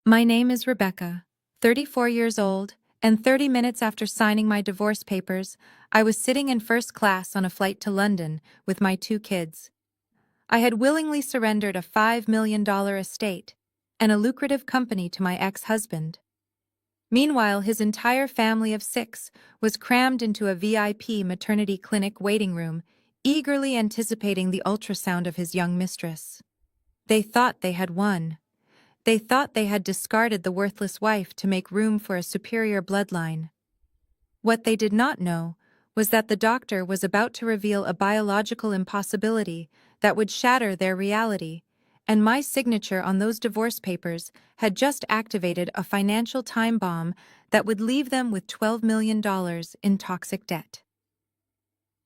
My name is Rebecca, 34 years old, and 30 minutes after signing my divorce papers, I was sitting in first class on a flight to London with my two kids. I had willingly surrendered a $5 million estate and a lucrative company to my ex-husband. Meanwhile, his entire family of 6 was crammed into a VIP maternity clinic waiting room, eagerly anticipating the ultrasound of his young mistress. They thought they had won. They thought they had discarded the worthless wife to make room for a superior bloodline. What they did not know was that the doctor was about to reveal a biological impossibility that would shatter their reality, and my signature on those divorce papers had just activated a financial time bomb that would leave them with $12 million in toxic debt.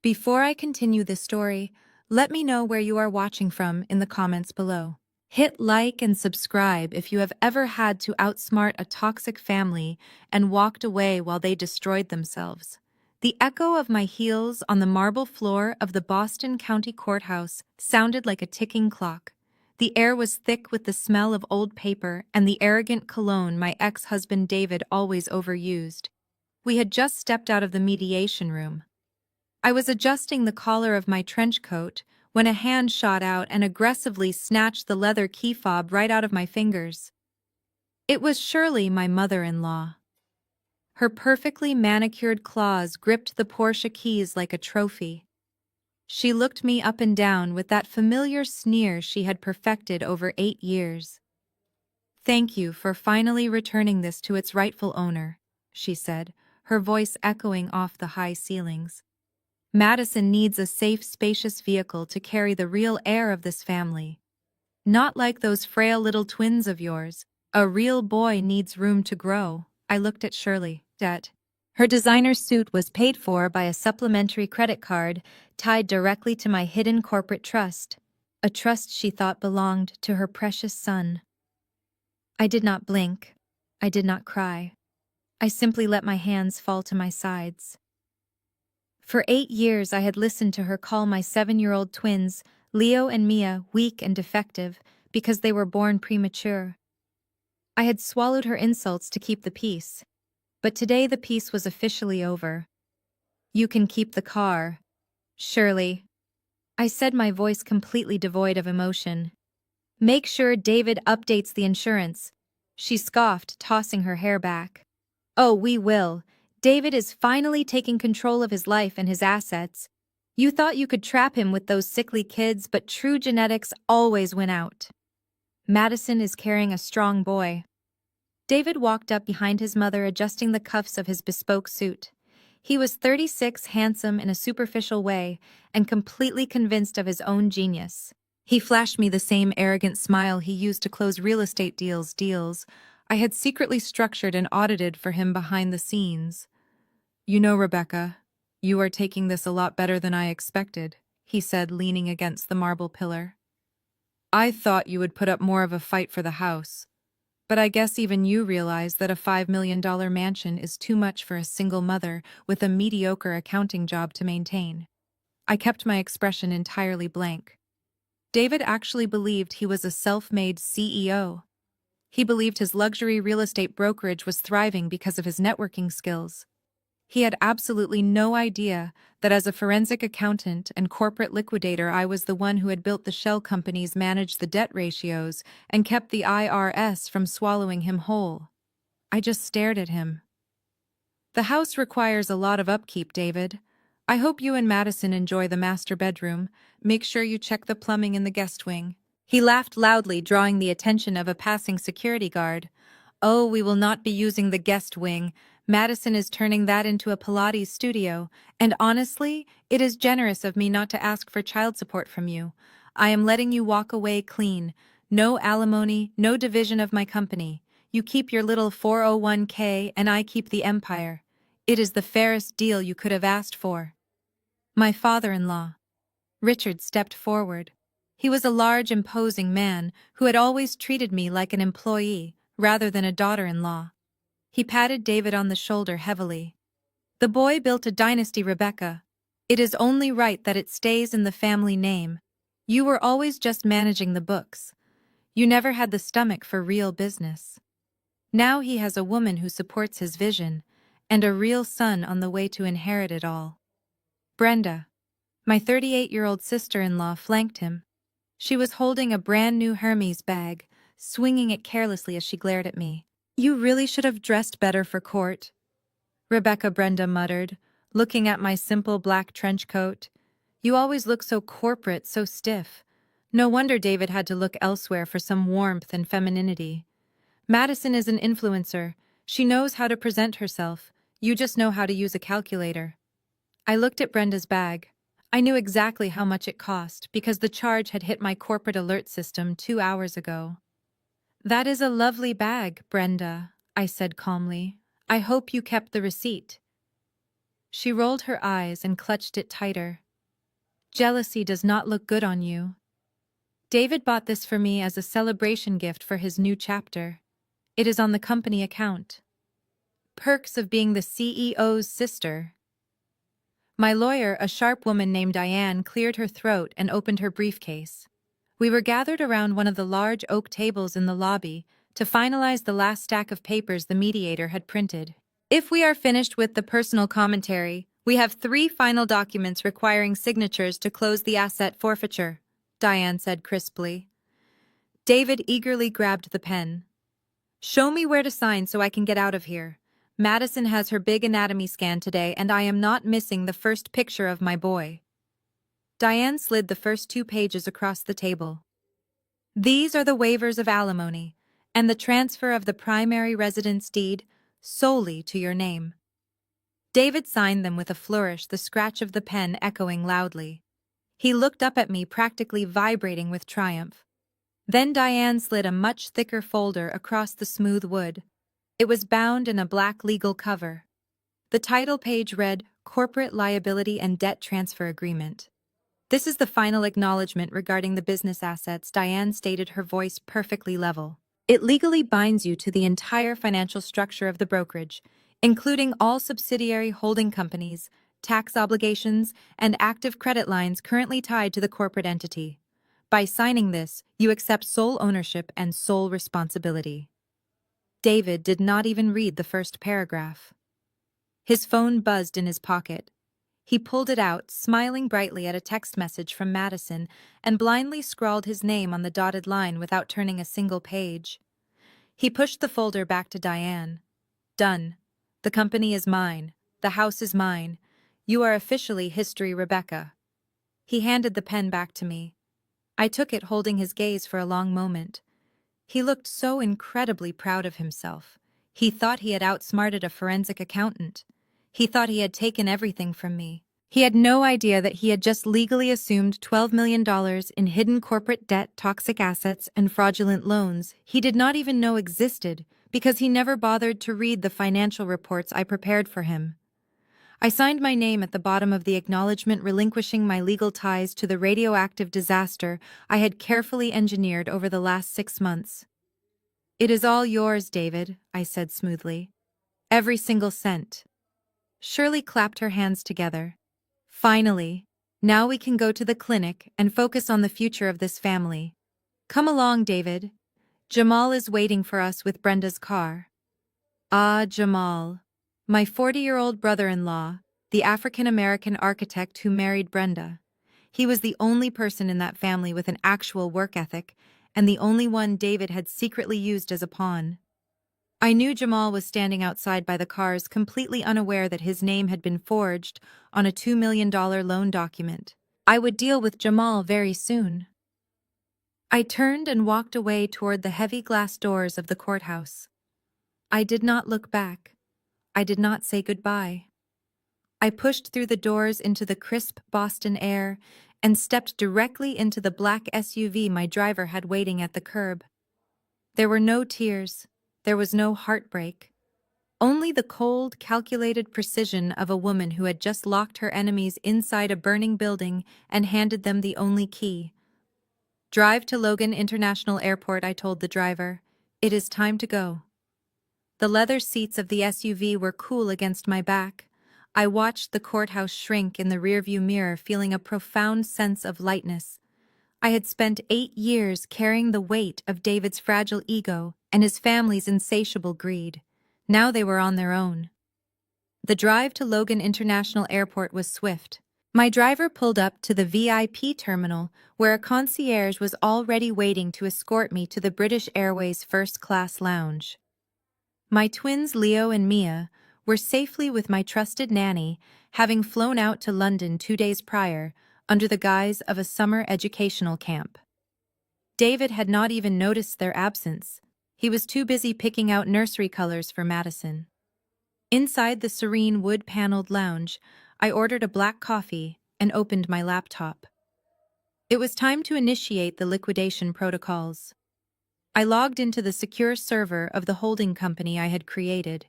Before I continue this story, let me know where you are watching from in the comments below. Hit like and subscribe if you have ever had to outsmart a toxic family and walked away while they destroyed themselves. The echo of my heels on the marble floor of the Boston County Courthouse sounded like a ticking clock. The air was thick with the smell of old paper and the arrogant cologne my ex-husband David always overused. We had just stepped out of the mediation room. I was adjusting the collar of my trench coat when a hand shot out and aggressively snatched the leather key fob right out of my fingers. It was Shirley, my mother-in-law. Her perfectly manicured claws gripped the Porsche keys like a trophy. She looked me up and down with that familiar sneer she had perfected over 8 years. "Thank you for finally returning this to its rightful owner," she said, her voice echoing off the high ceilings. "Madison needs a safe, spacious vehicle to carry the real heir of this family. Not like those frail little twins of yours. A real boy needs room to grow." I looked at Shirley. Her designer suit was paid for by a supplementary credit card tied directly to my hidden corporate trust, a trust she thought belonged to her precious son. I did not blink. I did not cry. I simply let my hands fall to my sides. For 8 years I had listened to her call my 7-year-old twins, Leo and Mia, weak and defective because they were born premature. I had swallowed her insults to keep the peace. But today the peace was officially over. "You can keep the car, Shirley," I said, my voice completely devoid of emotion. "Make sure David updates the insurance," she scoffed, tossing her hair back. "Oh, we will. David is finally taking control of his life and his assets. You thought you could trap him with those sickly kids, but true genetics always win out. Madison is carrying a strong boy." David walked up behind his mother, adjusting the cuffs of his bespoke suit. He was 36, handsome in a superficial way, and completely convinced of his own genius. He flashed me the same arrogant smile he used to close real estate deals I had secretly structured and audited for him behind the scenes. "You know, Rebecca, you are taking this a lot better than I expected," he said, leaning against the marble pillar. "I thought you would put up more of a fight for the house. But I guess even you realize that a $5 million mansion is too much for a single mother with a mediocre accounting job to maintain." I kept my expression entirely blank. David actually believed he was a self-made CEO. He believed his luxury real estate brokerage was thriving because of his networking skills. He had absolutely no idea that as a forensic accountant and corporate liquidator, I was the one who had built the shell companies, managed the debt ratios, and kept the IRS from swallowing him whole. I just stared at him. "The house requires a lot of upkeep, David. I hope you and Madison enjoy the master bedroom. Make sure you check the plumbing in the guest wing." He laughed loudly, drawing the attention of a passing security guard. "Oh, we will not be using the guest wing. Madison is turning that into a Pilates studio, and honestly, it is generous of me not to ask for child support from you. I am letting you walk away clean. No alimony, no division of my company. You keep your little 401k and I keep the empire. It is the fairest deal you could have asked for." My father-in-law, Richard, stepped forward. He was a large, imposing man who had always treated me like an employee rather than a daughter-in-law. He patted David on the shoulder heavily. "The boy built a dynasty, Rebecca. It is only right that it stays in the family name. You were always just managing the books. You never had the stomach for real business." Now he has a woman who supports his vision, and a real son on the way to inherit it all. Brenda, my 38-year-old sister-in-law, flanked him. She was holding a brand-new Hermes bag, swinging it carelessly as she glared at me. "You really should have dressed better for court," Brenda muttered, looking at my simple black trench coat. "You always look so corporate, so stiff." No wonder David had to look elsewhere for some warmth and femininity. "Madison is an influencer. She knows how to present herself. You just know how to use a calculator." I looked at Brenda's bag. I knew exactly how much it cost because the charge had hit my corporate alert system 2 hours ago. "That is a lovely bag, Brenda," I said calmly. "I hope you kept the receipt." She rolled her eyes and clutched it tighter. "Jealousy does not look good on you. David bought this for me as a celebration gift for his new chapter. It is on the company account." Perks of being the CEO's sister. My lawyer, a sharp woman named Diane, cleared her throat and opened her briefcase. We were gathered around one of the large oak tables in the lobby to finalize the last stack of papers the mediator had printed. "If we are finished with the personal commentary, we have 3 final documents requiring signatures to close the asset forfeiture," Diane said crisply. David eagerly grabbed the pen. "Show me where to sign so I can get out of here. Madison has her big anatomy scan today, and I am not missing the first picture of my boy." Diane slid the first 2 pages across the table. "These are the waivers of alimony, and the transfer of the primary residence deed solely to your name." David signed them with a flourish, the scratch of the pen echoing loudly. He looked up at me, practically vibrating with triumph. Then Diane slid a much thicker folder across the smooth wood. It was bound in a black legal cover. The title page read, "Corporate Liability and Debt Transfer Agreement." "This is the final acknowledgement regarding the business assets," Diane stated, her voice perfectly level. "It legally binds you to the entire financial structure of the brokerage, including all subsidiary holding companies, tax obligations, and active credit lines currently tied to the corporate entity. By signing this, you accept sole ownership and sole responsibility." David did not even read the first paragraph. His phone buzzed in his pocket. He pulled it out, smiling brightly at a text message from Madison, and blindly scrawled his name on the dotted line without turning a single page. He pushed the folder back to Diane. "Done. The company is mine. The house is mine. You are officially history, Rebecca." He handed the pen back to me. I took it, holding his gaze for a long moment. He looked so incredibly proud of himself. He thought he had outsmarted a forensic accountant. He thought he had taken everything from me. He had no idea that he had just legally assumed $12 million in hidden corporate debt, toxic assets, and fraudulent loans he did not even know existed because he never bothered to read the financial reports I prepared for him. I signed my name at the bottom of the acknowledgement, relinquishing my legal ties to the radioactive disaster I had carefully engineered over the last 6 months. "It is all yours, David," I said smoothly. "Every single cent." Shirley clapped her hands together. "Finally, now we can go to the clinic and focus on the future of this family. Come along, David. Jamal is waiting for us with Brenda's car." Ah, Jamal. My 40-year-old brother-in-law, the African-American architect who married Brenda. He was the only person in that family with an actual work ethic, and the only one David had secretly used as a pawn. I knew Jamal was standing outside by the cars, completely unaware that his name had been forged on a $2 million loan document. I would deal with Jamal very soon. I turned and walked away toward the heavy glass doors of the courthouse. I did not look back. I did not say goodbye. I pushed through the doors into the crisp Boston air and stepped directly into the black SUV my driver had waiting at the curb. There were no tears. There was no heartbreak. Only the cold, calculated precision of a woman who had just locked her enemies inside a burning building and handed them the only key. "Drive to Logan International Airport," I told the driver. "It is time to go." The leather seats of the SUV were cool against my back. I watched the courthouse shrink in the rearview mirror, feeling a profound sense of lightness. I had spent 8 years carrying the weight of David's fragile ego and his family's insatiable greed. Now they were on their own. The drive to Logan International Airport was swift. My driver pulled up to the VIP terminal, where a concierge was already waiting to escort me to the British Airways first-class lounge. My twins Leo and Mia were safely with my trusted nanny, having flown out to London 2 days prior, under the guise of a summer educational camp. David had not even noticed their absence. He was too busy picking out nursery colors for Madison. Inside the serene wood-paneled lounge, I ordered a black coffee and opened my laptop. It was time to initiate the liquidation protocols. I logged into the secure server of the holding company I had created.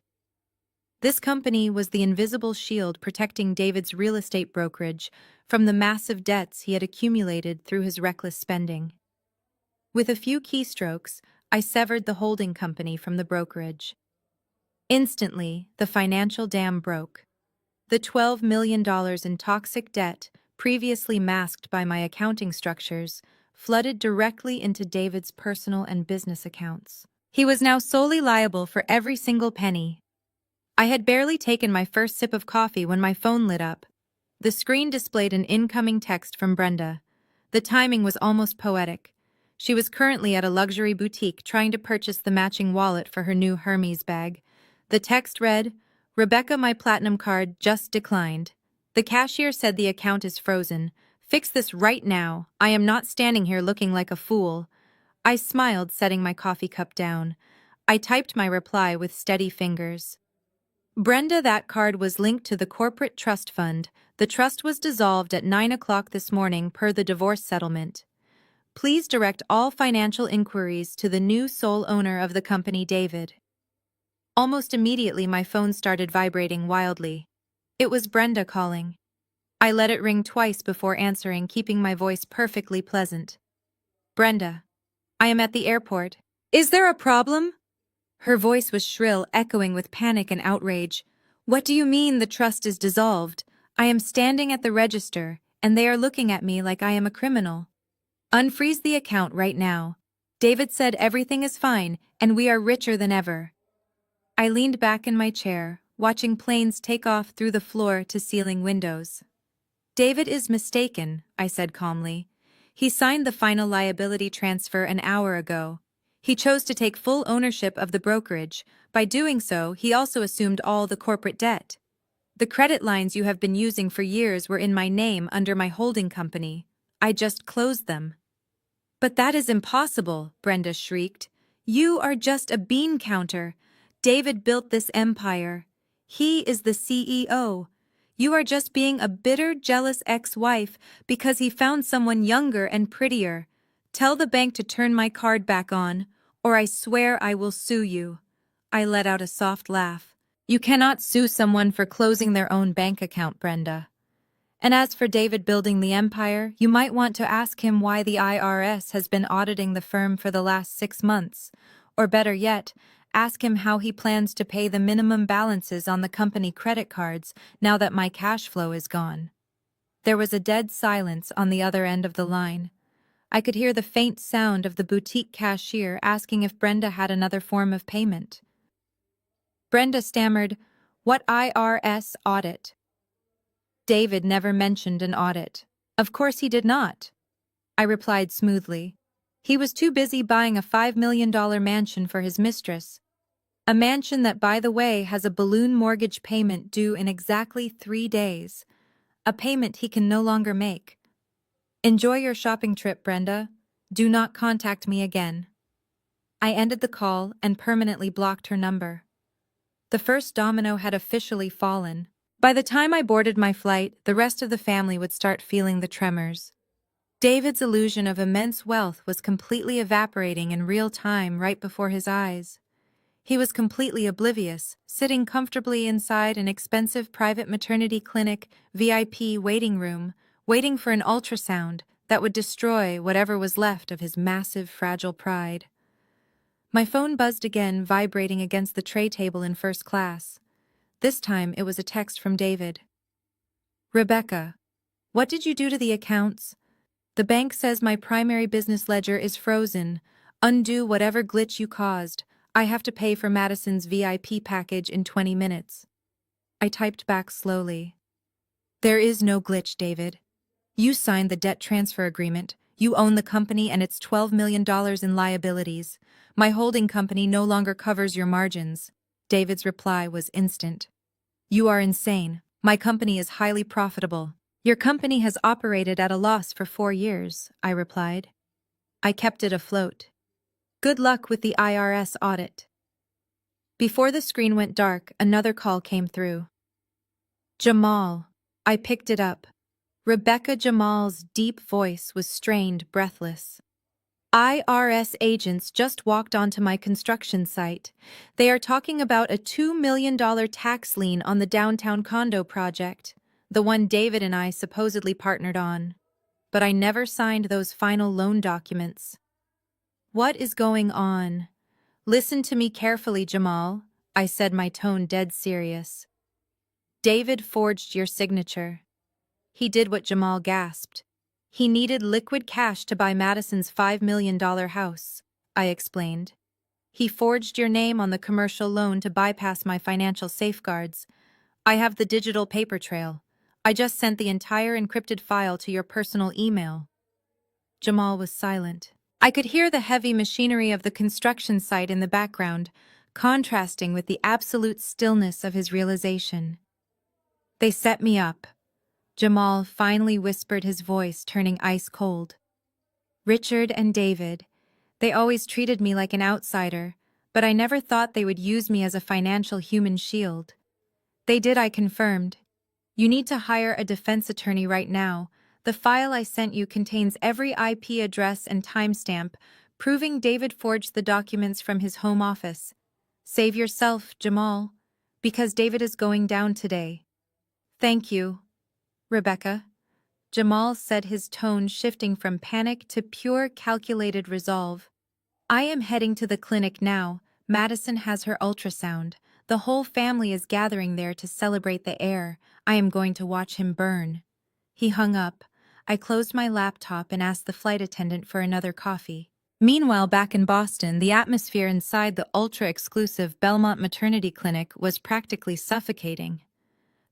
This company was the invisible shield protecting David's real estate brokerage from the massive debts he had accumulated through his reckless spending. With a few keystrokes, I severed the holding company from the brokerage. Instantly, the financial dam broke. The $12 million in toxic debt, previously masked by my accounting structures, flooded directly into David's personal and business accounts. He was now solely liable for every single penny. I had barely taken my first sip of coffee when my phone lit up. The screen displayed an incoming text from Brenda. The timing was almost poetic. She was currently at a luxury boutique trying to purchase the matching wallet for her new Hermes bag. The text read, "Rebecca, my platinum card just declined. The cashier said the account is frozen. Fix this right now. I am not standing here looking like a fool." I smiled, setting my coffee cup down. I typed my reply with steady fingers. Brenda, that card was linked to the corporate trust fund. The trust was dissolved at 9 o'clock this morning per the divorce settlement. Please direct all financial inquiries to the new sole owner of the company, David. Almost immediately my phone started vibrating wildly. It was Brenda calling. I let it ring twice before answering, keeping my voice perfectly pleasant. "Brenda, I am at the airport. Is there a problem?" Her voice was shrill, echoing with panic and outrage. "What do you mean the trust is dissolved? I am standing at the register, and they are looking at me like I am a criminal. Unfreeze the account right now. David said everything is fine, and we are richer than ever." I leaned back in my chair, watching planes take off through the floor-to-ceiling windows. "David is mistaken," I said calmly. "He signed the final liability transfer an hour ago. He chose to take full ownership of the brokerage. By doing so, he also assumed all the corporate debt. The credit lines you have been using for years were in my name under my holding company. I just closed them." "But that is impossible," Brenda shrieked. "You are just a bean counter. David built this empire. He is the CEO. You are just being a bitter, jealous ex-wife because he found someone younger and prettier. Tell the bank to turn my card back on, or I swear I will sue you." I let out a soft laugh. "You cannot sue someone for closing their own bank account, Brenda. And as for David building the empire, you might want to ask him why the IRS has been auditing the firm for the last 6 months. Or better yet, ask him how he plans to pay the minimum balances on the company credit cards now that my cash flow is gone." There was a dead silence on the other end of the line. I could hear the faint sound of the boutique cashier asking if Brenda had another form of payment. Brenda stammered, "What IRS audit?" David never mentioned an audit. "Of course he did not," I replied smoothly. "He was too busy buying a $5 million mansion for his mistress. A mansion that, by the way, has a balloon mortgage payment due in exactly 3 days. A payment he can no longer make. Enjoy your shopping trip, Brenda. Do not contact me again." I ended the call and permanently blocked her number. The first domino had officially fallen. By the time I boarded my flight, the rest of the family would start feeling the tremors. David's illusion of immense wealth was completely evaporating in real time right before his eyes. He was completely oblivious, sitting comfortably inside an expensive private maternity clinic VIP waiting room, waiting for an ultrasound that would destroy whatever was left of his massive, fragile pride. My phone buzzed again, vibrating against the tray table in first class. This time it was a text from David. "Rebecca, what did you do to the accounts?" The bank says my primary business ledger is frozen. Undo whatever glitch you caused. I have to pay for Madison's VIP package in 20 minutes. I typed back slowly. There is no glitch, David. You signed the debt transfer agreement. You own the company and its $12 million in liabilities. My holding company no longer covers your margins. David's reply was instant. You are insane. My company is highly profitable. Your company has operated at a loss for 4 years, I replied. I kept it afloat. Good luck with the IRS audit. Before the screen went dark, another call came through. Jamal. I picked it up. Rebecca Jamal's deep voice was strained, breathless. IRS agents just walked onto my construction site. They are talking about a $2 million tax lien on the downtown condo project, the one David and I supposedly partnered on. But I never signed those final loan documents. What is going on? Listen to me carefully, Jamal, I said, my tone dead serious. David forged your signature. He did what Jamal gasped. He needed liquid cash to buy Madison's $5 million house, I explained. He forged your name on the commercial loan to bypass my financial safeguards. I have the digital paper trail. I just sent the entire encrypted file to your personal email. Jamal was silent. I could hear the heavy machinery of the construction site in the background, contrasting with the absolute stillness of his realization. They set me up. Jamal finally whispered, his voice turning ice cold. Richard and David, they always treated me like an outsider, but I never thought they would use me as a financial human shield. They did, I confirmed. You need to hire a defense attorney right now. The file I sent you contains every IP address and timestamp, proving David forged the documents from his home office. Save yourself, Jamal, because David is going down today. Thank you, Rebecca. Jamal said, his tone shifting from panic to pure calculated resolve. I am heading to the clinic now. Madison has her ultrasound. The whole family is gathering there to celebrate the heir. I am going to watch him burn. He hung up. I closed my laptop and asked the flight attendant for another coffee. Meanwhile, back in Boston, the atmosphere inside the ultra-exclusive Belmont maternity clinic was practically suffocating.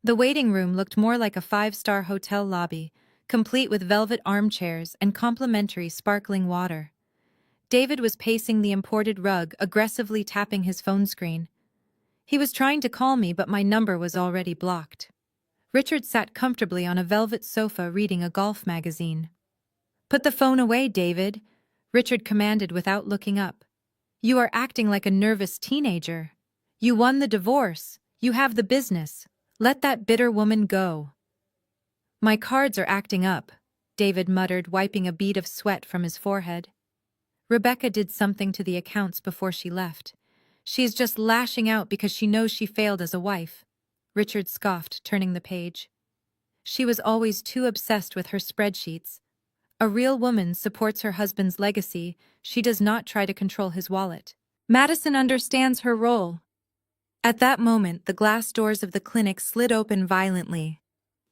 The waiting room looked more like a 5-star hotel lobby, complete with velvet armchairs and complimentary sparkling water. David was pacing the imported rug, aggressively tapping his phone screen. He was trying to call me, but my number was already blocked. Richard sat comfortably on a velvet sofa reading a golf magazine. Put the phone away, David, Richard commanded without looking up. You are acting like a nervous teenager. You won the divorce. You have the business. Let that bitter woman go. My cards are acting up, David muttered, wiping a bead of sweat from his forehead. Rebecca did something to the accounts before she left. She is just lashing out because she knows she failed as a wife. Richard scoffed, turning the page. She was always too obsessed with her spreadsheets. A real woman supports her husband's legacy. She does not try to control his wallet. Madison understands her role. At that moment, the glass doors of the clinic slid open violently.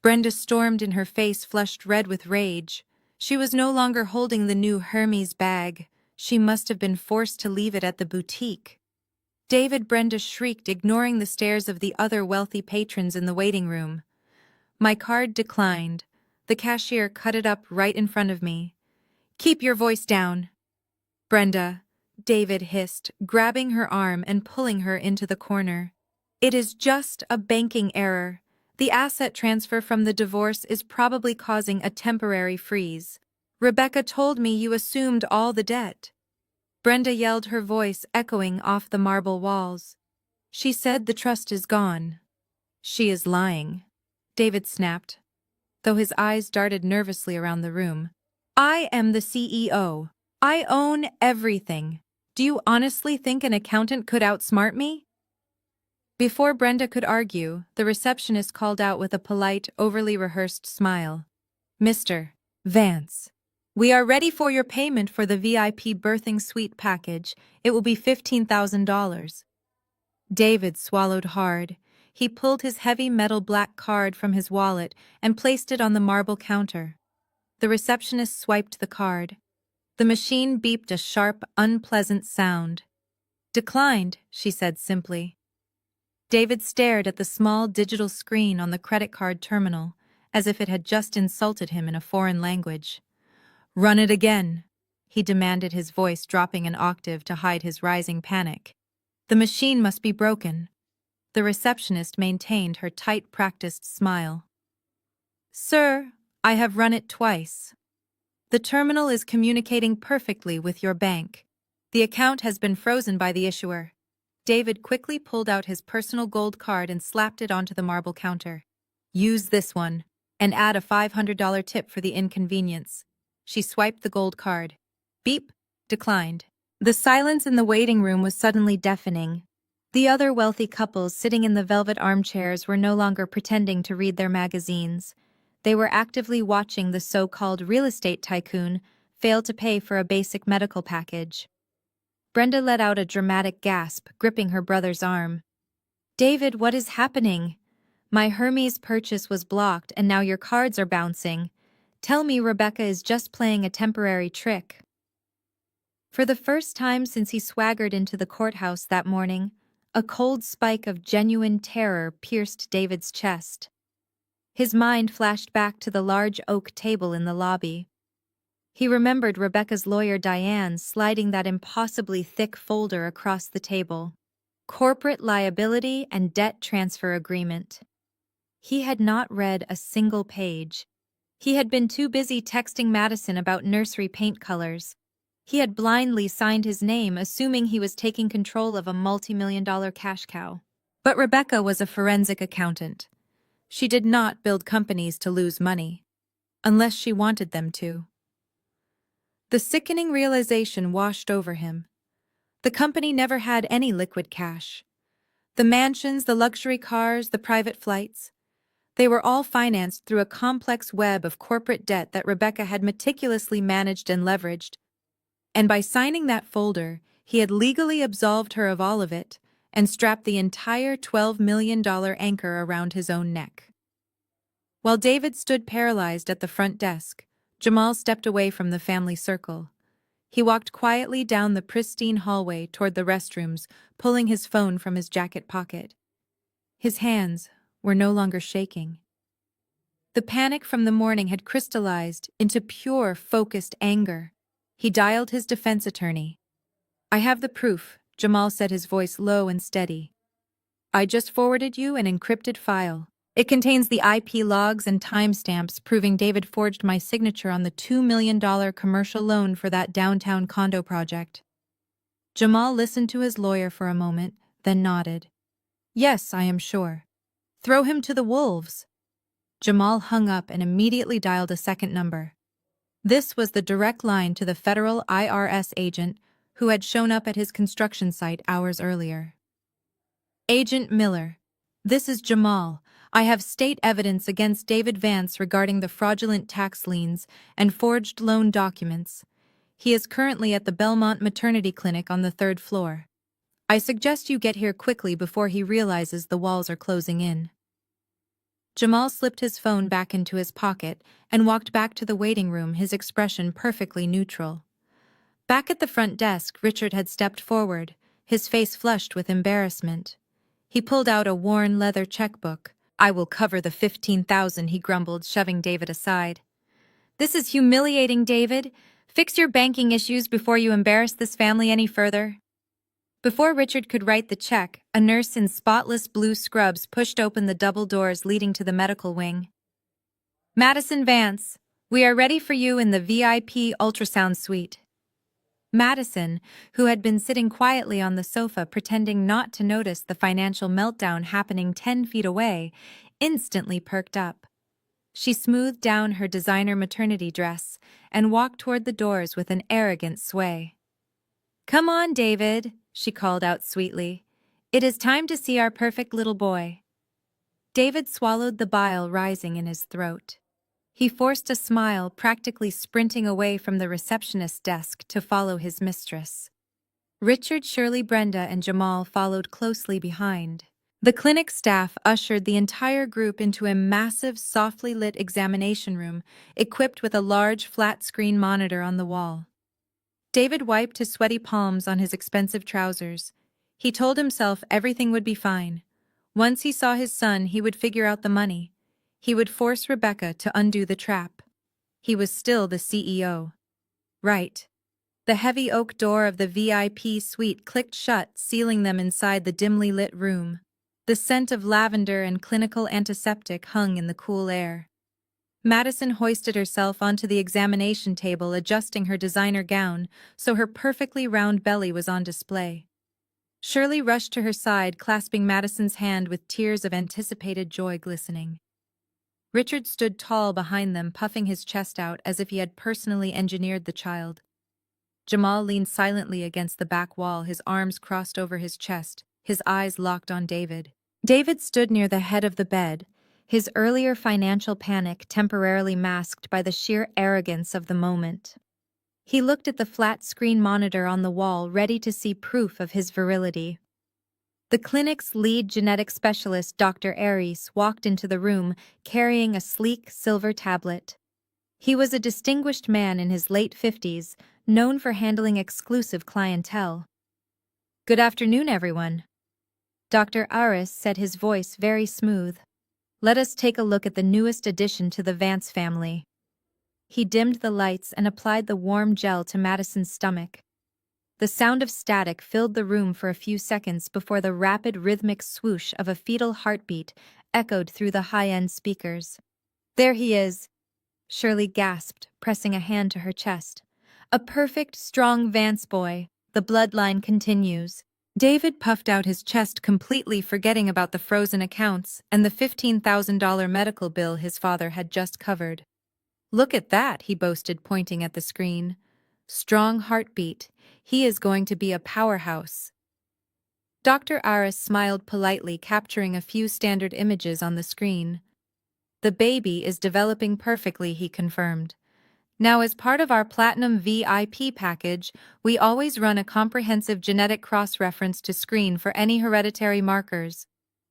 Brenda stormed in, her face flushed red with rage. She was no longer holding the new Hermes bag. She must have been forced to leave it at the boutique. David, Brenda shrieked, ignoring the stares of the other wealthy patrons in the waiting room. My card declined. The cashier cut it up right in front of me. Keep your voice down, Brenda, David hissed, grabbing her arm and pulling her into the corner. It is just a banking error. The asset transfer from the divorce is probably causing a temporary freeze. Rebecca told me you assumed all the debt. Brenda yelled, her voice echoing off the marble walls. She said the trust is gone. She is lying, David snapped, though his eyes darted nervously around the room. I am the CEO. I own everything. Do you honestly think an accountant could outsmart me? Before Brenda could argue, the receptionist called out with a polite, overly rehearsed smile. Mr. Vance, we are ready for your payment for the VIP birthing suite package. It will be $15,000. David swallowed hard. He pulled his heavy metal black card from his wallet and placed it on the marble counter. The receptionist swiped the card. The machine beeped a sharp, unpleasant sound. "Declined," she said simply. David stared at the small digital screen on the credit card terminal, as if it had just insulted him in a foreign language. "Run it again," he demanded, his voice dropping an octave to hide his rising panic. "The machine must be broken." The receptionist maintained her tight, practiced smile. "Sir, I have run it twice. The terminal is communicating perfectly with your bank. The account has been frozen by the issuer." David quickly pulled out his personal gold card and slapped it onto the marble counter. "Use this one, and add a $500 tip for the inconvenience." She swiped the gold card. Beep. Declined. The silence in the waiting room was suddenly deafening. The other wealthy couples sitting in the velvet armchairs were no longer pretending to read their magazines. They were actively watching the so-called real estate tycoon fail to pay for a basic medical package. Brenda let out a dramatic gasp, gripping her brother's arm. "David, what is happening? My Hermes purchase was blocked and now your cards are bouncing. Tell me Rebecca is just playing a temporary trick." For the first time since he swaggered into the courthouse that morning, a cold spike of genuine terror pierced David's chest. His mind flashed back to the large oak table in the lobby. He remembered Rebecca's lawyer Diane sliding that impossibly thick folder across the table. Corporate liability and debt transfer agreement. He had not read a single page. He had been too busy texting Madison about nursery paint colors. He had blindly signed his name, assuming he was taking control of a multi-million-dollar cash cow. But Rebecca was a forensic accountant. She did not build companies to lose money, unless she wanted them to. The sickening realization washed over him. The company never had any liquid cash. The mansions, the luxury cars, the private flights, they were all financed through a complex web of corporate debt that Rebecca had meticulously managed and leveraged. And by signing that folder, he had legally absolved her of all of it and strapped the entire $12 million anchor around his own neck. While David stood paralyzed at the front desk, Jamal stepped away from the family circle. He walked quietly down the pristine hallway toward the restrooms, pulling his phone from his jacket pocket. His hands were no longer shaking. The panic from the morning had crystallized into pure, focused anger. He dialed his defense attorney. "I have the proof," Jamal said, his voice low and steady. "I just forwarded you an encrypted file. It contains the IP logs and timestamps proving David forged my signature on the $2 million commercial loan for that downtown condo project." Jamal listened to his lawyer for a moment, then nodded. "Yes, I am sure. Throw him to the wolves." Jamal hung up and immediately dialed a second number. This was the direct line to the federal IRS agent who had shown up at his construction site hours earlier. "Agent Miller, this is Jamal. I have state evidence against David Vance regarding the fraudulent tax liens and forged loan documents. He is currently at the Belmont maternity clinic on the 3rd floor. I suggest you get here quickly before he realizes the walls are closing in." Jamal slipped his phone back into his pocket and walked back to the waiting room, his expression perfectly neutral. Back at the front desk, Richard had stepped forward, his face flushed with embarrassment. He pulled out a worn leather checkbook. "I will cover the $15,000, he grumbled, shoving David aside. "This is humiliating, David. Fix your banking issues before you embarrass this family any further." Before Richard could write the check, a nurse in spotless blue scrubs pushed open the double doors leading to the medical wing. "Madison Vance, we are ready for you in the VIP ultrasound suite." Madison, who had been sitting quietly on the sofa pretending not to notice the financial meltdown happening 10 feet away, instantly perked up. She smoothed down her designer maternity dress and walked toward the doors with an arrogant sway. "Come on, David," she called out sweetly. "It is time to see our perfect little boy." David swallowed the bile rising in his throat. He forced a smile, practically sprinting away from the receptionist's desk to follow his mistress. Richard, Shirley, Brenda, and Jamal followed closely behind. The clinic staff ushered the entire group into a massive, softly lit examination room, equipped with a large, flat-screen monitor on the wall. David wiped his sweaty palms on his expensive trousers. He told himself everything would be fine. Once he saw his son, he would figure out the money. He would force Rebecca to undo the trap. He was still the CEO. Right. The heavy oak door of the VIP suite clicked shut, sealing them inside the dimly lit room. The scent of lavender and clinical antiseptic hung in the cool air. Madison hoisted herself onto the examination table, adjusting her designer gown so her perfectly round belly was on display. Shirley rushed to her side, clasping Madison's hand with tears of anticipated joy glistening. Richard stood tall behind them, puffing his chest out as if he had personally engineered the child. Jamal leaned silently against the back wall, his arms crossed over his chest, his eyes locked on David. David stood near the head of the bed, his earlier financial panic temporarily masked by the sheer arrogance of the moment. He looked at the flat-screen monitor on the wall, ready to see proof of his virility. The clinic's lead genetic specialist, Dr. Aries, walked into the room, carrying a sleek silver tablet. He was a distinguished man in his late 50s, known for handling exclusive clientele. "Good afternoon, everyone." Dr. Aris said, his voice very smooth. "Let us take a look at the newest addition to the Vance family." He dimmed the lights and applied the warm gel to Madison's stomach. The sound of static filled the room for a few seconds before the rapid rhythmic swoosh of a fetal heartbeat echoed through the high-end speakers. "There he is," Shirley gasped, pressing a hand to her chest. "A perfect, strong Vance boy. The bloodline continues." David puffed out his chest, completely forgetting about the frozen accounts and the $15,000 medical bill his father had just covered. "Look at that," he boasted, pointing at the screen. "Strong heartbeat. He is going to be a powerhouse." Dr. Aris smiled politely, capturing a few standard images on the screen. "The baby is developing perfectly," he confirmed. "Now, as part of our Platinum VIP package, we always run a comprehensive genetic cross-reference to screen for any hereditary markers.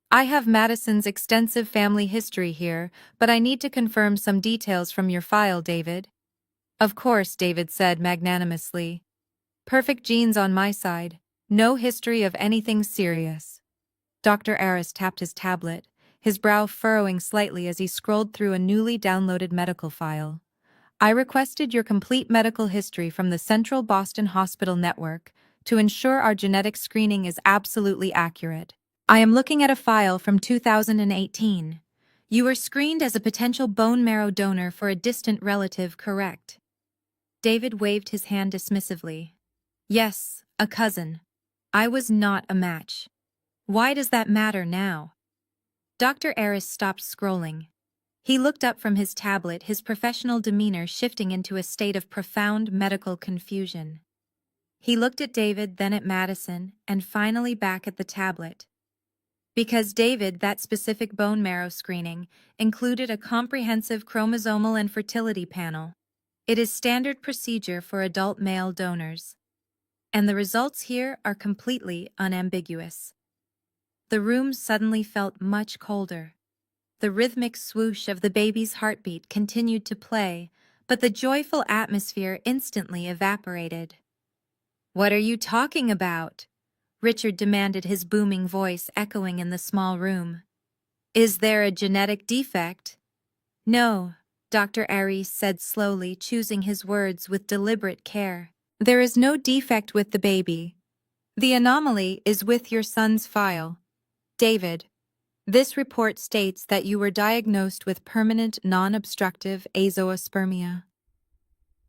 I have Madison's extensive family history here, but I need to confirm some details from your file, David." "Of course," David said magnanimously. "Perfect genes on my side. No history of anything serious." Dr. Aris tapped his tablet, his brow furrowing slightly as he scrolled through a newly downloaded medical file. "I requested your complete medical history from the Central Boston Hospital Network to ensure our genetic screening is absolutely accurate. I am looking at a file from 2018. You were screened as a potential bone marrow donor for a distant relative, correct?" David waved his hand dismissively. "Yes, a cousin. I was not a match. Why does that matter now?" Dr. Aris stopped scrolling. He looked up from his tablet, his professional demeanor shifting into a state of profound medical confusion. He looked at David, then at Madison, and finally back at the tablet. Because David, that specific bone marrow screening included a comprehensive chromosomal and fertility panel. It is standard procedure for adult male donors. And the results here are completely unambiguous. The room suddenly felt much colder. The rhythmic swoosh of the baby's heartbeat continued to play, but the joyful atmosphere instantly evaporated. "What are you talking about?" Richard demanded, his booming voice echoing in the small room. "Is there a genetic defect?" "No," Dr. Aries said slowly, choosing his words with deliberate care. "There is no defect with the baby. The anomaly is with your son's file. David, this report states that you were diagnosed with permanent non-obstructive azoospermia."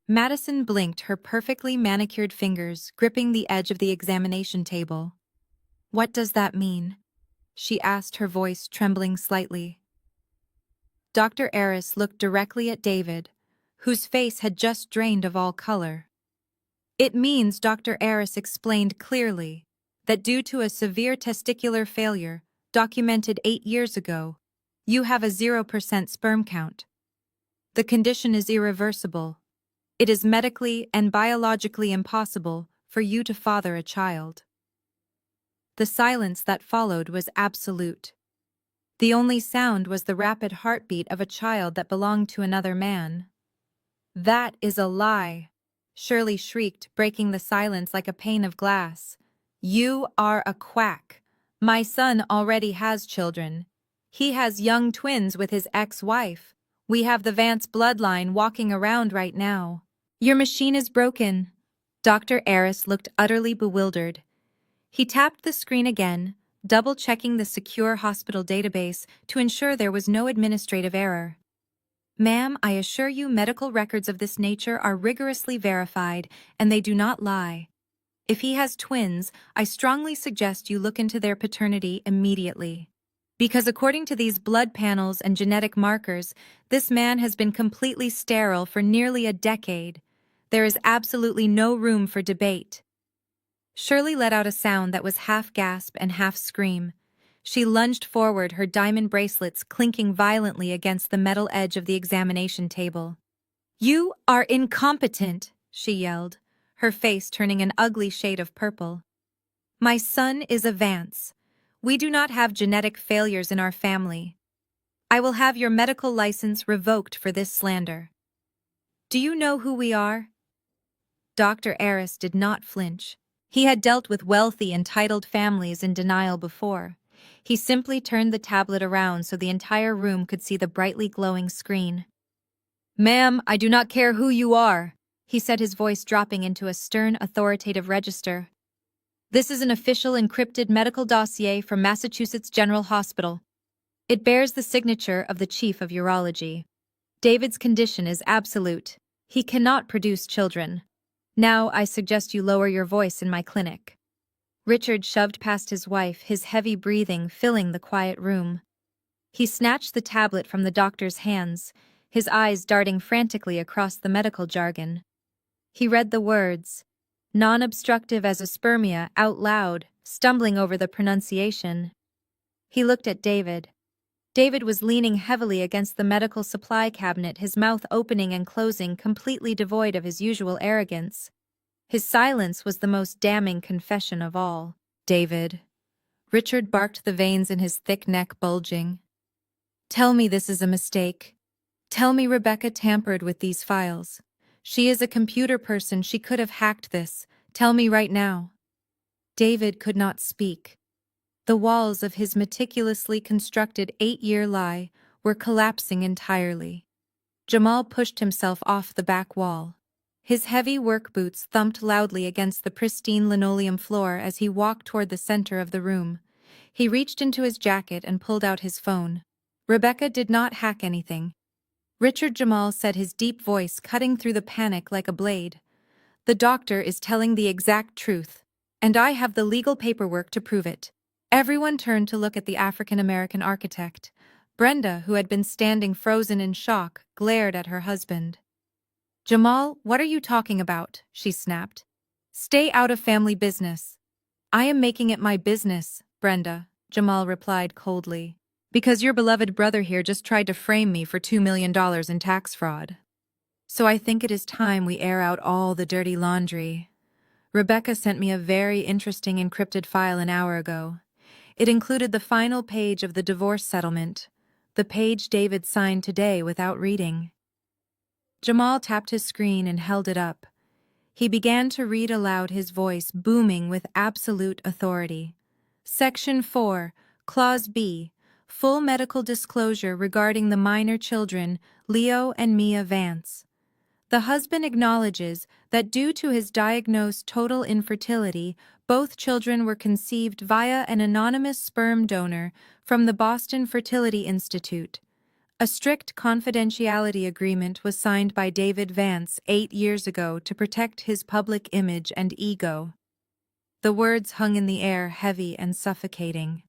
Madison blinked, her perfectly manicured fingers gripping the edge of the examination table. "What does that mean?" she asked, her voice trembling slightly. Dr. Aris looked directly at David, whose face had just drained of all color. "It means," Dr. Aris explained clearly, "that due to a severe testicular failure documented 8 years ago, you have a 0% sperm count. The condition is irreversible. It is medically and biologically impossible for you to father a child." The silence that followed was absolute. The only sound was the rapid heartbeat of a child that belonged to another man. "That is a lie," Shirley shrieked, breaking the silence like a pane of glass. "You are a quack. My son already has children. He has young twins with his ex-wife. We have the Vance bloodline walking around right now. Your machine is broken." Dr. Aris looked utterly bewildered. He tapped the screen again, double-checking the secure hospital database to ensure there was no administrative error. "Ma'am, I assure you medical records of this nature are rigorously verified, and they do not lie. If he has twins, I strongly suggest you look into their paternity immediately. Because according to these blood panels and genetic markers, this man has been completely sterile for nearly a decade. There is absolutely no room for debate." Shirley let out a sound that was half gasp and half scream. She lunged forward, her diamond bracelets clinking violently against the metal edge of the examination table. "You are incompetent," she yelled, her face turning an ugly shade of purple. "My son is a Vance. We do not have genetic failures in our family. I will have your medical license revoked for this slander." "Do you know who we are?" Dr. Aris did not flinch. He had dealt with wealthy, entitled families in denial before. He simply turned the tablet around so the entire room could see the brightly glowing screen. "Ma'am, I do not care who you are," he said, his voice dropping into a stern, authoritative register. "This is an official encrypted medical dossier from Massachusetts General Hospital. It bears the signature of the chief of urology. David's condition is absolute. He cannot produce children. Now I suggest you lower your voice in my clinic." Richard shoved past his wife, his heavy breathing filling the quiet room. He snatched the tablet from the doctor's hands, his eyes darting frantically across the medical jargon. He read the words, "non-obstructive as a spermia," out loud, stumbling over the pronunciation. He looked at David. David was leaning heavily against the medical supply cabinet, his mouth opening and closing, completely devoid of his usual arrogance. His silence was the most damning confession of all. "David." Richard barked, the veins in his thick neck bulging. "Tell me this is a mistake. Tell me Rebecca tampered with these files. She is a computer person, she could have hacked this. Tell me right now." David could not speak. The walls of his meticulously constructed 8-year lie were collapsing entirely. Jamal pushed himself off the back wall. His heavy work boots thumped loudly against the pristine linoleum floor as he walked toward the center of the room. He reached into his jacket and pulled out his phone. "Rebecca did not hack anything," Richard Jamal said, his deep voice cutting through the panic like a blade. "The doctor is telling the exact truth, and I have the legal paperwork to prove it." Everyone turned to look at the African-American architect. Brenda, who had been standing frozen in shock, glared at her husband. "Jamal, what are you talking about?" she snapped. "Stay out of family business." "I am making it my business, Brenda," Jamal replied coldly. "Because your beloved brother here just tried to frame me for $2 million in tax fraud. So I think it is time we air out all the dirty laundry. Rebecca sent me a very interesting encrypted file an hour ago. It included the final page of the divorce settlement, the page David signed today without reading." Jamal tapped his screen and held it up. He began to read aloud, his voice booming with absolute authority. "Section 4, Clause B, full medical disclosure regarding the minor children, Leo and Mia Vance. The husband acknowledges that due to his diagnosed total infertility, both children were conceived via an anonymous sperm donor from the Boston Fertility Institute. A strict confidentiality agreement was signed by David Vance 8 years ago to protect his public image and ego." The words hung in the air, heavy and suffocating.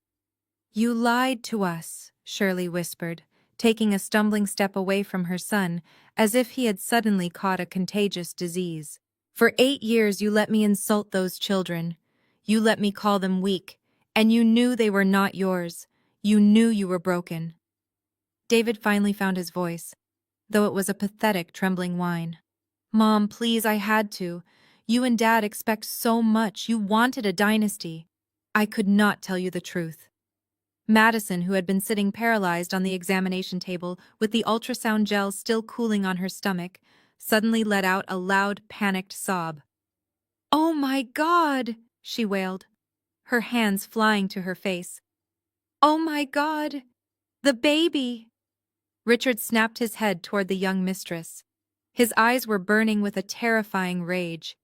"You lied to us," Shirley whispered, taking a stumbling step away from her son, as if he had suddenly caught a contagious disease. "For 8 years you let me insult those children. You let me call them weak, and you knew they were not yours. You knew you were broken." David finally found his voice, though it was a pathetic, trembling whine. "Mom, please, I had to. You and Dad expect so much. You wanted a dynasty. I could not tell you the truth. Madison, who had been sitting paralyzed on the examination table with the ultrasound gel still cooling on her stomach, suddenly let out a loud, panicked sob. "Oh my God!" she wailed, her hands flying to her face. "Oh my God! The baby!" Richard snapped his head toward the young mistress. His eyes were burning with a terrifying rage.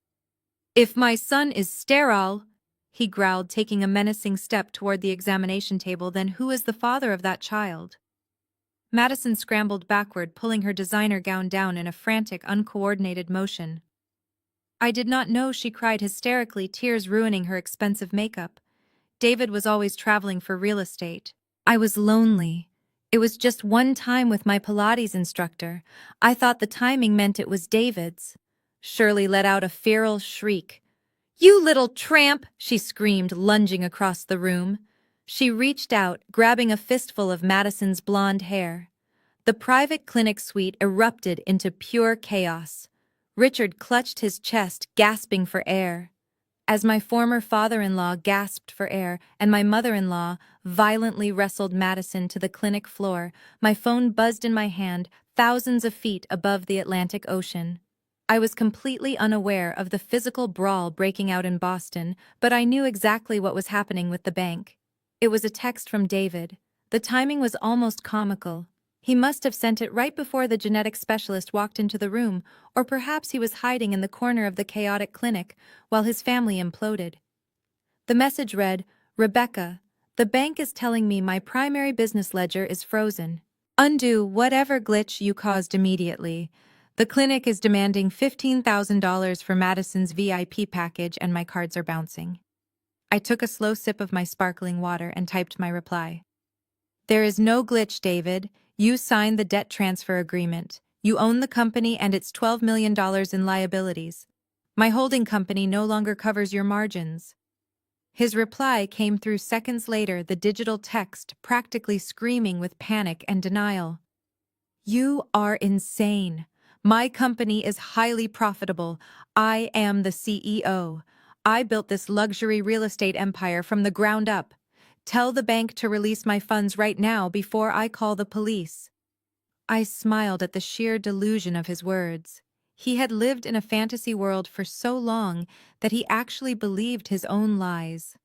"If my son is sterile," he growled, taking a menacing step toward the examination table, "then who is the father of that child?" Madison scrambled backward, pulling her designer gown down in a frantic, uncoordinated motion. "I did not know," she cried hysterically, tears ruining her expensive makeup. "David was always traveling for real estate. I was lonely. It was just one time with my Pilates instructor. I thought the timing meant it was David's." Shirley let out a feral shriek. "You little tramp!" she screamed, lunging across the room. She reached out, grabbing a fistful of Madison's blonde hair. The private clinic suite erupted into pure chaos. Richard clutched his chest, gasping for air. As my former father-in-law gasped for air and my mother-in-law violently wrestled Madison to the clinic floor, my phone buzzed in my hand, thousands of feet above the Atlantic Ocean. I was completely unaware of the physical brawl breaking out in Boston, but I knew exactly what was happening with the bank. It was a text from David. The timing was almost comical. He must have sent it right before the genetic specialist walked into the room, or perhaps he was hiding in the corner of the chaotic clinic while his family imploded. The message read, "Rebecca, the bank is telling me my primary business ledger is frozen. Undo whatever glitch you caused immediately. The clinic is demanding $15,000 for Madison's VIP package and my cards are bouncing." I took a slow sip of my sparkling water and typed my reply. "There is no glitch, David. You signed the debt transfer agreement. You own the company and its $12 million in liabilities. My holding company no longer covers your margins." His reply came through seconds later, the digital text practically screaming with panic and denial. "You are insane. My company is highly profitable. I am the CEO. I built this luxury real estate empire from the ground up. Tell the bank to release my funds right now before I call the police." I smiled at the sheer delusion of his words. He had lived in a fantasy world for so long that he actually believed his own lies.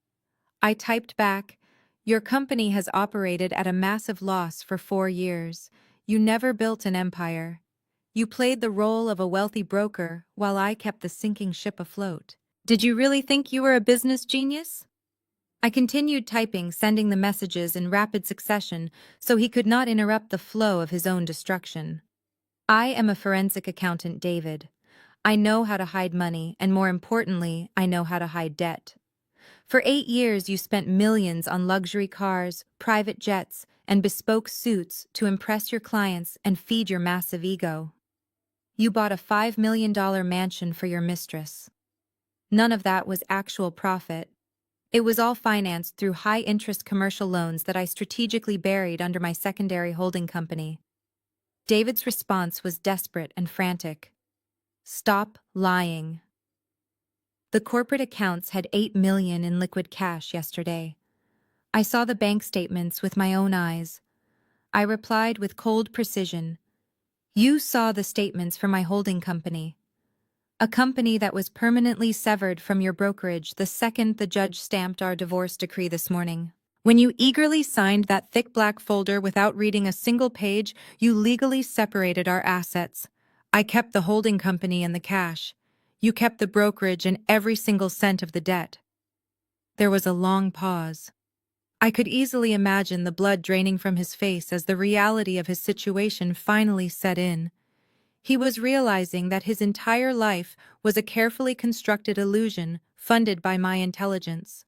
I typed back, "Your company has operated at a massive loss for 4 years. You never built an empire. You played the role of a wealthy broker while I kept the sinking ship afloat. Did you really think you were a business genius?" I continued typing, sending the messages in rapid succession so he could not interrupt the flow of his own destruction. "I am a forensic accountant, David. I know how to hide money, and more importantly, I know how to hide debt. For 8 years, you spent millions on luxury cars, private jets, and bespoke suits to impress your clients and feed your massive ego. You bought a $5 million mansion for your mistress. None of that was actual profit. It was all financed through high-interest commercial loans that I strategically buried under my secondary holding company." David's response was desperate and frantic. "Stop lying." The corporate accounts had $8 million in liquid cash yesterday. I saw the bank statements with my own eyes. I replied with cold precision, "You saw the statements for my holding company. A company that was permanently severed from your brokerage the second the judge stamped our divorce decree this morning. When you eagerly signed that thick black folder without reading a single page, you legally separated our assets. I kept the holding company and the cash. You kept the brokerage and every single cent of the debt." There was a long pause. I could easily imagine the blood draining from his face as the reality of his situation finally set in. He was realizing that his entire life was a carefully constructed illusion funded by my intelligence.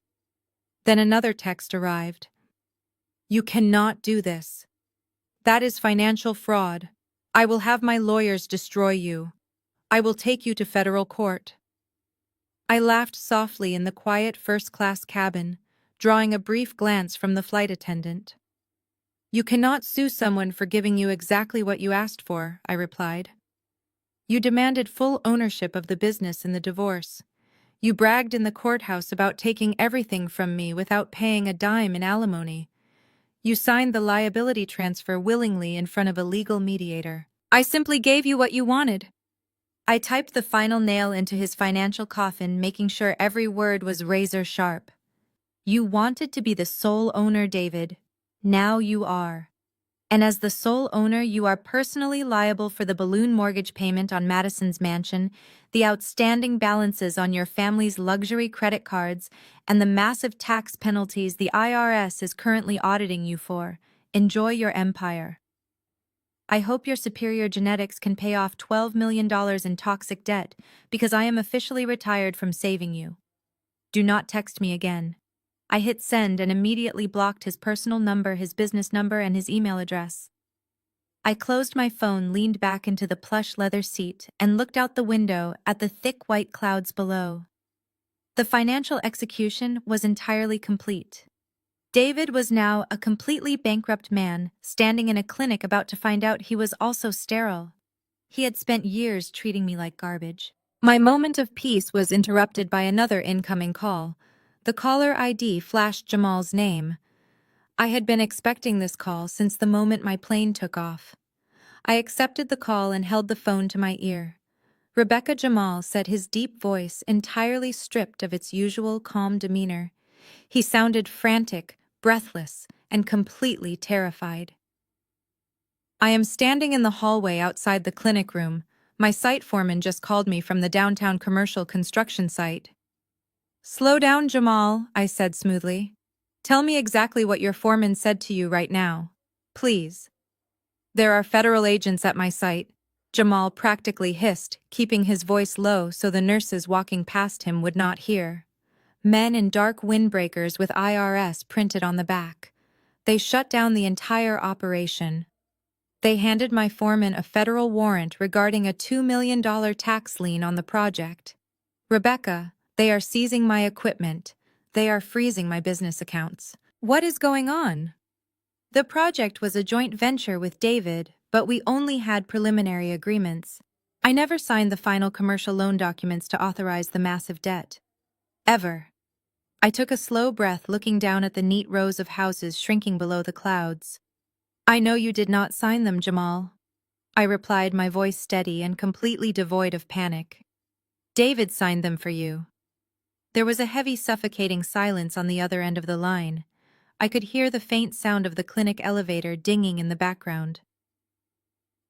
Then another text arrived. "You cannot do this. That is financial fraud. I will have my lawyers destroy you. I will take you to federal court." I laughed softly in the quiet first-class cabin, drawing a brief glance from the flight attendant. "You cannot sue someone for giving you exactly what you asked for," I replied. "You demanded full ownership of the business in the divorce. You bragged in the courthouse about taking everything from me without paying a dime in alimony. You signed the liability transfer willingly in front of a legal mediator. I simply gave you what you wanted. I typed the final nail into his financial coffin, making sure every word was razor sharp. You wanted to be the sole owner, David. Now you are. And as the sole owner, you are personally liable for the balloon mortgage payment on Madison's mansion, the outstanding balances on your family's luxury credit cards, and the massive tax penalties the IRS is currently auditing you for. Enjoy your empire. I hope your superior genetics can pay off $12 million in toxic debt, because I am officially retired from saving you. Do not text me again. I hit send and immediately blocked his personal number, his business number, and his email address. I closed my phone, leaned back into the plush leather seat, and looked out the window at the thick white clouds below. The financial execution was entirely complete. David was now a completely bankrupt man, standing in a clinic about to find out he was also sterile. He had spent years treating me like garbage. My moment of peace was interrupted by another incoming call. The caller ID flashed Jamal's name. I had been expecting this call since the moment my plane took off. I accepted the call and held the phone to my ear. Rebecca Jamal said, his deep voice entirely stripped of its usual calm demeanor. He sounded frantic, breathless, and completely terrified. I am standing in the hallway outside the clinic room. My site foreman just called me from the downtown commercial construction site. Slow down, Jamal, I said smoothly. Tell me exactly what your foreman said to you right now. Please. There are federal agents at my site, Jamal practically hissed, keeping his voice low so the nurses walking past him would not hear. Men in dark windbreakers with IRS printed on the back. They shut down the entire operation. They handed my foreman a federal warrant regarding a $2 million tax lien on the project. Rebecca, they are seizing my equipment. They are freezing my business accounts. What is going on? The project was a joint venture with David, but we only had preliminary agreements. I never signed the final commercial loan documents to authorize the massive debt. Ever. I took a slow breath, looking down at the neat rows of houses shrinking below the clouds. I know you did not sign them, Jamal. I replied, my voice steady and completely devoid of panic. David signed them for you. There was a heavy, suffocating silence on the other end of the line. I could hear the faint sound of the clinic elevator dinging in the background.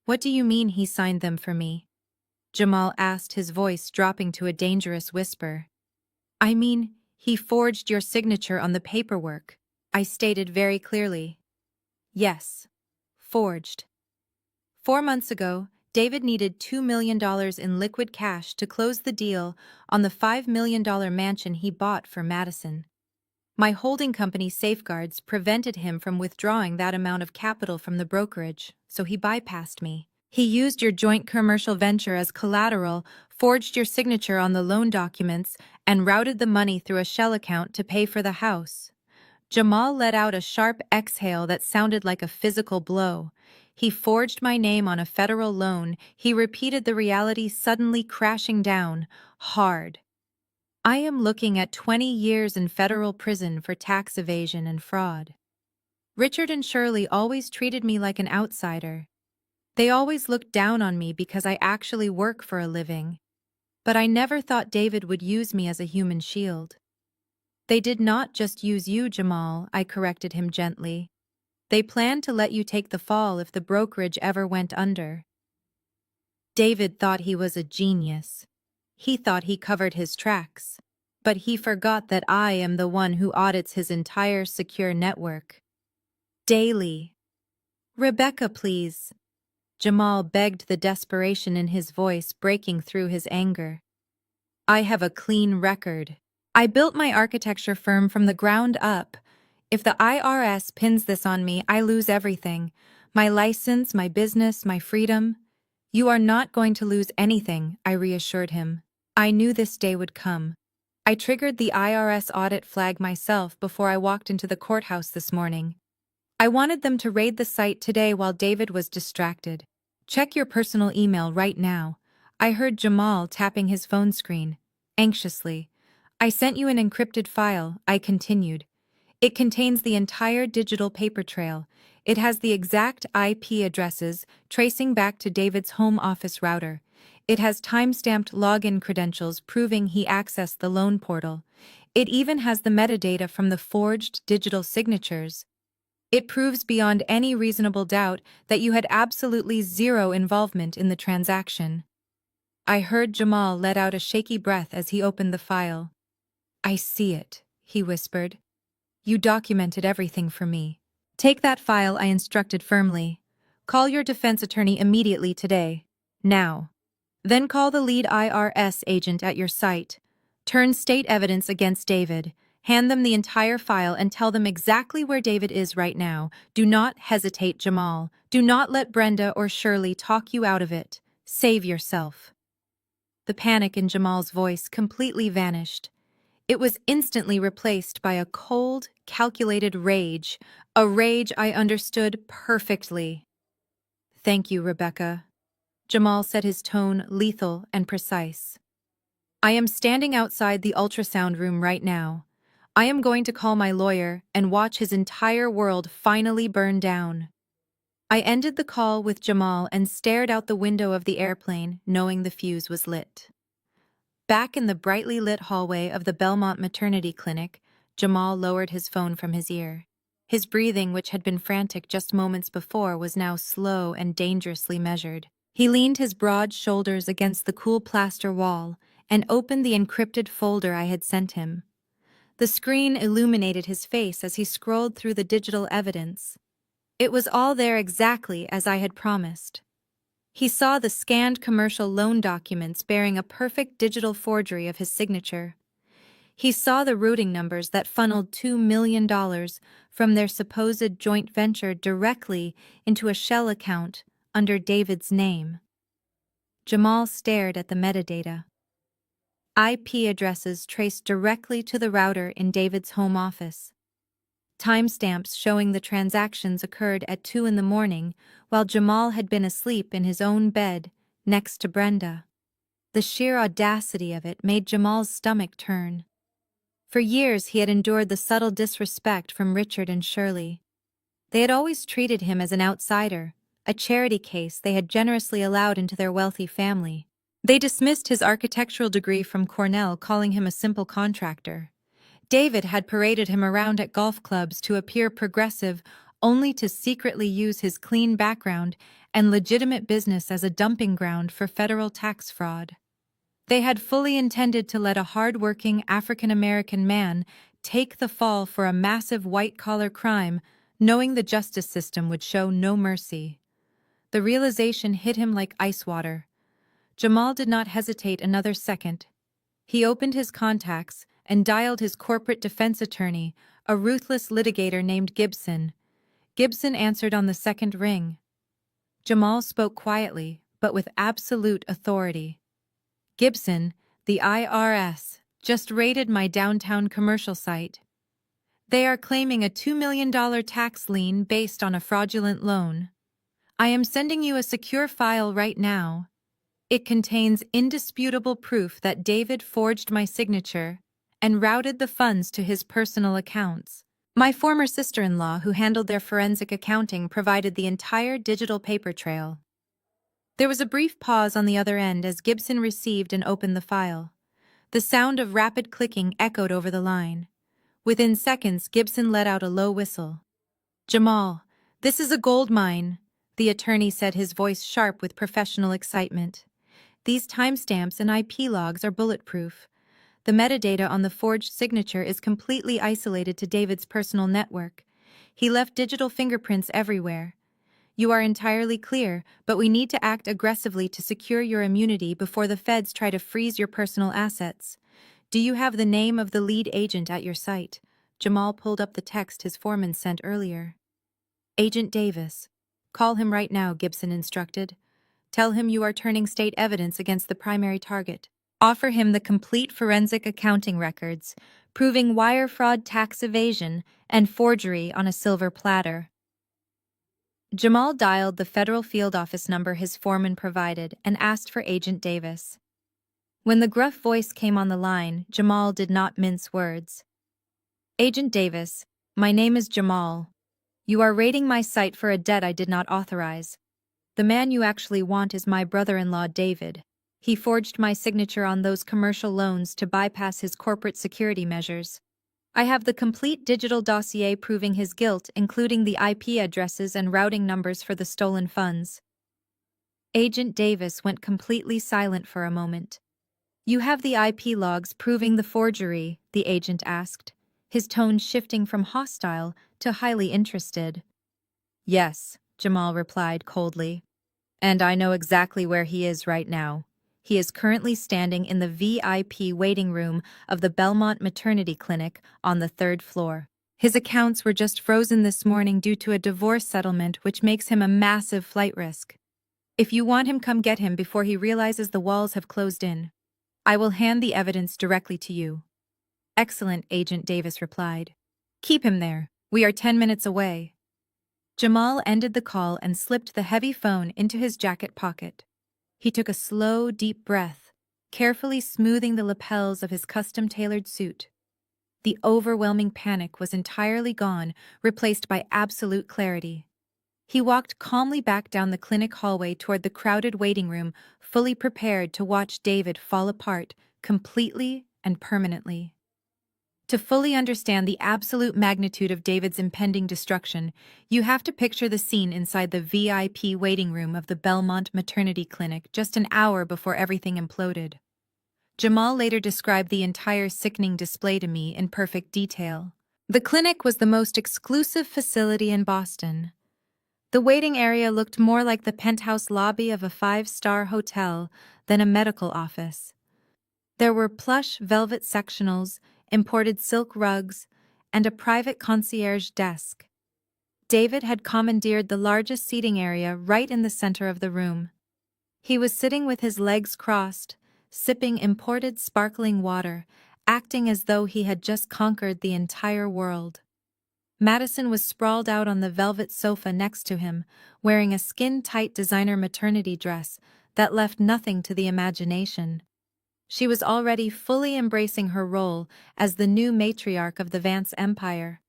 What do you mean he signed them for me? Jamal asked, his voice dropping to a dangerous whisper. I mean, he forged your signature on the paperwork, I stated very clearly. Yes. Forged. 4 months ago, David needed $2 million in liquid cash to close the deal on the $5 million mansion he bought for Madison. My holding company safeguards prevented him from withdrawing that amount of capital from the brokerage, so he bypassed me. He used your joint commercial venture as collateral, forged your signature on the loan documents, and routed the money through a shell account to pay for the house. Jamal let out a sharp exhale that sounded like a physical blow. He forged my name on a federal loan. He repeated the reality, suddenly crashing down, hard. I am looking at 20 years in federal prison for tax evasion and fraud. Richard and Shirley always treated me like an outsider. They always looked down on me because I actually work for a living. But I never thought David would use me as a human shield. They did not just use you, Jamal, I corrected him gently. They planned to let you take the fall if the brokerage ever went under. David thought he was a genius. He thought he covered his tracks. But he forgot that I am the one who audits his entire secure network. Daily. Rebecca, please. Jamal begged, the desperation in his voice breaking through his anger. I have a clean record. I built my architecture firm from the ground up. If the IRS pins this on me, I lose everything. My license, my business, my freedom. You are not going to lose anything, I reassured him. I knew this day would come. I triggered the IRS audit flag myself before I walked into the courthouse this morning. I wanted them to raid the site today while David was distracted. Check your personal email right now. I heard Jamal tapping his phone screen, anxiously. I sent you an encrypted file, I continued. It contains the entire digital paper trail. It has the exact IP addresses tracing back to David's home office router. It has time-stamped login credentials proving he accessed the loan portal. It even has the metadata from the forged digital signatures. It proves beyond any reasonable doubt that you had absolutely zero involvement in the transaction. I heard Jamal let out a shaky breath as he opened the file. I see it, he whispered. You documented everything for me. Take that file, I instructed firmly. Call your defense attorney immediately today. Now. Then call the lead IRS agent at your site. Turn state evidence against David. Hand them the entire file and tell them exactly where David is right now. Do not hesitate, Jamal. Do not let Brenda or Shirley talk you out of it. Save yourself. The panic in Jamal's voice completely vanished. It was instantly replaced by a cold, calculated rage, a rage I understood perfectly. Thank you, Rebecca. Jamal said, his tone lethal and precise. I am standing outside the ultrasound room right now. I am going to call my lawyer and watch his entire world finally burn down. I ended the call with Jamal and stared out the window of the airplane, knowing the fuse was lit. Back in the brightly lit hallway of the Belmont maternity clinic, Jamal lowered his phone from his ear. His breathing, which had been frantic just moments before, was now slow and dangerously measured. He leaned his broad shoulders against the cool plaster wall and opened the encrypted folder I had sent him. The screen illuminated his face as he scrolled through the digital evidence. It was all there exactly as I had promised. He saw the scanned commercial loan documents bearing a perfect digital forgery of his signature. He saw the routing numbers that funneled $2 million from their supposed joint venture directly into a shell account under David's name. Jamal stared at the metadata. IP addresses traced directly to the router in David's home office. Timestamps showing the transactions occurred at 2 in the morning while Jamal had been asleep in his own bed next to Brenda. The sheer audacity of it made Jamal's stomach turn. For years he had endured the subtle disrespect from Richard and Shirley. They had always treated him as an outsider, a charity case they had generously allowed into their wealthy family. They dismissed his architectural degree from Cornell, calling him a simple contractor. David had paraded him around at golf clubs to appear progressive, only to secretly use his clean background and legitimate business as a dumping ground for federal tax fraud. They had fully intended to let a hard-working African-American man take the fall for a massive white-collar crime, knowing the justice system would show no mercy. The realization hit him like ice water. Jamal did not hesitate another second. He opened his contacts and dialed his corporate defense attorney, a ruthless litigator named Gibson. Gibson answered on the second ring. Jamal spoke quietly, but with absolute authority. Gibson, the IRS, just raided my downtown commercial site. They are claiming a $2 million tax lien based on a fraudulent loan. I am sending you a secure file right now. It contains indisputable proof that David forged my signature and routed the funds to his personal accounts. My former sister-in-law, who handled their forensic accounting, provided the entire digital paper trail. There was a brief pause on the other end as Gibson received and opened the file. The sound of rapid clicking echoed over the line. Within seconds, Gibson let out a low whistle. Jamal, this is a gold mine, the attorney said, his voice sharp with professional excitement. These timestamps and IP logs are bulletproof. The metadata on the forged signature is completely isolated to David's personal network. He left digital fingerprints everywhere. You are entirely clear, but we need to act aggressively to secure your immunity before the feds try to freeze your personal assets. Do you have the name of the lead agent at your site? Jamal pulled up the text his foreman sent earlier. Agent Davis. Call him right now, Gibson instructed. Tell him you are turning state evidence against the primary target. Offer him the complete forensic accounting records, proving wire fraud, tax evasion, and forgery on a silver platter. Jamal dialed the federal field office number his foreman provided and asked for Agent Davis. When the gruff voice came on the line, Jamal did not mince words. Agent Davis, my name is Jamal. You are raiding my site for a debt I did not authorize. The man you actually want is my brother-in-law, David. He forged my signature on those commercial loans to bypass his corporate security measures. I have the complete digital dossier proving his guilt, including the IP addresses and routing numbers for the stolen funds. Agent Davis went completely silent for a moment. You have the IP logs proving the forgery, the agent asked, his tone shifting from hostile to highly interested. Yes, Jamal replied coldly. And I know exactly where he is right now. He is currently standing in the VIP waiting room of the Belmont Maternity Clinic on the 3rd floor. His accounts were just frozen this morning due to a divorce settlement, which makes him a massive flight risk. If you want him, come get him before he realizes the walls have closed in. I will hand the evidence directly to you. Excellent, Agent Davis replied. Keep him there. We are 10 minutes away. Jamal ended the call and slipped the heavy phone into his jacket pocket. He took a slow, deep breath, carefully smoothing the lapels of his custom-tailored suit. The overwhelming panic was entirely gone, replaced by absolute clarity. He walked calmly back down the clinic hallway toward the crowded waiting room, fully prepared to watch David fall apart, completely and permanently. To fully understand the absolute magnitude of David's impending destruction, you have to picture the scene inside the VIP waiting room of the Belmont Maternity Clinic just an hour before everything imploded. Jamal later described the entire sickening display to me in perfect detail. The clinic was the most exclusive facility in Boston. The waiting area looked more like the penthouse lobby of a 5-star hotel than a medical office. There were plush velvet sectionals, imported silk rugs, and a private concierge desk. David had commandeered the largest seating area right in the center of the room. He was sitting with his legs crossed, sipping imported sparkling water, acting as though he had just conquered the entire world. Madison was sprawled out on the velvet sofa next to him, wearing a skin-tight designer maternity dress that left nothing to the imagination. She was already fully embracing her role as the new matriarch of the Vance Empire.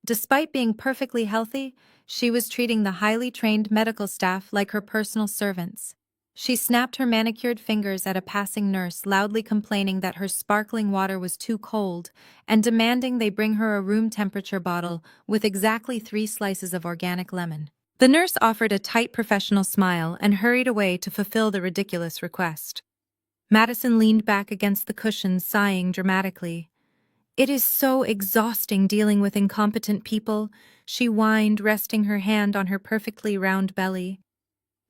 Despite being perfectly healthy, she was treating the highly trained medical staff like her personal servants. She snapped her manicured fingers at a passing nurse, loudly complaining that her sparkling water was too cold and demanding they bring her a room-temperature bottle with exactly 3 slices of organic lemon. The nurse offered a tight professional smile and hurried away to fulfill the ridiculous request. Madison leaned back against the cushions, sighing dramatically. It is so exhausting dealing with incompetent people, she whined, resting her hand on her perfectly round belly.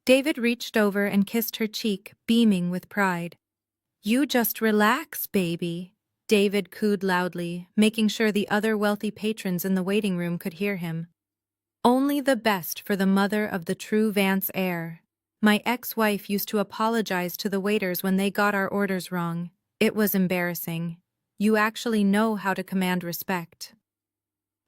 David reached over and kissed her cheek, beaming with pride. You just relax, baby, David cooed loudly, making sure the other wealthy patrons in the waiting room could hear him. Only the best for the mother of the true Vance heir. My ex-wife used to apologize to the waiters when they got our orders wrong. It was embarrassing. You actually know how to command respect.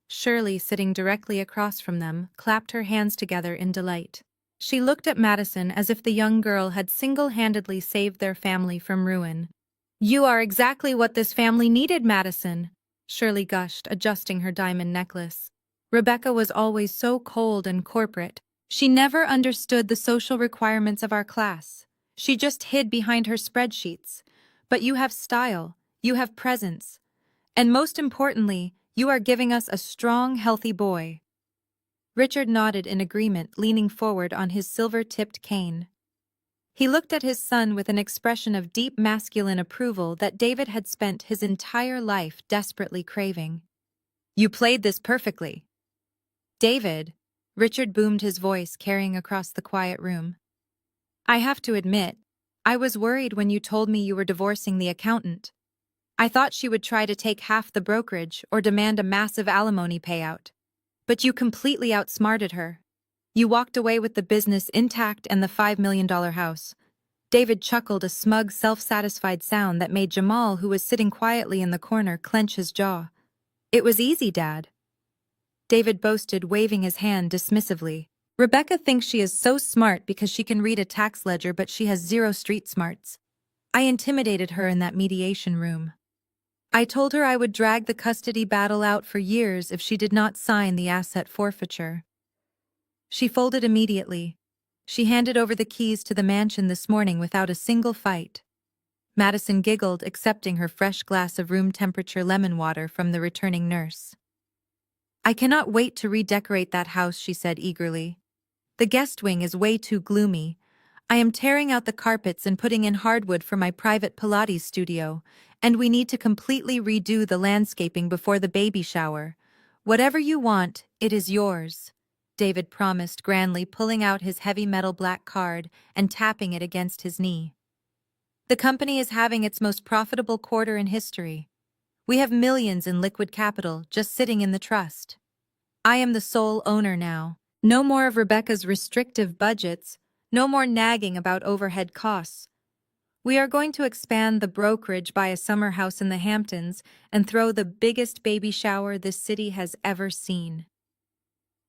Shirley, sitting directly across from them, clapped her hands together in delight. She looked at Madison as if the young girl had single-handedly saved their family from ruin. You are exactly what this family needed, Madison, Shirley gushed, adjusting her diamond necklace. Rebecca was always so cold and corporate. She never understood the social requirements of our class. She just hid behind her spreadsheets. But you have style, you have presence, and most importantly, you are giving us a strong, healthy boy. Richard nodded in agreement, leaning forward on his silver-tipped cane. He looked at his son with an expression of deep masculine approval that David had spent his entire life desperately craving. You played this perfectly. David, Richard boomed his voice, carrying across the quiet room. I have to admit, I was worried when you told me you were divorcing the accountant. I thought she would try to take half the brokerage or demand a massive alimony payout. But you completely outsmarted her. You walked away with the business intact and the $5 million house. David chuckled, a smug, self-satisfied sound that made Jamal, who was sitting quietly in the corner, clench his jaw. It was easy, Dad, David boasted, waving his hand dismissively. Rebecca thinks she is so smart because she can read a tax ledger, but she has 0 street smarts. I intimidated her in that mediation room. I told her I would drag the custody battle out for years if she did not sign the asset forfeiture. She folded immediately. She handed over the keys to the mansion this morning without a single fight. Madison giggled, accepting her fresh glass of room-temperature lemon water from the returning nurse. I cannot wait to redecorate that house, she said eagerly. The guest wing is way too gloomy. I am tearing out the carpets and putting in hardwood for my private Pilates studio, and we need to completely redo the landscaping before the baby shower. Whatever you want, it is yours, David promised grandly, pulling out his heavy metal black card and tapping it against his knee. The company is having its most profitable quarter in history. We have millions in liquid capital just sitting in the trust. I am the sole owner now. No more of Rebecca's restrictive budgets, no more nagging about overhead costs. We are going to expand the brokerage, buy a summer house in the Hamptons, and throw the biggest baby shower this city has ever seen.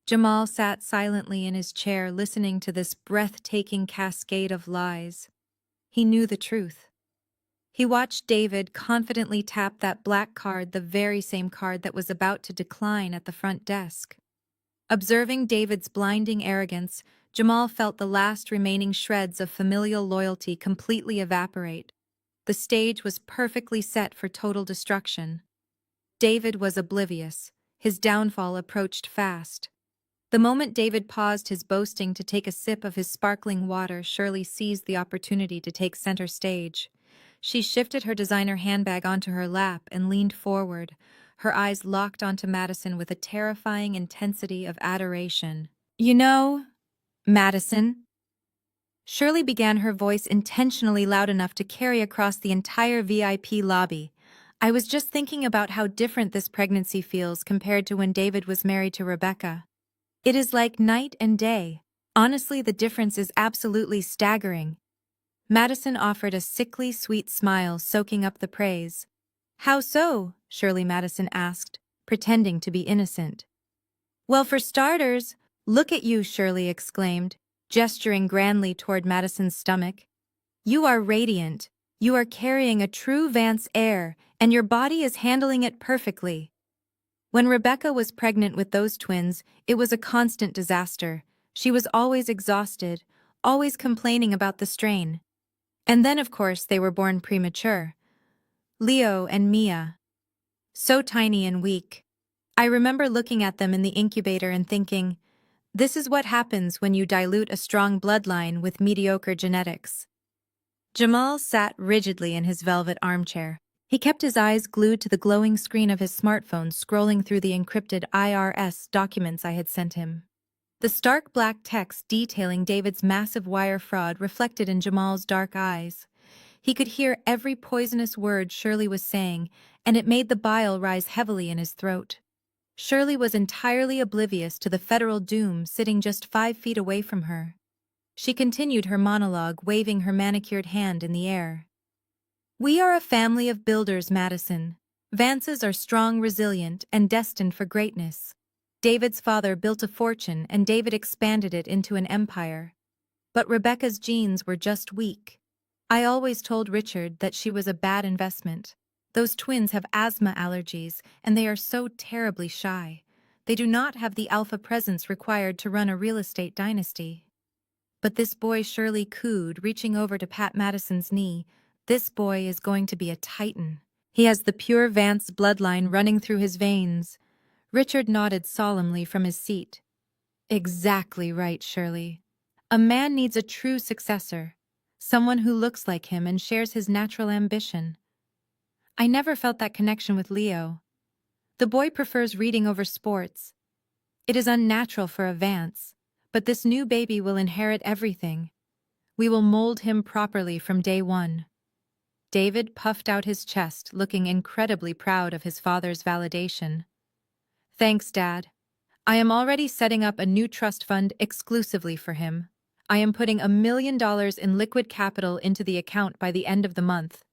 Jamal sat silently in his chair, listening to this breathtaking cascade of lies. He knew the truth. He watched David confidently tap that black card, the very same card that was about to decline at the front desk. Observing David's blinding arrogance, Jamal felt the last remaining shreds of familial loyalty completely evaporate. The stage was perfectly set for total destruction. David was oblivious. His downfall approached fast. The moment David paused his boasting to take a sip of his sparkling water, Shirley seized the opportunity to take center stage. She shifted her designer handbag onto her lap and leaned forward, her eyes locked onto Madison with a terrifying intensity of adoration. You know, Madison? Shirley began, her voice intentionally loud enough to carry across the entire VIP lobby. I was just thinking about how different this pregnancy feels compared to when David was married to Rebecca. It is like night and day. Honestly, the difference is absolutely staggering. Madison offered a sickly sweet smile, soaking up the praise. How so? Shirley Madison asked, pretending to be innocent. Well, for starters, look at you, Shirley exclaimed, gesturing grandly toward Madison's stomach. You are radiant. You are carrying a true Vance air, and your body is handling it perfectly. When Rebecca was pregnant with those twins, it was a constant disaster. She was always exhausted, always complaining about the strain. And then, of course, they were born premature. Leo and Mia. So tiny and weak. I remember looking at them in the incubator and thinking, this is what happens when you dilute a strong bloodline with mediocre genetics. Jamal sat rigidly in his velvet armchair. He kept his eyes glued to the glowing screen of his smartphone, scrolling through the encrypted IRS documents I had sent him. The stark black text detailing David's massive wire fraud reflected in Jamal's dark eyes. He could hear every poisonous word Shirley was saying, and it made the bile rise heavily in his throat. Shirley was entirely oblivious to the federal doom sitting just 5 feet away from her. She continued her monologue, waving her manicured hand in the air. We are a family of builders, Madison. Vances are strong, resilient, and destined for greatness. David's father built a fortune, and David expanded it into an empire. But Rebecca's genes were just weak. I always told Richard that she was a bad investment. Those twins have asthma allergies, and they are so terribly shy. They do not have the alpha presence required to run a real estate dynasty. But this boy, Shirley cooed, reaching over to pat Madison's knee. This boy is going to be a titan. He has the pure Vance bloodline running through his veins. Richard nodded solemnly from his seat. Exactly right, Shirley. A man needs a true successor, someone who looks like him and shares his natural ambition. I never felt that connection with Leo. The boy prefers reading over sports. It is unnatural for a Vance, but this new baby will inherit everything. We will mold him properly from day one. David puffed out his chest, looking incredibly proud of his father's validation. Thanks, Dad. I am already setting up a new trust fund exclusively for him. I am putting $1 million in liquid capital into the account by the end of the month.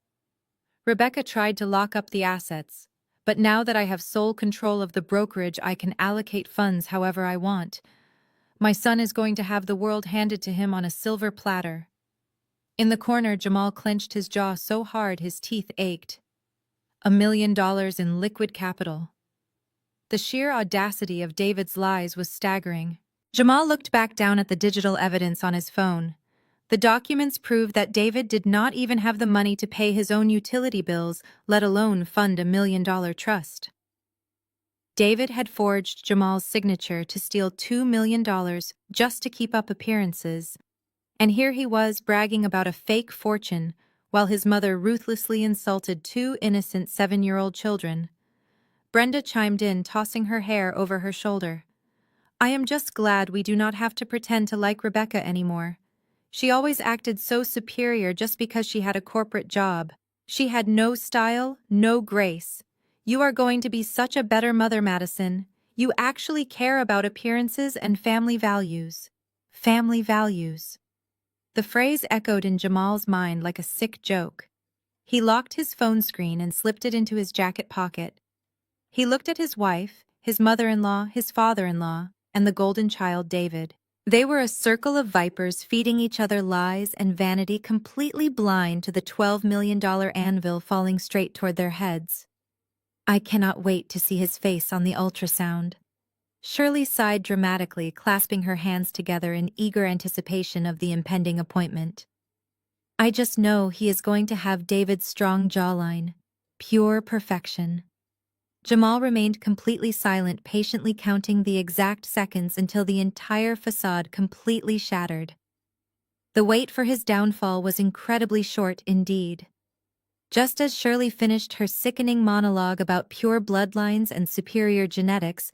Rebecca tried to lock up the assets, but now that I have sole control of the brokerage, I can allocate funds however I want. My son is going to have the world handed to him on a silver platter. In the corner, Jamal clenched his jaw so hard his teeth ached. $1 million in liquid capital. The sheer audacity of David's lies was staggering. Jamal looked back down at the digital evidence on his phone. The documents proved that David did not even have the money to pay his own utility bills, let alone fund $1 million trust. David had forged Jamal's signature to steal $2 million just to keep up appearances, and here he was bragging about a fake fortune while his mother ruthlessly insulted two innocent 7-year-old children. Brenda chimed in, tossing her hair over her shoulder. I am just glad we do not have to pretend to like Rebecca anymore. She always acted so superior just because she had a corporate job. She had no style, no grace. You are going to be such a better mother, Madison. You actually care about appearances and family values. Family values. The phrase echoed in Jamal's mind like a sick joke. He locked his phone screen and slipped it into his jacket pocket. He looked at his wife, his mother-in-law, his father-in-law, and the golden child, David. They were a circle of vipers feeding each other lies and vanity, completely blind to the $12 million anvil falling straight toward their heads. I cannot wait to see his face on the ultrasound. Shirley sighed dramatically, clasping her hands together in eager anticipation of the impending appointment. I just know he is going to have David's strong jawline. Pure perfection. Jamal remained completely silent, patiently counting the exact seconds until the entire facade completely shattered. The wait for his downfall was incredibly short indeed. Just as Shirley finished her sickening monologue about pure bloodlines and superior genetics,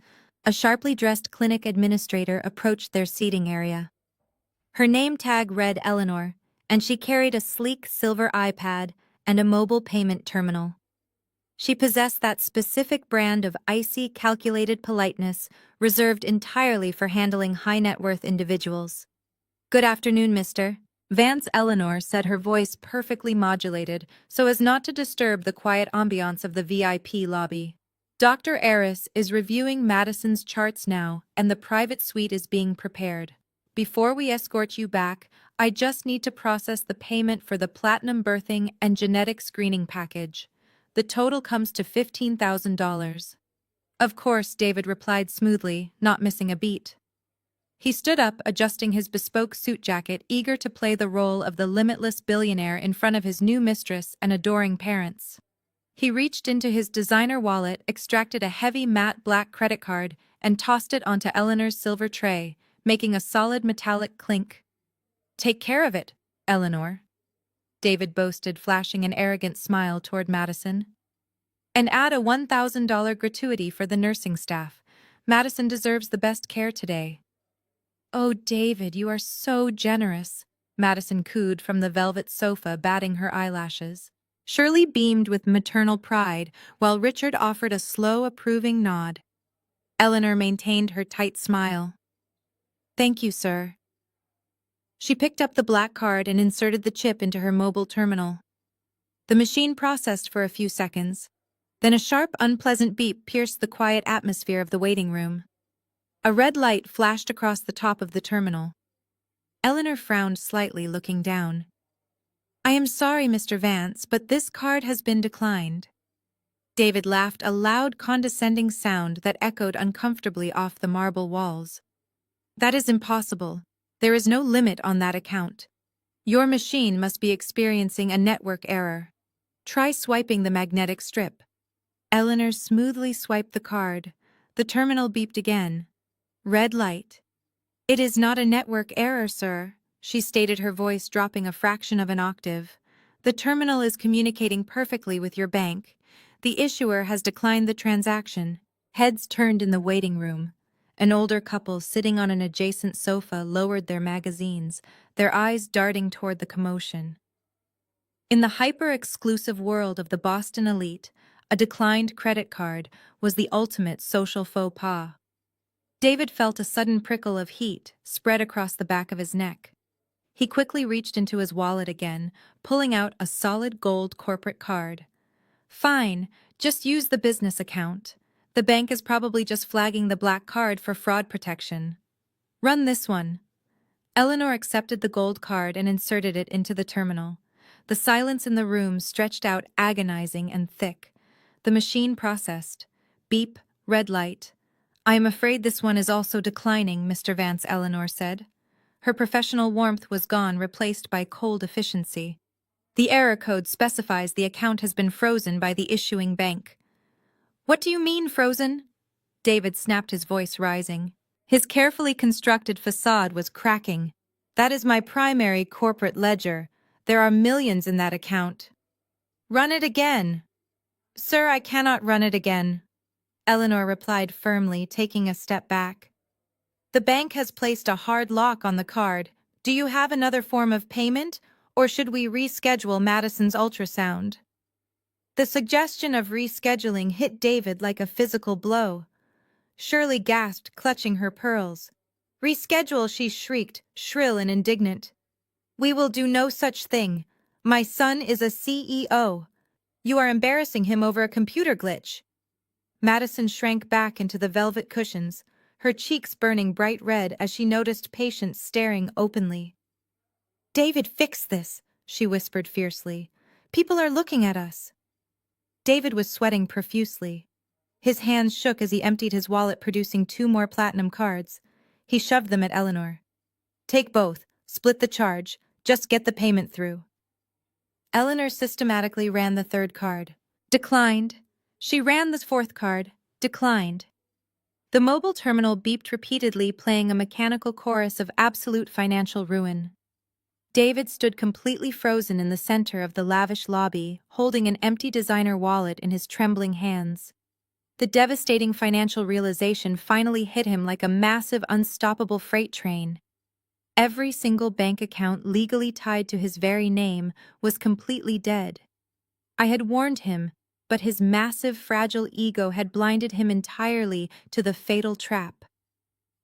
a sharply dressed clinic administrator approached their seating area. Her name tag read Eleanor, and she carried a sleek silver iPad and a mobile payment terminal. She possessed that specific brand of icy, calculated politeness reserved entirely for handling high-net-worth individuals. Good afternoon, Mr. Vance. Eleanor said, her voice perfectly modulated so as not to disturb the quiet ambiance of the VIP lobby. Dr. Eris is reviewing Madison's charts now, and the private suite is being prepared. Before we escort you back, I just need to process the payment for the platinum birthing and genetic screening package. The total comes to $15,000. Of course, David replied smoothly, not missing a beat. He stood up, adjusting his bespoke suit jacket, eager to play the role of the limitless billionaire in front of his new mistress and adoring parents. He reached into his designer wallet, extracted a heavy matte black credit card, and tossed it onto Eleanor's silver tray, making a solid metallic clink. Take care of it, Eleanor, David boasted, flashing an arrogant smile toward Madison. And add a $1,000 gratuity for the nursing staff. Madison deserves the best care today. Oh, David, you are so generous, Madison cooed from the velvet sofa, batting her eyelashes. Shirley beamed with maternal pride, while Richard offered a slow, approving nod. Eleanor maintained her tight smile. Thank you, sir. She picked up the black card and inserted the chip into her mobile terminal. The machine processed for a few seconds. Then a sharp, unpleasant beep pierced the quiet atmosphere of the waiting room. A red light flashed across the top of the terminal. Eleanor frowned slightly, looking down. I am sorry, Mr. Vance, but this card has been declined. David laughed, a loud, condescending sound that echoed uncomfortably off the marble walls. That is impossible. There is no limit on that account. Your machine must be experiencing a network error. Try swiping the magnetic strip. Eleanor smoothly swiped the card. The terminal beeped again. Red light. It is not a network error, sir, she stated, her voice dropping a fraction of an octave. The terminal is communicating perfectly with your bank. The issuer has declined the transaction. Heads turned in the waiting room. An older couple sitting on an adjacent sofa lowered their magazines, their eyes darting toward the commotion. In the hyper-exclusive world of the Boston elite, a declined credit card was the ultimate social faux pas. David felt a sudden prickle of heat spread across the back of his neck. He quickly reached into his wallet again, pulling out a solid gold corporate card. Fine, just use the business account. The bank is probably just flagging the black card for fraud protection. Run this one. Eleanor accepted the gold card and inserted it into the terminal. The silence in the room stretched out agonizing and thick. The machine processed. Beep, red light. "I am afraid this one is also declining," Mr. Vance, Eleanor said. Her professional warmth was gone, replaced by cold efficiency. "The error code specifies the account has been frozen by the issuing bank." "What do you mean, frozen?" David snapped, his voice rising. His carefully constructed facade was cracking. "That is my primary corporate ledger. There are millions in that account." "Run it again." "Sir, I cannot run it again," Eleanor replied firmly, taking a step back. "The bank has placed a hard lock on the card. Do you have another form of payment, or should we reschedule Madison's ultrasound?" The suggestion of rescheduling hit David like a physical blow. Shirley gasped, clutching her pearls. "Reschedule," she shrieked, shrill and indignant. "We will do no such thing. My son is a CEO. You are embarrassing him over a computer glitch." Madison shrank back into the velvet cushions, her cheeks burning bright red as she noticed patients staring openly. "David, fix this," she whispered fiercely. "People are looking at us." David was sweating profusely. His hands shook as he emptied his wallet, producing 2 more platinum cards. He shoved them at Eleanor. "Take both. Split the charge. Just get the payment through." Eleanor systematically ran the 3rd card. Declined. She ran the 4th card. Declined. The mobile terminal beeped repeatedly, playing a mechanical chorus of absolute financial ruin. David stood completely frozen in the center of the lavish lobby, holding an empty designer wallet in his trembling hands. The devastating financial realization finally hit him like a massive, unstoppable freight train. Every single bank account legally tied to his very name was completely dead. I had warned him, but his massive, fragile ego had blinded him entirely to the fatal trap.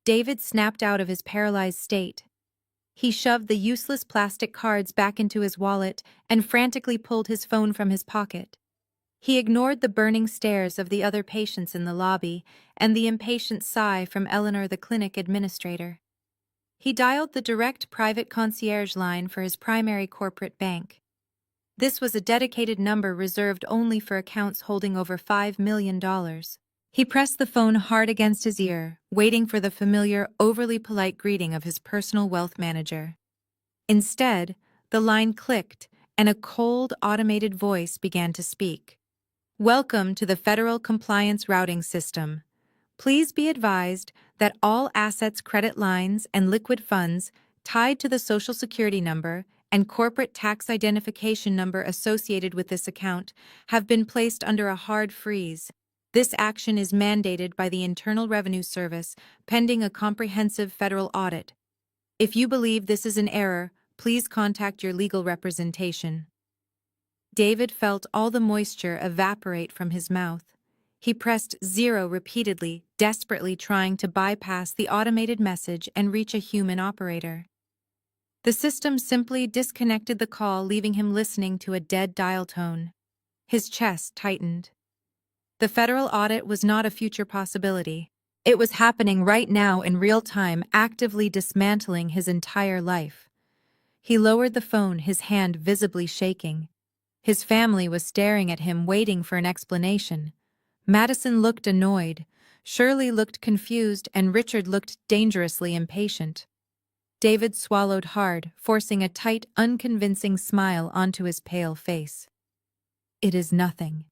David snapped out of his paralyzed state. He shoved the useless plastic cards back into his wallet and frantically pulled his phone from his pocket. He ignored the burning stares of the other patients in the lobby and the impatient sigh from Eleanor, the clinic administrator. He dialed the direct private concierge line for his primary corporate bank. This was a dedicated number reserved only for accounts holding over $5 million. He pressed the phone hard against his ear, waiting for the familiar, overly polite greeting of his personal wealth manager. Instead, the line clicked, and a cold, automated voice began to speak. "Welcome to the Federal Compliance Routing System. Please be advised that all assets, credit lines, and liquid funds tied to the Social Security number and corporate tax identification number associated with this account have been placed under a hard freeze. This action is mandated by the Internal Revenue Service, pending a comprehensive federal audit. If you believe this is an error, please contact your legal representation." David felt all the moisture evaporate from his mouth. He pressed 0 repeatedly, desperately trying to bypass the automated message and reach a human operator. The system simply disconnected the call, leaving him listening to a dead dial tone. His chest tightened. The federal audit was not a future possibility. It was happening right now in real time, actively dismantling his entire life. He lowered the phone, his hand visibly shaking. His family was staring at him, waiting for an explanation. Madison looked annoyed, Shirley looked confused, and Richard looked dangerously impatient. David swallowed hard, forcing a tight, unconvincing smile onto his pale face. "It is nothing,"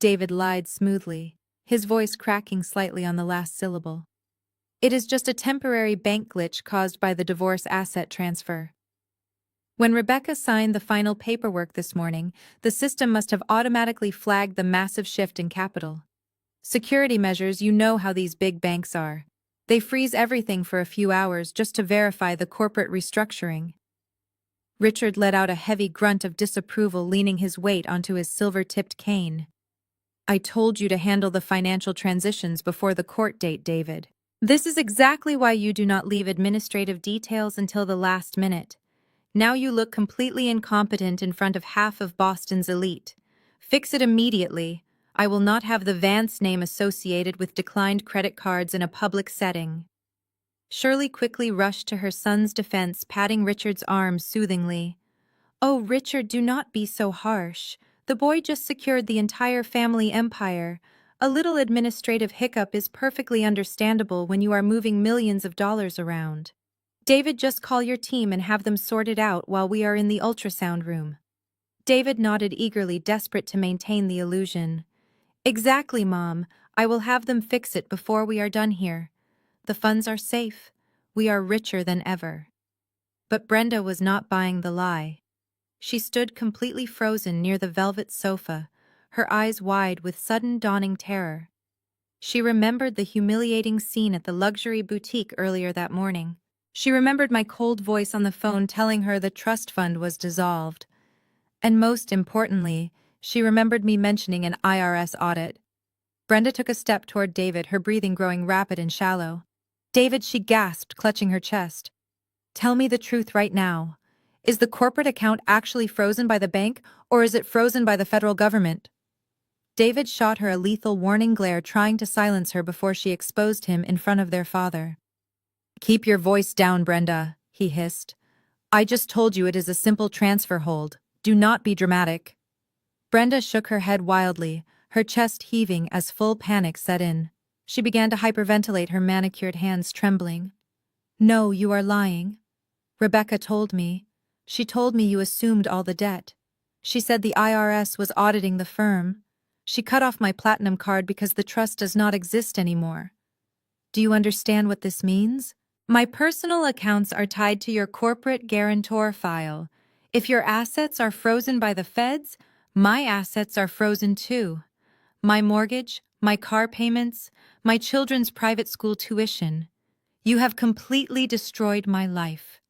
David lied smoothly, his voice cracking slightly on the last syllable. "It is just a temporary bank glitch caused by the divorce asset transfer." When Rebecca signed the final paperwork this morning, the system must have automatically flagged the massive shift in capital. Security measures, you know how these big banks are. They freeze everything for a few hours just to verify the corporate restructuring. Richard let out a heavy grunt of disapproval, leaning his weight onto his silver-tipped cane. "I told you to handle the financial transitions before the court date, David. This is exactly why you do not leave administrative details until the last minute. Now you look completely incompetent in front of half of Boston's elite. Fix it immediately. I will not have the Vance name associated with declined credit cards in a public setting." Shirley quickly rushed to her son's defense, patting Richard's arm soothingly. "Oh, Richard, do not be so harsh. The boy just secured the entire family empire. A little administrative hiccup is perfectly understandable when you are moving millions of dollars around. David, just call your team and have them sort it out while we are in the ultrasound room." David nodded eagerly, desperate to maintain the illusion. "Exactly, Mom. I will have them fix it before we are done here. The funds are safe. We are richer than ever." But Brenda was not buying the lie. She stood completely frozen near the velvet sofa, her eyes wide with sudden dawning terror. She remembered the humiliating scene at the luxury boutique earlier that morning. She remembered my cold voice on the phone telling her the trust fund was dissolved. And most importantly, she remembered me mentioning an IRS audit. Brenda took a step toward David, her breathing growing rapid and shallow. "David," she gasped, clutching her chest. "Tell me the truth right now. Is the corporate account actually frozen by the bank, or is it frozen by the federal government?" David shot her a lethal warning glare, trying to silence her before she exposed him in front of their father. "Keep your voice down, Brenda," he hissed. "I just told you it is a simple transfer hold. Do not be dramatic." Brenda shook her head wildly, her chest heaving as full panic set in. She began to hyperventilate, her manicured hands trembling. "No, you are lying. Rebecca told me. She told me you assumed all the debt. She said the IRS was auditing the firm. She cut off my platinum card because the trust does not exist anymore. Do you understand what this means? My personal accounts are tied to your corporate guarantor file. If your assets are frozen by the feds, my assets are frozen too. My mortgage, my car payments, my children's private school tuition. You have completely destroyed my life."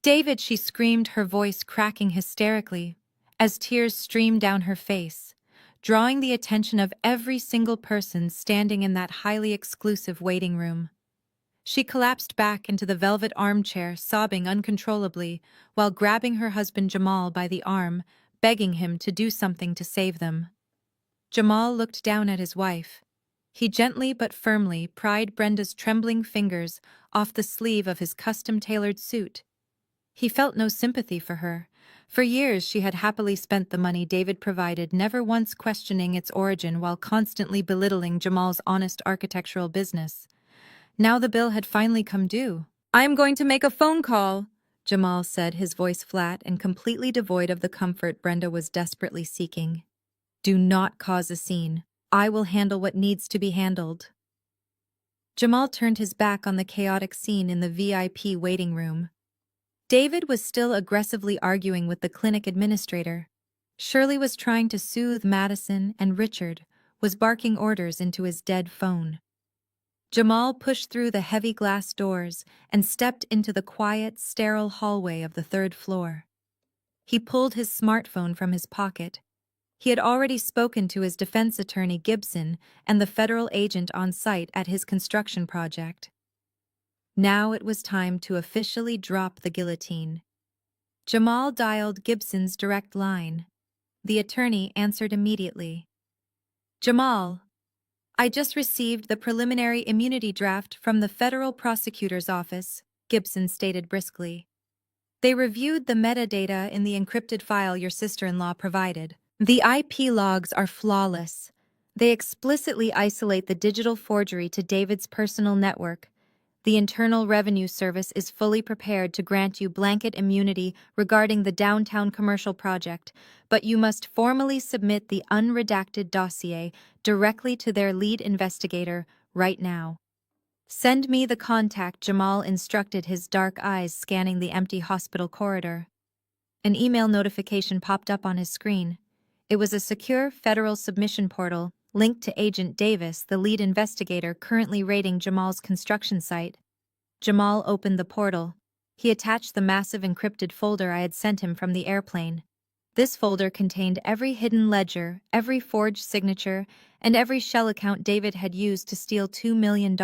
"David," she screamed, her voice cracking hysterically, as tears streamed down her face, drawing the attention of every single person standing in that highly exclusive waiting room. She collapsed back into the velvet armchair, sobbing uncontrollably, while grabbing her husband Jamal by the arm, begging him to do something to save them. Jamal looked down at his wife. He gently but firmly pried Brenda's trembling fingers off the sleeve of his custom-tailored suit. He felt no sympathy for her. For years she had happily spent the money David provided, never once questioning its origin while constantly belittling Jamal's honest architectural business. Now the bill had finally come due. "I am going to make a phone call," Jamal said, his voice flat and completely devoid of the comfort Brenda was desperately seeking. "Do not cause a scene. I will handle what needs to be handled." Jamal turned his back on the chaotic scene in the VIP waiting room. David was still aggressively arguing with the clinic administrator. Shirley was trying to soothe Madison, and Richard was barking orders into his dead phone. Jamal pushed through the heavy glass doors and stepped into the quiet, sterile hallway of the third floor. He pulled his smartphone from his pocket. He had already spoken to his defense attorney Gibson and the federal agent on site at his construction project. Now it was time to officially drop the guillotine. Jamal dialed Gibson's direct line. The attorney answered immediately. "Jamal, I just received the preliminary immunity draft from the federal prosecutor's office," Gibson stated briskly. "They reviewed the metadata in the encrypted file your sister-in-law provided. The IP logs are flawless. They explicitly isolate the digital forgery to David's personal network. The Internal Revenue Service is fully prepared to grant you blanket immunity regarding the downtown commercial project, but you must formally submit the unredacted dossier directly to their lead investigator right now." "Send me the contact," Jamal instructed, his dark eyes scanning the empty hospital corridor. An email notification popped up on his screen. It was a secure federal submission portal linked to Agent Davis, the lead investigator currently raiding Jamal's construction site. Jamal opened the portal. He attached the massive encrypted folder I had sent him from the airplane. This folder contained every hidden ledger, every forged signature, and every shell account David had used to steal $2 million.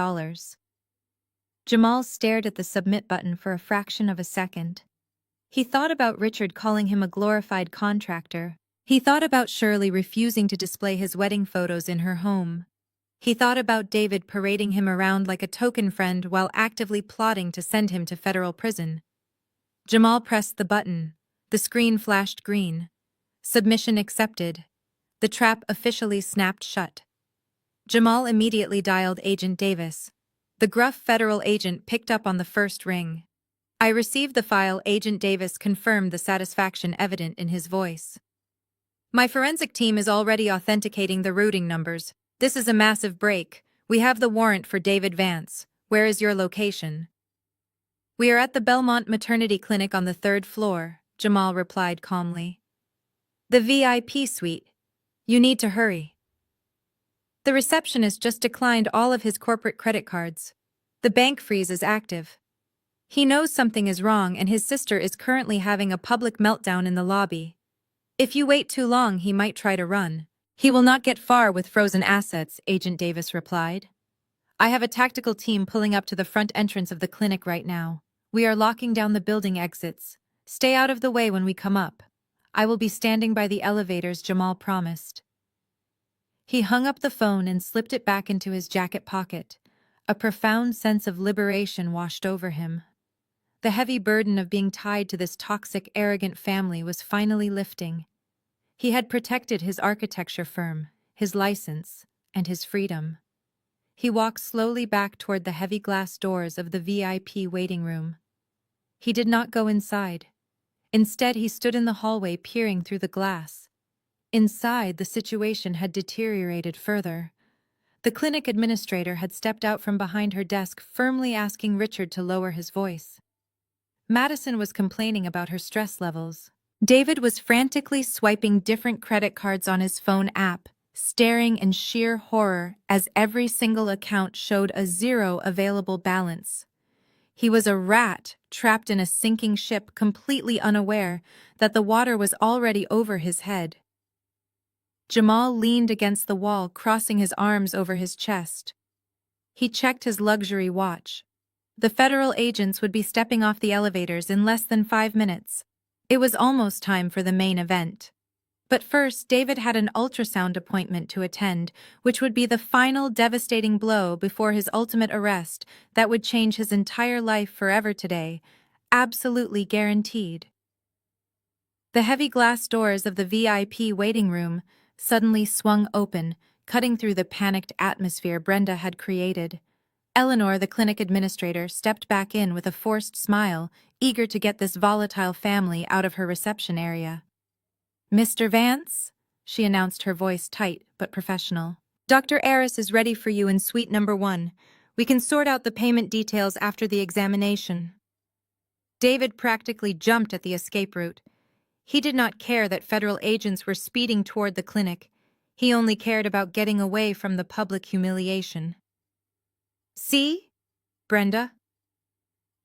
Jamal stared at the submit button for a fraction of a second. He thought about Richard calling him a glorified contractor. He thought about Shirley refusing to display his wedding photos in her home. He thought about David parading him around like a token friend while actively plotting to send him to federal prison. Jamal pressed the button. The screen flashed green. Submission accepted. The trap officially snapped shut. Jamal immediately dialed Agent Davis. The gruff federal agent picked up on the first ring. "I received the file," Agent Davis confirmed, the satisfaction evident in his voice. "My forensic team is already authenticating the routing numbers. This is a massive break. We have the warrant for David Vance. Where is your location?" "We are at the Belmont Maternity Clinic on the 3rd floor," Jamal replied calmly. "The VIP suite. You need to hurry. The receptionist just declined all of his corporate credit cards. The bank freeze is active. He knows something is wrong and his sister is currently having a public meltdown in the lobby. If you wait too long, he might try to run." "He will not get far with frozen assets," Agent Davis replied. "I have a tactical team pulling up to the front entrance of the clinic right now. We are locking down the building exits. Stay out of the way when we come up. I will be standing by the elevators," Jamal promised. He hung up the phone and slipped it back into his jacket pocket. A profound sense of liberation washed over him. The heavy burden of being tied to this toxic, arrogant family was finally lifting. He had protected his architecture firm, his license, and his freedom. He walked slowly back toward the heavy glass doors of the VIP waiting room. He did not go inside. Instead, he stood in the hallway peering through the glass. Inside, the situation had deteriorated further. The clinic administrator had stepped out from behind her desk, firmly asking Richard to lower his voice. Madison was complaining about her stress levels. David was frantically swiping different credit cards on his phone app, staring in sheer horror as every single account showed a 0 available balance. He was a rat trapped in a sinking ship, completely unaware that the water was already over his head. Jamal leaned against the wall, crossing his arms over his chest. He checked his luxury watch. The federal agents would be stepping off the elevators in less than 5 minutes. It was almost time for the main event. But first, David had an ultrasound appointment to attend, which would be the final devastating blow before his ultimate arrest that would change his entire life forever today. Absolutely guaranteed. The heavy glass doors of the VIP waiting room suddenly swung open, cutting through the panicked atmosphere Brenda had created. Eleanor, the clinic administrator, stepped back in with a forced smile, eager to get this volatile family out of her reception area. "Mr. Vance," she announced, her voice tight but professional. "Dr. Aris is ready for you in suite number 1. We can sort out the payment details after the examination." David practically jumped at the escape route. He did not care that federal agents were speeding toward the clinic. He only cared about getting away from the public humiliation. "See, Brenda?"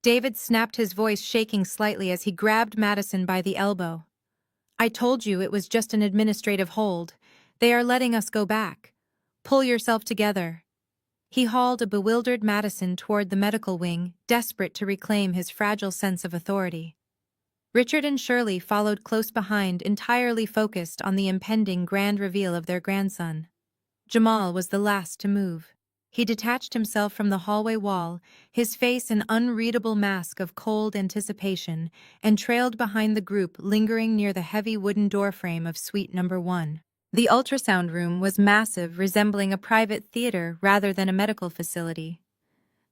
David snapped, his voice shaking slightly as he grabbed Madison by the elbow. "I told you it was just an administrative hold. They are letting us go back. Pull yourself together." He hauled a bewildered Madison toward the medical wing, desperate to reclaim his fragile sense of authority. Richard and Shirley followed close behind, entirely focused on the impending grand reveal of their grandson. Jamal was the last to move. He detached himself from the hallway wall, his face an unreadable mask of cold anticipation, and trailed behind the group, lingering near the heavy wooden doorframe of suite number 1. The ultrasound room was massive, resembling a private theater rather than a medical facility.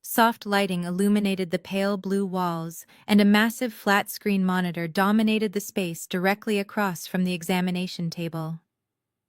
Soft lighting illuminated the pale blue walls, and a massive flat-screen monitor dominated the space directly across from the examination table.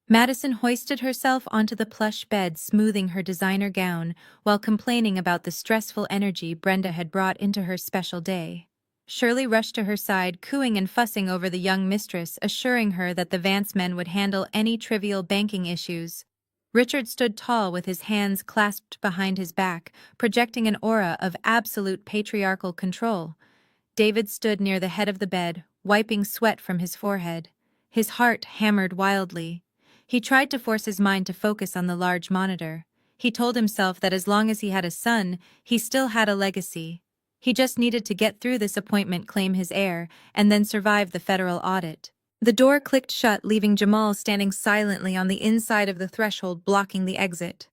Madison hoisted herself onto the plush bed, smoothing her designer gown, while complaining about the stressful energy Brenda had brought into her special day. Shirley rushed to her side, cooing and fussing over the young mistress, assuring her that the Vance men would handle any trivial banking issues. Richard stood tall with his hands clasped behind his back, projecting an aura of absolute patriarchal control. David stood near the head of the bed, wiping sweat from his forehead. His heart hammered wildly. He tried to force his mind to focus on the large monitor. He told himself that as long as he had a son, he still had a legacy. He just needed to get through this appointment, claim his heir, and then survive the federal audit. The door clicked shut, leaving Jamal standing silently on the inside of the threshold, blocking the exit.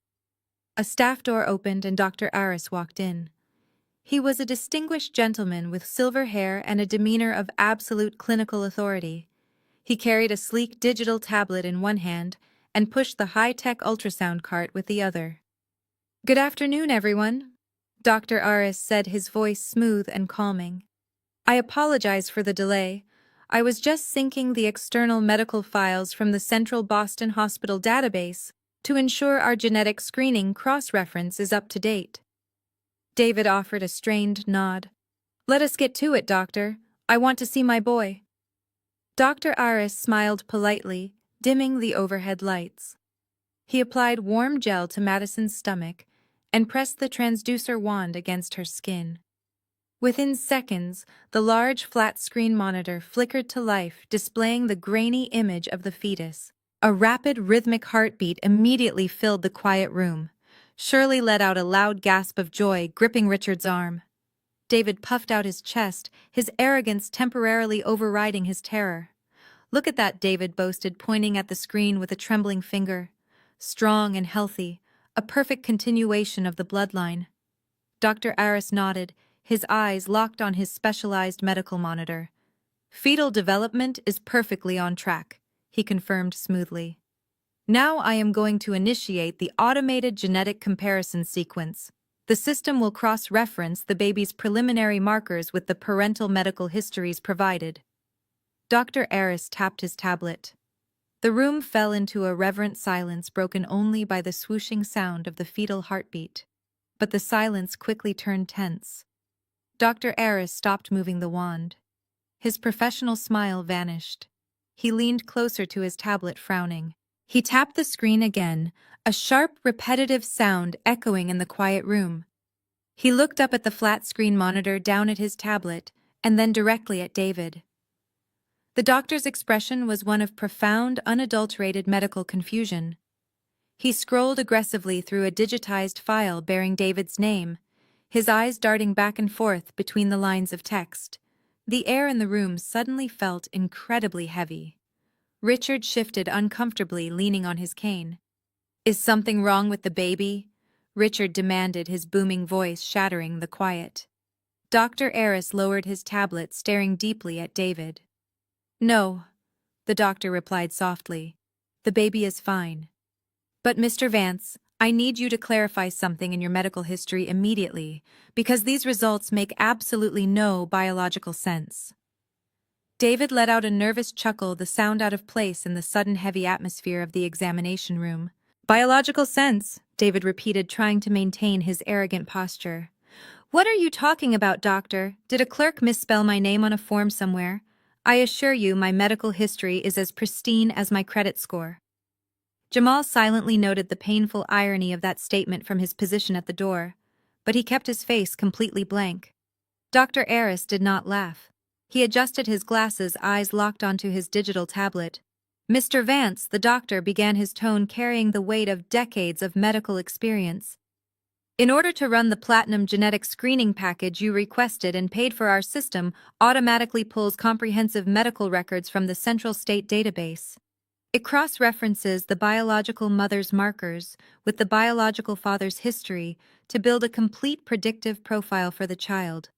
A staff door opened and Dr. Aris walked in. He was a distinguished gentleman with silver hair and a demeanor of absolute clinical authority. He carried a sleek digital tablet in one hand and pushed the high-tech ultrasound cart with the other. "Good afternoon, everyone," Dr. Aris said, his voice smooth and calming. "I apologize for the delay. I was just syncing the external medical files from the Central Boston Hospital database to ensure our genetic screening cross-reference is up to date." David offered a strained nod. "Let us get to it, doctor. I want to see my boy." Dr. Aris smiled politely, dimming the overhead lights. He applied warm gel to Madison's stomach and pressed the transducer wand against her skin. Within seconds, the large flat-screen monitor flickered to life, displaying the grainy image of the fetus. A rapid, rhythmic heartbeat immediately filled the quiet room. Shirley let out a loud gasp of joy, gripping Richard's arm. David puffed out his chest, his arrogance temporarily overriding his terror. "Look at that," David boasted, pointing at the screen with a trembling finger. "Strong and healthy, a perfect continuation of the bloodline." Dr. Aris nodded, his eyes locked on his specialized medical monitor. "Fetal development is perfectly on track," he confirmed smoothly. "Now I am going to initiate the automated genetic comparison sequence. The system will cross-reference the baby's preliminary markers with the parental medical histories provided." Dr. Aris tapped his tablet. The room fell into a reverent silence broken only by the swooshing sound of the fetal heartbeat. But the silence quickly turned tense. Dr. Aris stopped moving the wand. His professional smile vanished. He leaned closer to his tablet, frowning. He tapped the screen again, a sharp, repetitive sound echoing in the quiet room. He looked up at the flat-screen monitor, down at his tablet, and then directly at David. The doctor's expression was one of profound, unadulterated medical confusion. He scrolled aggressively through a digitized file bearing David's name, his eyes darting back and forth between the lines of text. The air in the room suddenly felt incredibly heavy. Richard shifted uncomfortably, leaning on his cane. "Is something wrong with the baby?" Richard demanded, his booming voice shattering the quiet. Dr. Aris lowered his tablet, staring deeply at David. "No," the doctor replied softly. "The baby is fine. But Mr. Vance, I need you to clarify something in your medical history immediately, because these results make absolutely no biological sense." David let out a nervous chuckle, the sound out of place in the sudden heavy atmosphere of the examination room. "Biological sense," David repeated, trying to maintain his arrogant posture. "What are you talking about, doctor? Did a clerk misspell my name on a form somewhere? I assure you my medical history is as pristine as my credit score." Jamal silently noted the painful irony of that statement from his position at the door, but he kept his face completely blank. Dr. Aris did not laugh. He adjusted his glasses, eyes locked onto his digital tablet. "Mr. Vance," the doctor began, his tone carrying the weight of decades of medical experience. "In order to run the platinum genetic screening package you requested and paid for, our system automatically pulls comprehensive medical records from the central state database. It cross-references the biological mother's markers with the biological father's history to build a complete predictive profile for the child.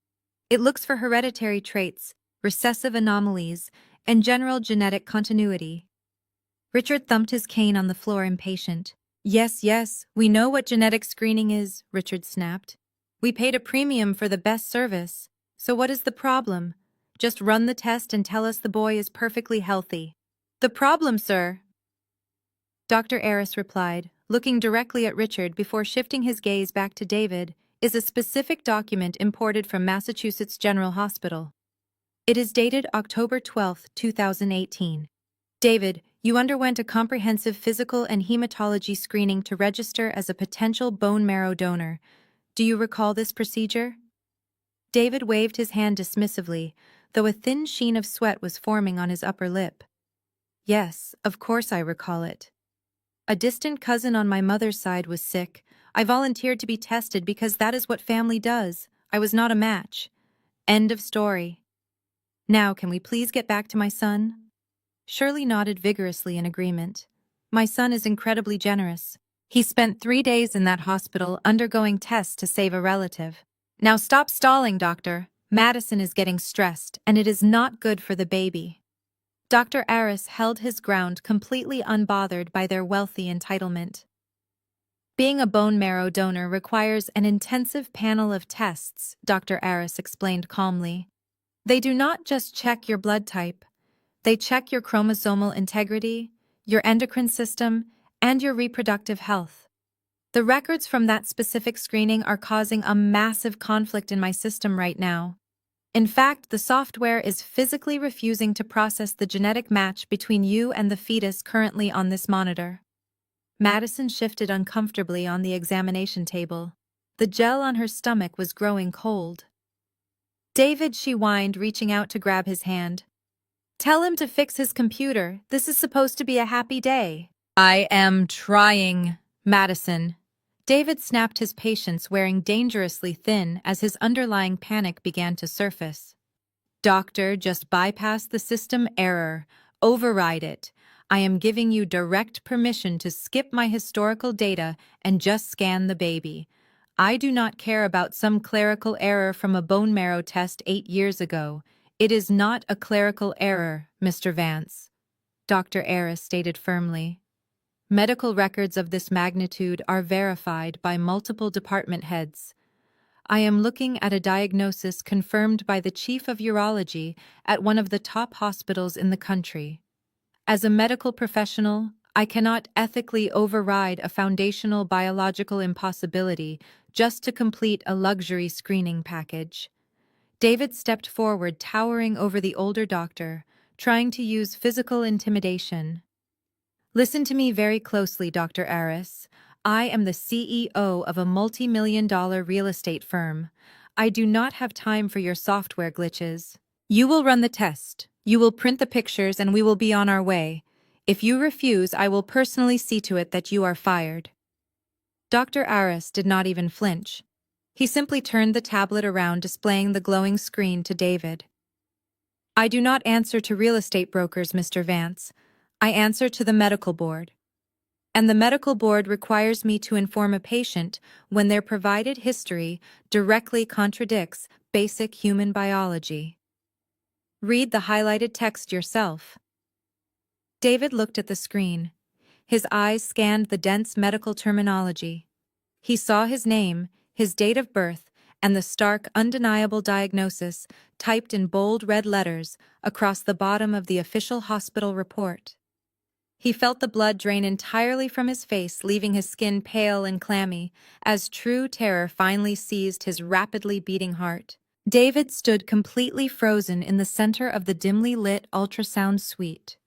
It looks for hereditary traits, recessive anomalies, and general genetic continuity." Richard thumped his cane on the floor, impatient. Yes, we know what genetic screening is," Richard snapped. "We paid a premium for the best service. So what is the problem? Just run the test and tell us the boy is perfectly healthy." "The problem, sir," Dr. Aris replied, looking directly at Richard before shifting his gaze back to David, "is a specific document imported from Massachusetts General Hospital. It is dated October 12, 2018. David, you underwent a comprehensive physical and hematology screening to register as a potential bone marrow donor. Do you recall this procedure?" David waved his hand dismissively, though a thin sheen of sweat was forming on his upper lip. "Yes, of course I recall it. A distant cousin on my mother's side was sick. I volunteered to be tested because that is what family does. I was not a match. End of story. Now, can we please get back to my son?" Shirley nodded vigorously in agreement. "My son is incredibly generous. He spent 3 days in that hospital undergoing tests to save a relative. Now stop stalling, doctor. Madison is getting stressed, and it is not good for the baby. Dr. Aris held his ground, completely unbothered by their wealthy entitlement. Being a bone marrow donor requires an intensive panel of tests, Dr. Aris explained calmly. They do not just check your blood type. They check your chromosomal integrity, your endocrine system, and your reproductive health. The records from that specific screening are causing a massive conflict in my system right now. In fact, the software is physically refusing to process the genetic match between you and the fetus currently on this monitor. Madison shifted uncomfortably on the examination table. The gel on her stomach was growing cold. David, she whined, reaching out to grab his hand. Tell him to fix his computer. This is supposed to be a happy day. I am trying, Madison. David snapped his patience, wearing dangerously thin as his underlying panic began to surface. Doctor, just bypass the system error. Override it. I am giving you direct permission to skip my historical data and just scan the baby. I do not care about some clerical error from a bone marrow test 8 years ago. It is not a clerical error, Mr. Vance, Dr. Aris stated firmly. Medical records of this magnitude are verified by multiple department heads. I am looking at a diagnosis confirmed by the chief of urology at one of the top hospitals in the country. As a medical professional, I cannot ethically override a foundational biological impossibility just to complete a luxury screening package. David stepped forward, towering over the older doctor, trying to use physical intimidation. Listen to me very closely, Dr. Aris. I am the CEO of a multi-million-dollar real estate firm. I do not have time for your software glitches. You will run the test. You will print the pictures and we will be on our way. If you refuse, I will personally see to it that you are fired. Dr. Aris did not even flinch. He simply turned the tablet around, displaying the glowing screen to David. I do not answer to real estate brokers, Mr. Vance. I answer to the medical board. And the medical board requires me to inform a patient when their provided history directly contradicts basic human biology. Read the highlighted text yourself. David looked at the screen. His eyes scanned the dense medical terminology. He saw his name, his date of birth, and the stark, undeniable diagnosis typed in bold red letters across the bottom of the official hospital report. He felt the blood drain entirely from his face, leaving his skin pale and clammy, as true terror finally seized his rapidly beating heart. David stood completely frozen in the center of the dimly lit ultrasound suite.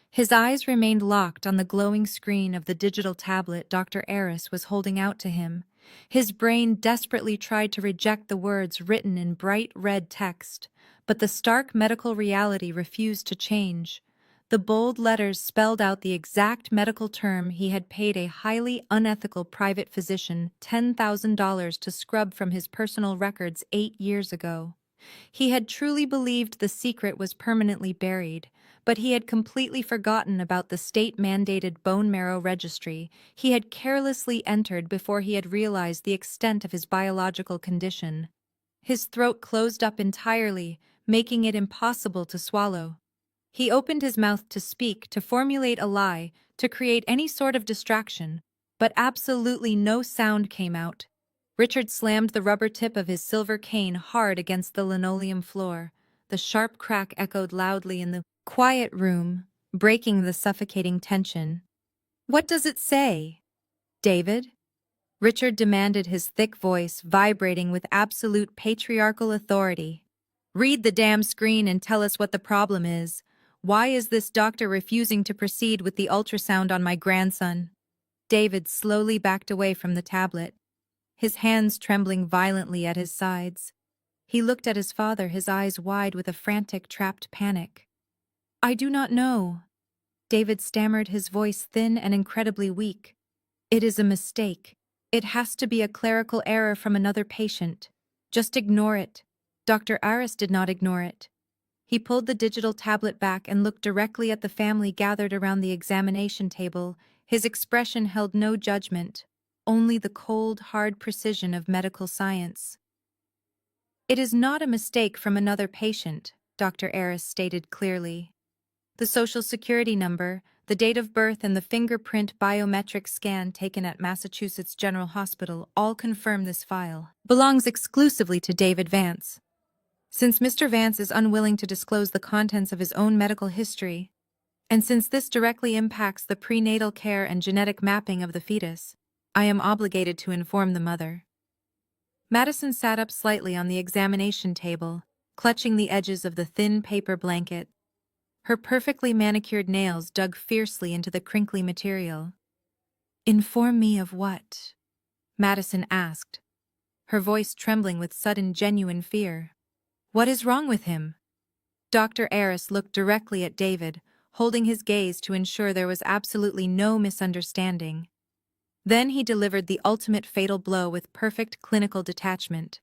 His eyes remained locked on the glowing screen of the digital tablet Dr. Aris was holding out to him. His brain desperately tried to reject the words written in bright red text, but the stark medical reality refused to change. The bold letters spelled out the exact medical term he had paid a highly unethical private physician $10,000 to scrub from his personal records 8 years ago. He had truly believed the secret was permanently buried, but he had completely forgotten about the state-mandated bone marrow registry he had carelessly entered before he had realized the extent of his biological condition. His throat closed up entirely, making it impossible to swallow. He opened his mouth to speak, to formulate a lie, to create any sort of distraction, but absolutely no sound came out. Richard slammed the rubber tip of his silver cane hard against the linoleum floor. The sharp crack echoed loudly in the quiet room, breaking the suffocating tension. "What does it say, David?" Richard demanded, his thick voice vibrating with absolute patriarchal authority. "Read the damn screen and tell us what the problem is. Why is this doctor refusing to proceed with the ultrasound on my grandson?" David slowly backed away from the tablet, his hands trembling violently at his sides. He looked at his father, his eyes wide with a frantic, trapped panic. "I do not know," David stammered, his voice thin and incredibly weak. "It is a mistake. It has to be a clerical error from another patient. Just ignore it." Dr. Aris did not ignore it. He pulled the digital tablet back and looked directly at the family gathered around the examination table, His expression held no judgment, only the cold, hard precision of medical science. "It is not a mistake from another patient," Dr. Aris stated clearly. "The social security number, the date of birth, and the fingerprint biometric scan taken at Massachusetts General Hospital all confirm this file belongs exclusively to David Vance. Since Mr. Vance is unwilling to disclose the contents of his own medical history, and since this directly impacts the prenatal care and genetic mapping of the fetus, I am obligated to inform the mother." Madison sat up slightly on the examination table, clutching the edges of the thin paper blanket. Her perfectly manicured nails dug fiercely into the crinkly material. "Inform me of what?" Madison asked, her voice trembling with sudden genuine fear. "What is wrong with him?" Dr. Aris looked directly at David, holding his gaze to ensure there was absolutely no misunderstanding. Then he delivered the ultimate fatal blow with perfect clinical detachment.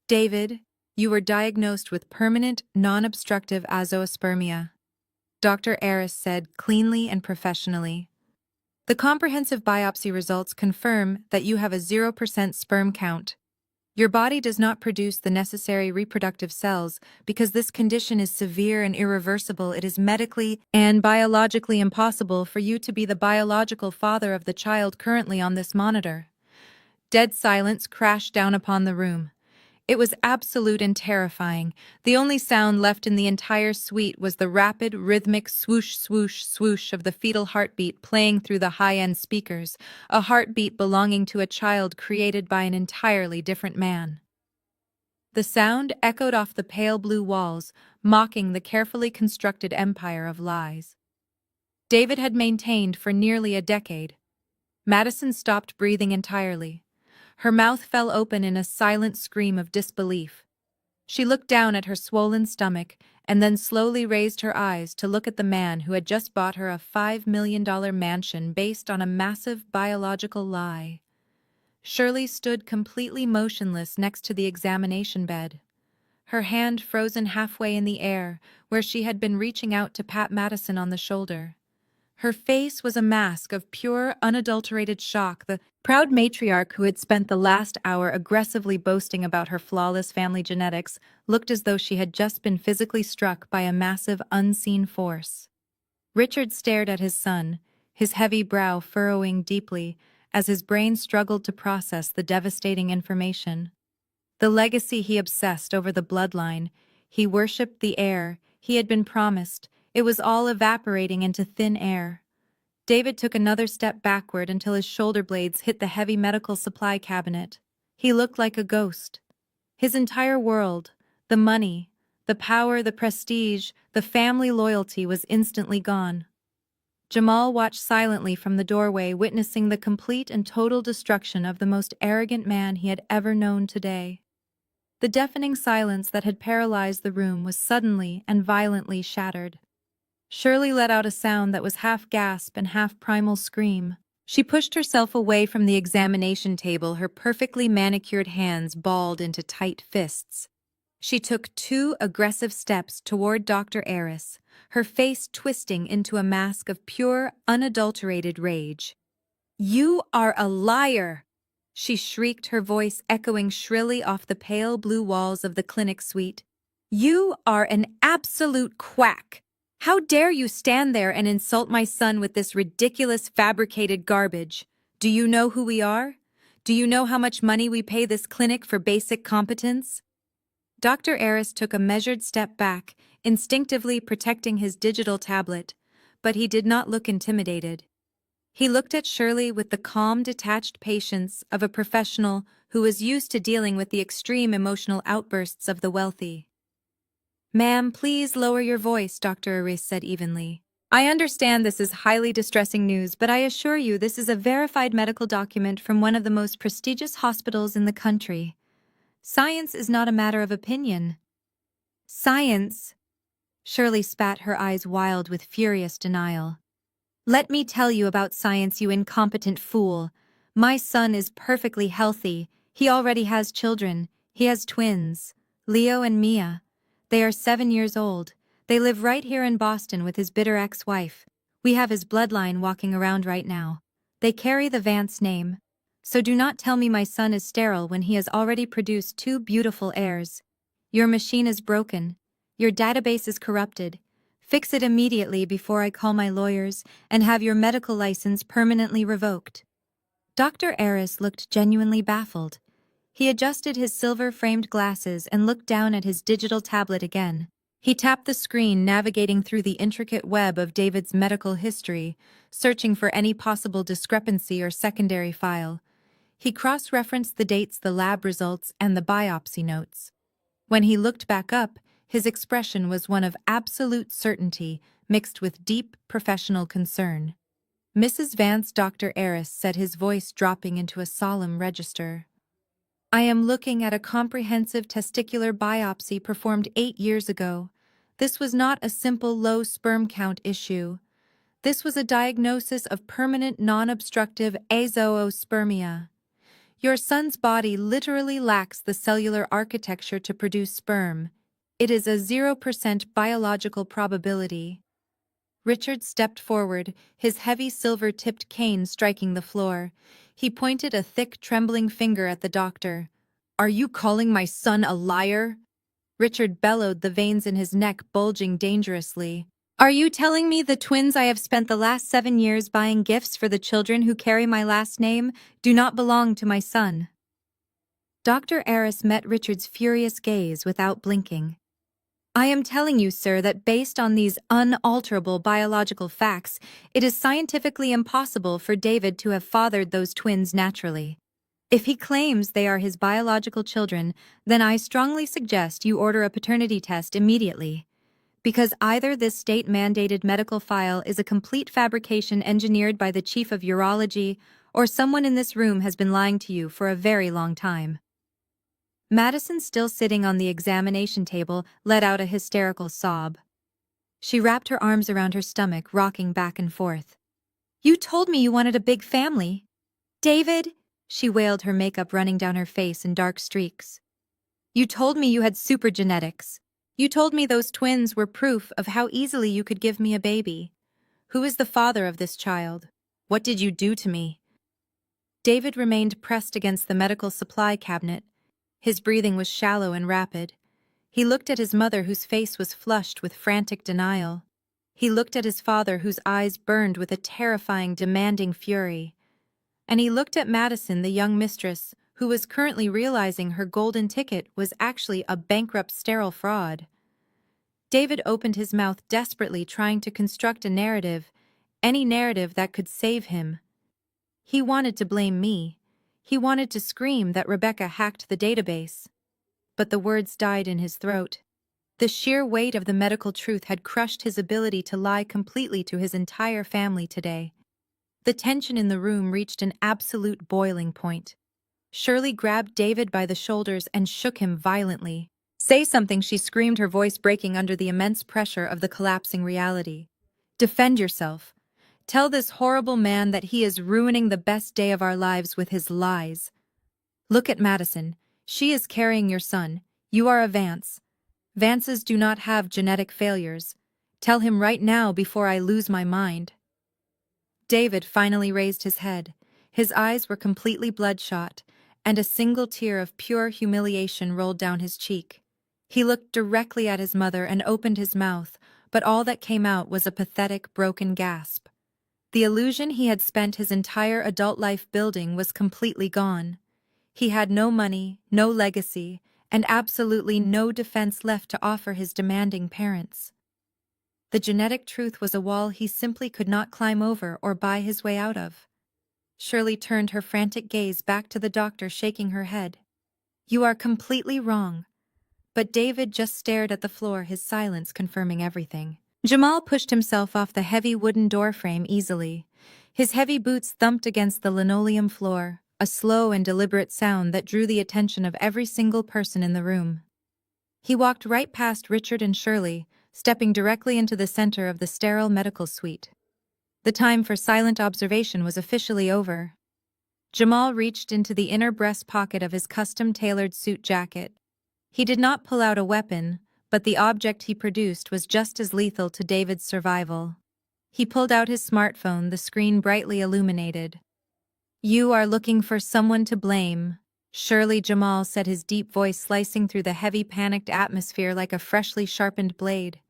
"David, you were diagnosed with permanent, non-obstructive azoospermia," Dr. Aris said cleanly and professionally. "The comprehensive biopsy results confirm that you have a 0% sperm count. Your body does not produce the necessary reproductive cells because this condition is severe and irreversible. It is medically and biologically impossible for you to be the biological father of the child currently on this monitor." Dead silence crashed down upon the room. It was absolute and terrifying. The only sound left in the entire suite was the rapid, rhythmic swoosh, swoosh, swoosh of the fetal heartbeat playing through the high-end speakers, a heartbeat belonging to a child created by an entirely different man. The sound echoed off the pale blue walls, mocking the carefully constructed empire of lies David had maintained for nearly a decade. Madison stopped breathing entirely. Her mouth fell open in a silent scream of disbelief. She looked down at her swollen stomach and then slowly raised her eyes to look at the man who had just bought her a $5 million mansion based on a massive biological lie. Shirley stood completely motionless next to the examination bed, her hand frozen halfway in the air where she had been reaching out to pat Madison on the shoulder. Her face was a mask of pure, unadulterated shock. The proud matriarch who had spent the last hour aggressively boasting about her flawless family genetics looked as though she had just been physically struck by a massive, unseen force. Richard stared at his son, his heavy brow furrowing deeply as his brain struggled to process the devastating information. The legacy he obsessed over, the bloodline, he worshipped the heir he had been promised. It was all evaporating into thin air. David took another step backward until his shoulder blades hit the heavy medical supply cabinet. He looked like a ghost. His entire world, the money, the power, the prestige, the family loyalty was instantly gone. Jamal watched silently from the doorway, witnessing the complete and total destruction of the most arrogant man he had ever known today. The deafening silence that had paralyzed the room was suddenly and violently shattered. Shirley let out a sound that was half gasp and half primal scream. She pushed herself away from the examination table, her perfectly manicured hands balled into tight fists. She took 2 aggressive steps toward Dr. Aris, her face twisting into a mask of pure, unadulterated rage. "You are a liar!" she shrieked, her voice echoing shrilly off the pale blue walls of the clinic suite. "You are an absolute quack! How dare you stand there and insult my son with this ridiculous fabricated garbage? Do you know who we are? Do you know how much money we pay this clinic for basic competence?" Dr. Aris took a measured step back, instinctively protecting his digital tablet, but he did not look intimidated. He looked at Shirley with the calm, detached patience of a professional who was used to dealing with the extreme emotional outbursts of the wealthy. "Ma'am, please lower your voice," Dr. Aris said evenly. "I understand this is highly distressing news, but I assure you this is a verified medical document from one of the most prestigious hospitals in the country. Science is not a matter of opinion." "Science?" Shirley spat, her eyes wild with furious denial. "Let me tell you about science, you incompetent fool. My son is perfectly healthy. He already has children. He has twins, Leo and Mia. They are 7 years old. They live right here in Boston with his bitter ex-wife. We have his bloodline walking around right now. They carry the Vance name. So do not tell me my son is sterile when he has already produced two beautiful heirs. Your machine is broken. Your database is corrupted. Fix it immediately before I call my lawyers and have your medical license permanently revoked. Dr. Eris looked genuinely baffled. He adjusted his silver-framed glasses and looked down at his digital tablet again. He tapped the screen, navigating through the intricate web of David's medical history, searching for any possible discrepancy or secondary file. He cross-referenced the dates, the lab results, and the biopsy notes. When he looked back up, his expression was one of absolute certainty mixed with deep professional concern. Mrs. Vance, Dr. Eris said, his voice dropping into a solemn register. I am looking at a comprehensive testicular biopsy performed 8 years ago. This was not a simple low sperm count issue. This was a diagnosis of permanent non-obstructive azoospermia. Your son's body literally lacks the cellular architecture to produce sperm. It is a 0% biological probability. Richard stepped forward, his heavy silver-tipped cane striking the floor. He pointed a thick, trembling finger at the doctor. Are you calling my son a liar? Richard bellowed, the veins in his neck bulging dangerously. Are you telling me the twins I have spent the last 7 years buying gifts for the children who carry my last name do not belong to my son? Dr. Eris met Richard's furious gaze without blinking. I am telling you, sir, that based on these unalterable biological facts, it is scientifically impossible for David to have fathered those twins naturally. If he claims they are his biological children, then I strongly suggest you order a paternity test immediately. Because either this state-mandated medical file is a complete fabrication engineered by the chief of urology, or someone in this room has been lying to you for a very long time. Madison, still sitting on the examination table, let out a hysterical sob. She wrapped her arms around her stomach, rocking back and forth. You told me you wanted a big family. David, she wailed, her makeup running down her face in dark streaks. You told me you had super genetics. You told me those twins were proof of how easily you could give me a baby. Who is the father of this child? What did you do to me? David remained pressed against the medical supply cabinet. His breathing was shallow and rapid. He looked at his mother, whose face was flushed with frantic denial. He looked at his father, whose eyes burned with a terrifying, demanding fury. And he looked at Madison, the young mistress, who was currently realizing her golden ticket was actually a bankrupt sterile fraud. David opened his mouth desperately, trying to construct a narrative, any narrative that could save him. He wanted to blame me. He wanted to scream that Rebecca hacked the database. But the words died in his throat. The sheer weight of the medical truth had crushed his ability to lie completely to his entire family today. The tension in the room reached an absolute boiling point. Shirley grabbed David by the shoulders and shook him violently. Say something, she screamed, her voice breaking under the immense pressure of the collapsing reality. Defend yourself. Tell this horrible man that he is ruining the best day of our lives with his lies. Look at Madison. She is carrying your son. You are a Vance. Vances do not have genetic failures. Tell him right now before I lose my mind. David finally raised his head. His eyes were completely bloodshot, and a single tear of pure humiliation rolled down his cheek. He looked directly at his mother and opened his mouth, but all that came out was a pathetic, broken gasp. The illusion he had spent his entire adult life building was completely gone. He had no money, no legacy, and absolutely no defense left to offer his demanding parents. The genetic truth was a wall he simply could not climb over or buy his way out of. Shirley turned her frantic gaze back to the doctor, shaking her head. You are completely wrong. But David just stared at the floor, his silence confirming everything. Jamal pushed himself off the heavy wooden doorframe easily. His heavy boots thumped against the linoleum floor, a slow and deliberate sound that drew the attention of every single person in the room. He walked right past Richard and Shirley, stepping directly into the center of the sterile medical suite. The time for silent observation was officially over. Jamal reached into the inner breast pocket of his custom-tailored suit jacket. He did not pull out a weapon, but the object he produced was just as lethal to David's survival. He pulled out his smartphone, the screen brightly illuminated. "You are looking for someone to blame," surely, Jamal said, his deep voice slicing through the heavy, panicked atmosphere like a freshly sharpened blade.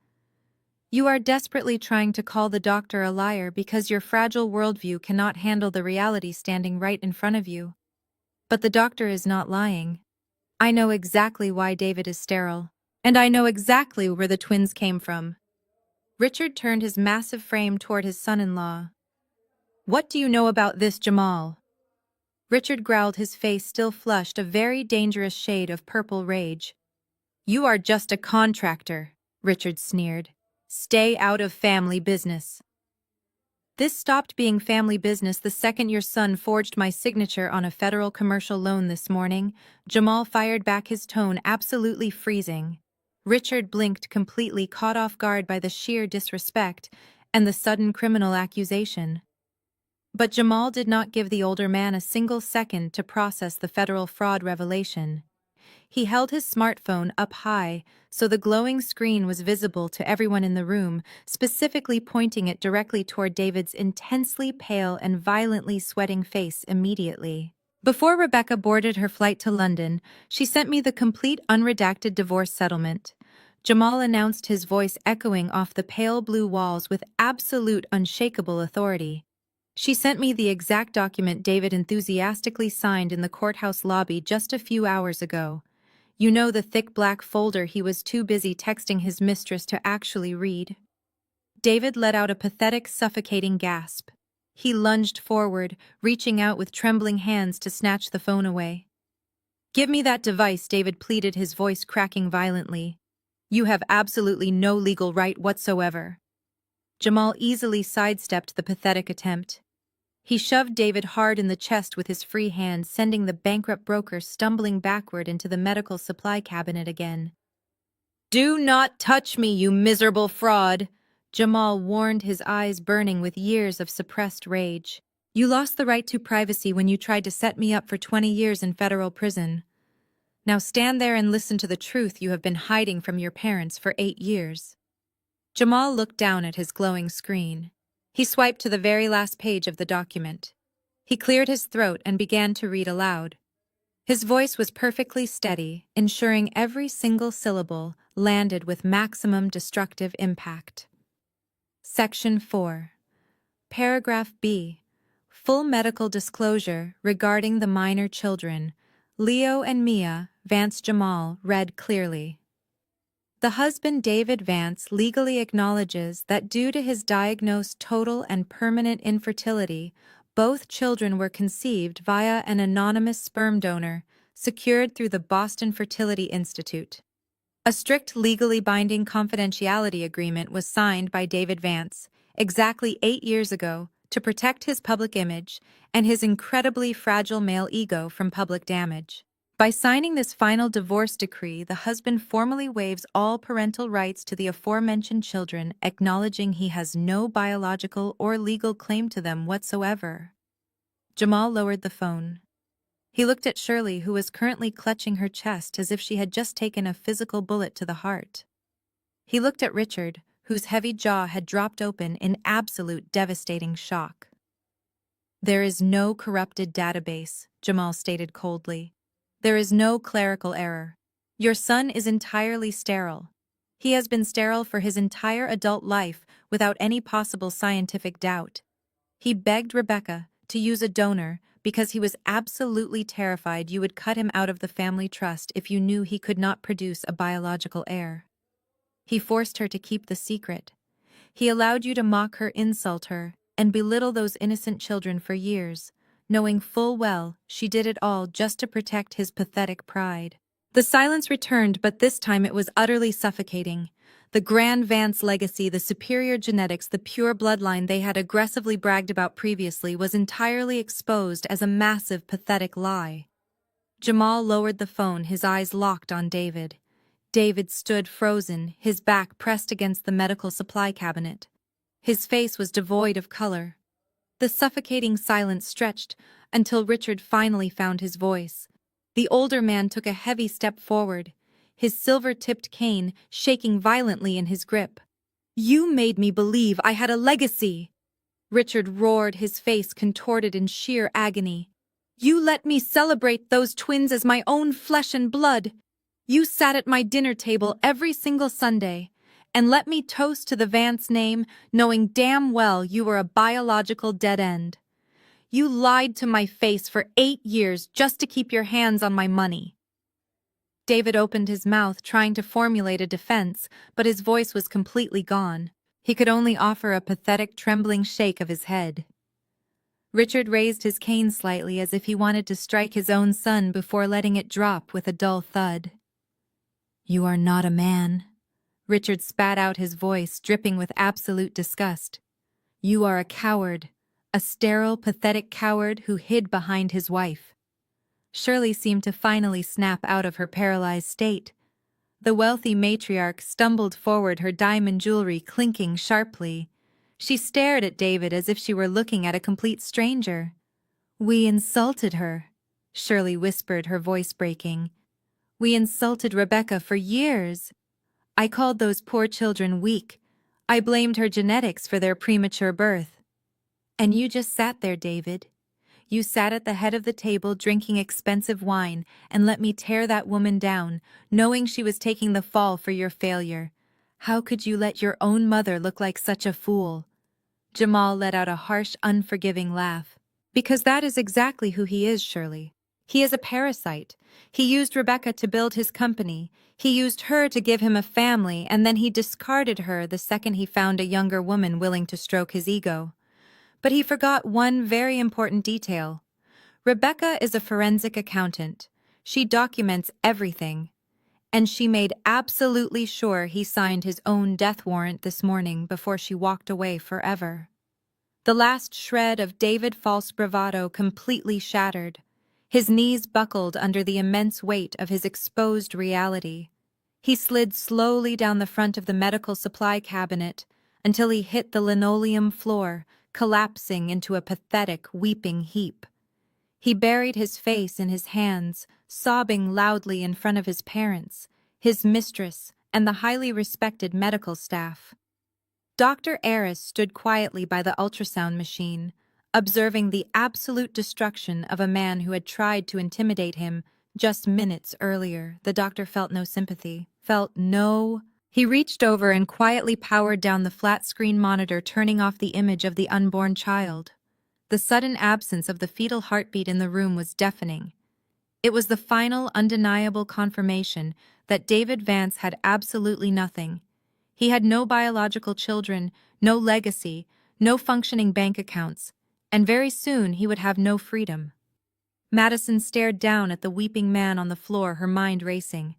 "You are desperately trying to call the doctor a liar because your fragile worldview cannot handle the reality standing right in front of you. But the doctor is not lying. I know exactly why David is sterile. And I know exactly where the twins came from." Richard turned his massive frame toward his son-in-law. "What do you know about this, Jamal?" Richard growled, his face still flushed, a very dangerous shade of purple rage. "You are just a contractor," Richard sneered. "Stay out of family business." "This stopped being family business the second your son forged my signature on a federal commercial loan this morning," Jamal fired back, his tone absolutely freezing. Richard blinked, completely caught off guard by the sheer disrespect and the sudden criminal accusation. But Jamal did not give the older man a single second to process the federal fraud revelation. He held his smartphone up high so the glowing screen was visible to everyone in the room, specifically pointing it directly toward David's intensely pale and violently sweating face immediately. "Before Rebecca boarded her flight to London, she sent me the complete unredacted divorce settlement," Jamal announced, his voice echoing off the pale blue walls with absolute unshakable authority. "She sent me the exact document David enthusiastically signed in the courthouse lobby just a few hours ago. You know, the thick black folder he was too busy texting his mistress to actually read." David let out a pathetic, suffocating gasp. He lunged forward, reaching out with trembling hands to snatch the phone away. "Give me that device," David pleaded, his voice cracking violently. "You have absolutely no legal right whatsoever." Jamal easily sidestepped the pathetic attempt. He shoved David hard in the chest with his free hand, sending the bankrupt broker stumbling backward into the medical supply cabinet again. "Do not touch me, you miserable fraud," Jamal warned, his eyes burning with years of suppressed rage. "You lost the right to privacy when you tried to set me up for 20 years in federal prison. Now stand there and listen to the truth you have been hiding from your parents for 8 years. Jamal looked down at his glowing screen. He swiped to the very last page of the document. He cleared his throat and began to read aloud. His voice was perfectly steady, ensuring every single syllable landed with maximum destructive impact. Section 4. Paragraph B. Full medical disclosure regarding the minor children, Leo and Mia, Vance. Jamal read clearly. The husband, David Vance, legally acknowledges that due to his diagnosed total and permanent infertility, both children were conceived via an anonymous sperm donor secured through the Boston Fertility Institute. A strict, legally binding confidentiality agreement was signed by David Vance exactly 8 years ago to protect his public image and his incredibly fragile male ego from public damage. By signing this final divorce decree, the husband formally waives all parental rights to the aforementioned children, acknowledging he has no biological or legal claim to them whatsoever. Jamal lowered the phone. He looked at Shirley, who was currently clutching her chest as if she had just taken a physical bullet to the heart. He looked at Richard, whose heavy jaw had dropped open in absolute devastating shock. "There is no corrupted database," Jamal stated coldly. "There is no clerical error. Your son is entirely sterile. He has been sterile for his entire adult life without any possible scientific doubt. He begged Rebecca to use a donor because he was absolutely terrified you would cut him out of the family trust if you knew he could not produce a biological heir. He forced her to keep the secret. He allowed you to mock her, insult her, and belittle those innocent children for years, knowing full well she did it all just to protect his pathetic pride." The silence returned, but this time it was utterly suffocating. The grand Vance legacy, the superior genetics, the pure bloodline they had aggressively bragged about previously was entirely exposed as a massive, pathetic lie. Jamal lowered the phone, his eyes locked on David. David stood frozen, his back pressed against the medical supply cabinet. His face was devoid of color. The suffocating silence stretched until Richard finally found his voice. The older man took a heavy step forward, his silver-tipped cane shaking violently in his grip. You made me believe I had a legacy. Richard roared, his face contorted in sheer agony. You let me celebrate those twins as my own flesh and blood. You sat at my dinner table every single Sunday and let me toast to the Vance name, knowing damn well you were a biological dead end. You lied to my face for 8 years just to keep your hands on my money. David opened his mouth, trying to formulate a defense, but his voice was completely gone. He could only offer a pathetic, trembling shake of his head. Richard raised his cane slightly as if he wanted to strike his own son before letting it drop with a dull thud. You are not a man. Richard spat out, his voice dripping with absolute disgust. You are a coward, a sterile, pathetic coward who hid behind his wife. Shirley seemed to finally snap out of her paralyzed state. The wealthy matriarch stumbled forward, her diamond jewelry clinking sharply. She stared at David as if she were looking at a complete stranger. We insulted her, Shirley whispered, her voice breaking. We insulted Rebecca for years. I called those poor children weak. I blamed her genetics for their premature birth. And you just sat there, David. You sat at the head of the table drinking expensive wine and let me tear that woman down, knowing she was taking the fall for your failure. How could you let your own mother look like such a fool? Jamal let out a harsh, unforgiving laugh. Because that is exactly who he is, Shirley. He is a parasite. He used Rebecca to build his company. He used her to give him a family, and then he discarded her the second he found a younger woman willing to stroke his ego. But he forgot one very important detail. Rebecca is a forensic accountant. She documents everything. And she made absolutely sure he signed his own death warrant this morning before she walked away forever. The last shred of David False bravado completely shattered. His knees buckled under the immense weight of his exposed reality. He slid slowly down the front of the medical supply cabinet until he hit the linoleum floor, collapsing into a pathetic, weeping heap. He buried his face in his hands, sobbing loudly in front of his parents, his mistress, and the highly respected medical staff. Dr. Aris stood quietly by the ultrasound machine, observing the absolute destruction of a man who had tried to intimidate him just minutes earlier. The doctor felt no sympathy, He reached over and quietly powered down the flat-screen monitor, turning off the image of the unborn child. The sudden absence of the fetal heartbeat in the room was deafening. It was the final, undeniable confirmation that David Vance had absolutely nothing. He had no biological children, no legacy, no functioning bank accounts, and very soon he would have no freedom. Madison stared down at the weeping man on the floor, her mind racing.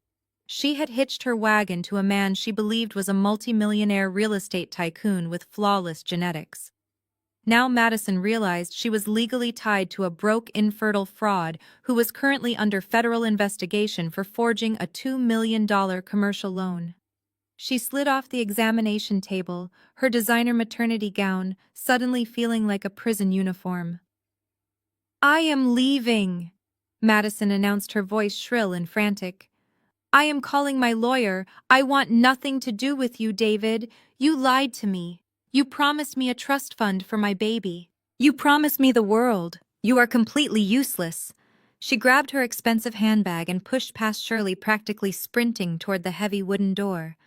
She had hitched her wagon to a man she believed was a multimillionaire real estate tycoon with flawless genetics. Now Madison realized she was legally tied to a broke, infertile fraud who was currently under federal investigation for forging a $2 million commercial loan. She slid off the examination table, her designer maternity gown suddenly feeling like a prison uniform. I am leaving, Madison announced, her voice shrill and frantic. I am calling my lawyer. I want nothing to do with you, David. You lied to me. You promised me a trust fund for my baby. You promised me the world. You are completely useless. She grabbed her expensive handbag and pushed past Shirley, practically sprinting toward the heavy wooden door.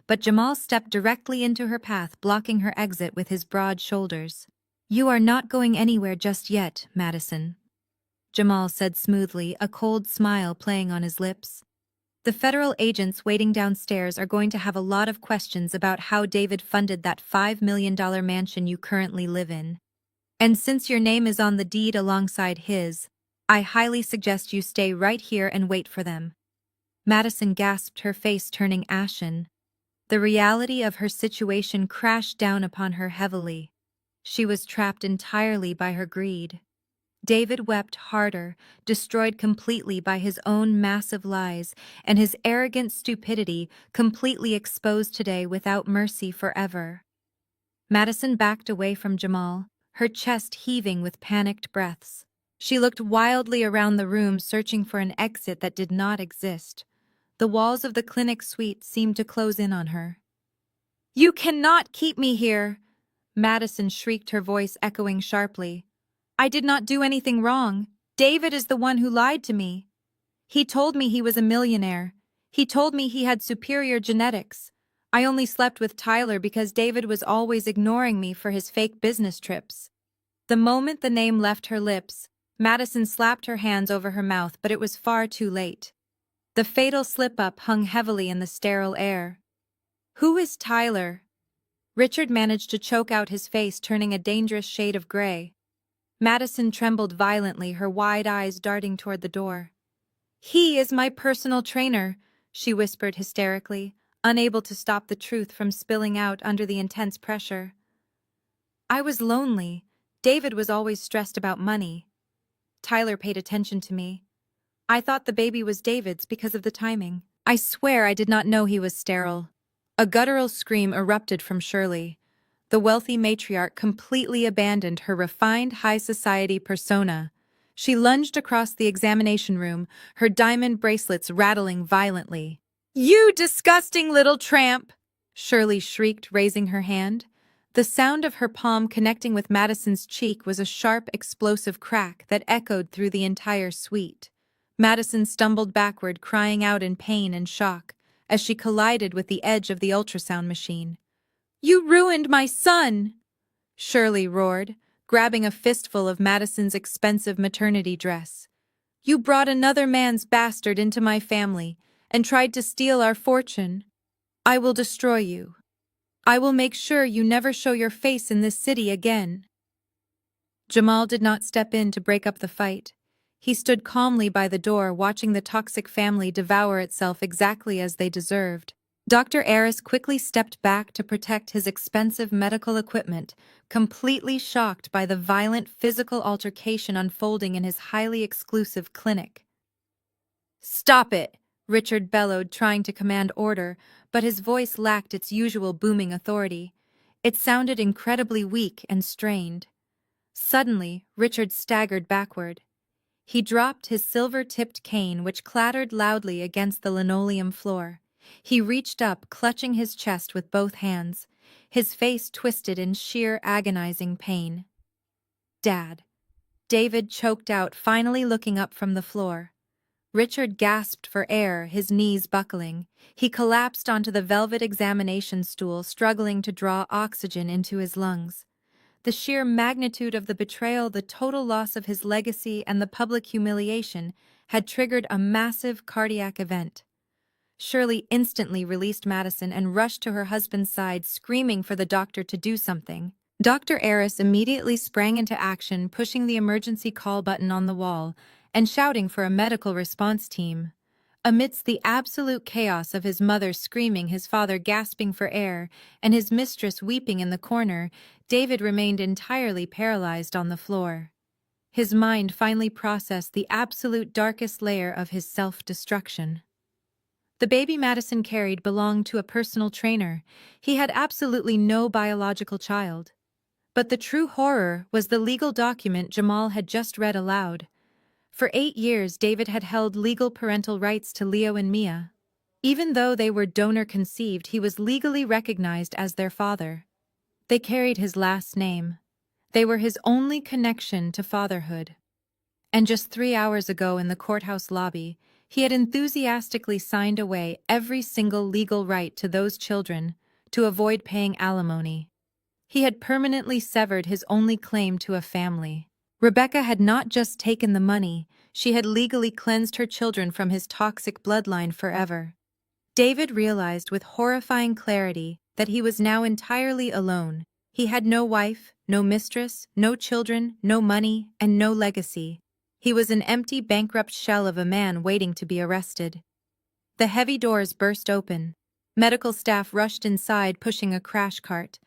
But Jamal stepped directly into her path, blocking her exit with his broad shoulders. You are not going anywhere just yet, Madison, Jamal said smoothly, a cold smile playing on his lips. The federal agents waiting downstairs are going to have a lot of questions about how David funded that $5 million mansion you currently live in. And since your name is on the deed alongside his, I highly suggest you stay right here and wait for them. Madison gasped, her face turning ashen. The reality of her situation crashed down upon her heavily. She was trapped entirely by her greed. David wept harder, destroyed completely by his own massive lies and his arrogant stupidity, completely exposed today without mercy forever. Madison backed away from Jamal, her chest heaving with panicked breaths. She looked wildly around the room, searching for an exit that did not exist. The walls of the clinic suite seemed to close in on her. You cannot keep me here! Madison shrieked, her voice echoing sharply. I did not do anything wrong. David is the one who lied to me. He told me he was a millionaire. He told me he had superior genetics. I only slept with Tyler because David was always ignoring me for his fake business trips. The moment the name left her lips, Madison slapped her hands over her mouth, but it was far too late. The fatal slip-up hung heavily in the sterile air. Who is Tyler? Richard managed to choke out his face, turning a dangerous shade of gray. Madison trembled violently, her wide eyes darting toward the door. He is my personal trainer, she whispered hysterically, unable to stop the truth from spilling out under the intense pressure. I was lonely. David was always stressed about money. Tyler paid attention to me. I thought the baby was David's because of the timing. I swear I did not know he was sterile. A guttural scream erupted from Shirley. The wealthy matriarch completely abandoned her refined high society persona. She lunged across the examination room, her diamond bracelets rattling violently. You disgusting little tramp! Shirley shrieked, raising her hand. The sound of her palm connecting with Madison's cheek was a sharp, explosive crack that echoed through the entire suite. Madison stumbled backward, crying out in pain and shock, as she collided with the edge of the ultrasound machine. You ruined my son! Shirley roared, grabbing a fistful of Madison's expensive maternity dress. You brought another man's bastard into my family and tried to steal our fortune. I will destroy you. I will make sure you never show your face in this city again. Jamal did not step in to break up the fight. He stood calmly by the door, watching the toxic family devour itself exactly as they deserved. Dr. Aris quickly stepped back to protect his expensive medical equipment, completely shocked by the violent physical altercation unfolding in his highly exclusive clinic. Stop it! Richard bellowed, trying to command order, but his voice lacked its usual booming authority. It sounded incredibly weak and strained. Suddenly, Richard staggered backward. He dropped his silver-tipped cane, which clattered loudly against the linoleum floor. He reached up, clutching his chest with both hands, his face twisted in sheer agonizing pain. Dad. David choked out, finally looking up from the floor. Richard gasped for air, his knees buckling. He collapsed onto the velvet examination stool, struggling to draw oxygen into his lungs. The sheer magnitude of the betrayal, the total loss of his legacy, and the public humiliation had triggered a massive cardiac event. Shirley instantly released Madison and rushed to her husband's side, screaming for the doctor to do something. Dr. Aris immediately sprang into action, pushing the emergency call button on the wall and shouting for a medical response team. Amidst the absolute chaos of his mother screaming, his father gasping for air, and his mistress weeping in the corner, David remained entirely paralyzed on the floor. His mind finally processed the absolute darkest layer of his self-destruction. The baby Madison carried belonged to a personal trainer. He had absolutely no biological child. But the true horror was the legal document Jamal had just read aloud. For 8 years, David had held legal parental rights to Leo and Mia. Even though they were donor-conceived, he was legally recognized as their father. They carried his last name. They were his only connection to fatherhood. And just 3 hours ago in the courthouse lobby, he had enthusiastically signed away every single legal right to those children to avoid paying alimony. He had permanently severed his only claim to a family. Rebecca had not just taken the money, she had legally cleansed her children from his toxic bloodline forever. David realized with horrifying clarity that he was now entirely alone. He had no wife, no mistress, no children, no money, and no legacy. He was an empty, bankrupt shell of a man waiting to be arrested. The heavy doors burst open. Medical staff rushed inside, pushing a crash cart.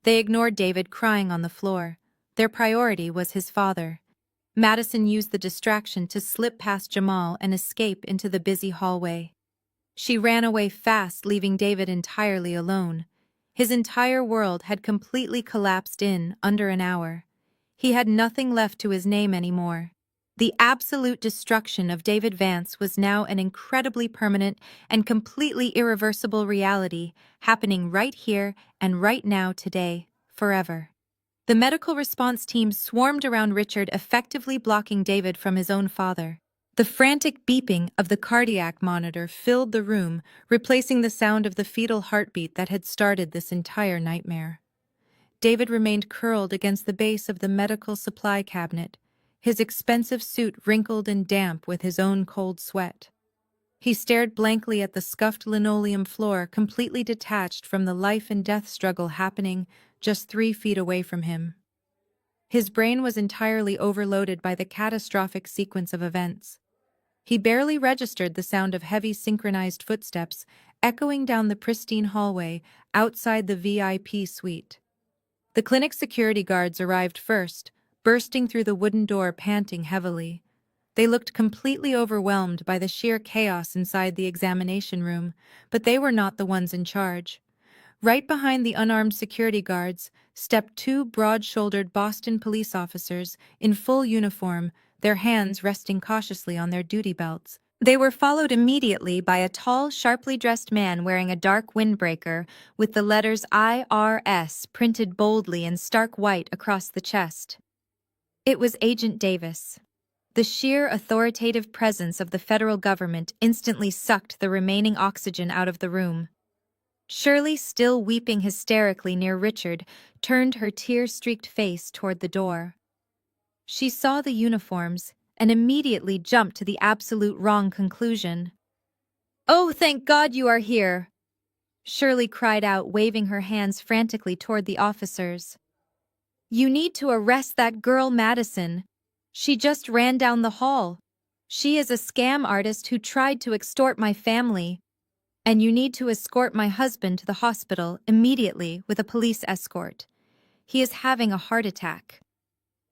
They ignored David crying on the floor. Their priority was his father. Madison used the distraction to slip past Jamal and escape into the busy hallway. She ran away fast, leaving David entirely alone. His entire world had completely collapsed in under an hour. He had nothing left to his name anymore. The absolute destruction of David Vance was now an incredibly permanent and completely irreversible reality, happening right here and right now today, forever. The medical response team swarmed around Richard, effectively blocking David from his own father. The frantic beeping of the cardiac monitor filled the room, replacing the sound of the fetal heartbeat that had started this entire nightmare. David remained curled against the base of the medical supply cabinet, his expensive suit wrinkled and damp with his own cold sweat. He stared blankly at the scuffed linoleum floor, completely detached from the life-and-death struggle happening just 3 feet away from him. His brain was entirely overloaded by the catastrophic sequence of events. He barely registered the sound of heavy synchronized footsteps echoing down the pristine hallway outside the VIP suite. The clinic security guards arrived first, bursting through the wooden door panting heavily. They looked completely overwhelmed by the sheer chaos inside the examination room, but they were not the ones in charge. Right behind the unarmed security guards stepped 2 broad-shouldered Boston police officers in full uniform, their hands resting cautiously on their duty belts. They were followed immediately by a tall, sharply dressed man wearing a dark windbreaker with the letters IRS printed boldly in stark white across the chest. It was Agent Davis. The sheer authoritative presence of the federal government instantly sucked the remaining oxygen out of the room. Shirley, still weeping hysterically near Richard, turned her tear-streaked face toward the door. She saw the uniforms and immediately jumped to the absolute wrong conclusion. "Oh, thank God you are here!" Shirley cried out, waving her hands frantically toward the officers. "You need to arrest that girl Madison. She just ran down the hall. She is a scam artist who tried to extort my family. And you need to escort my husband to the hospital immediately with a police escort. He is having a heart attack."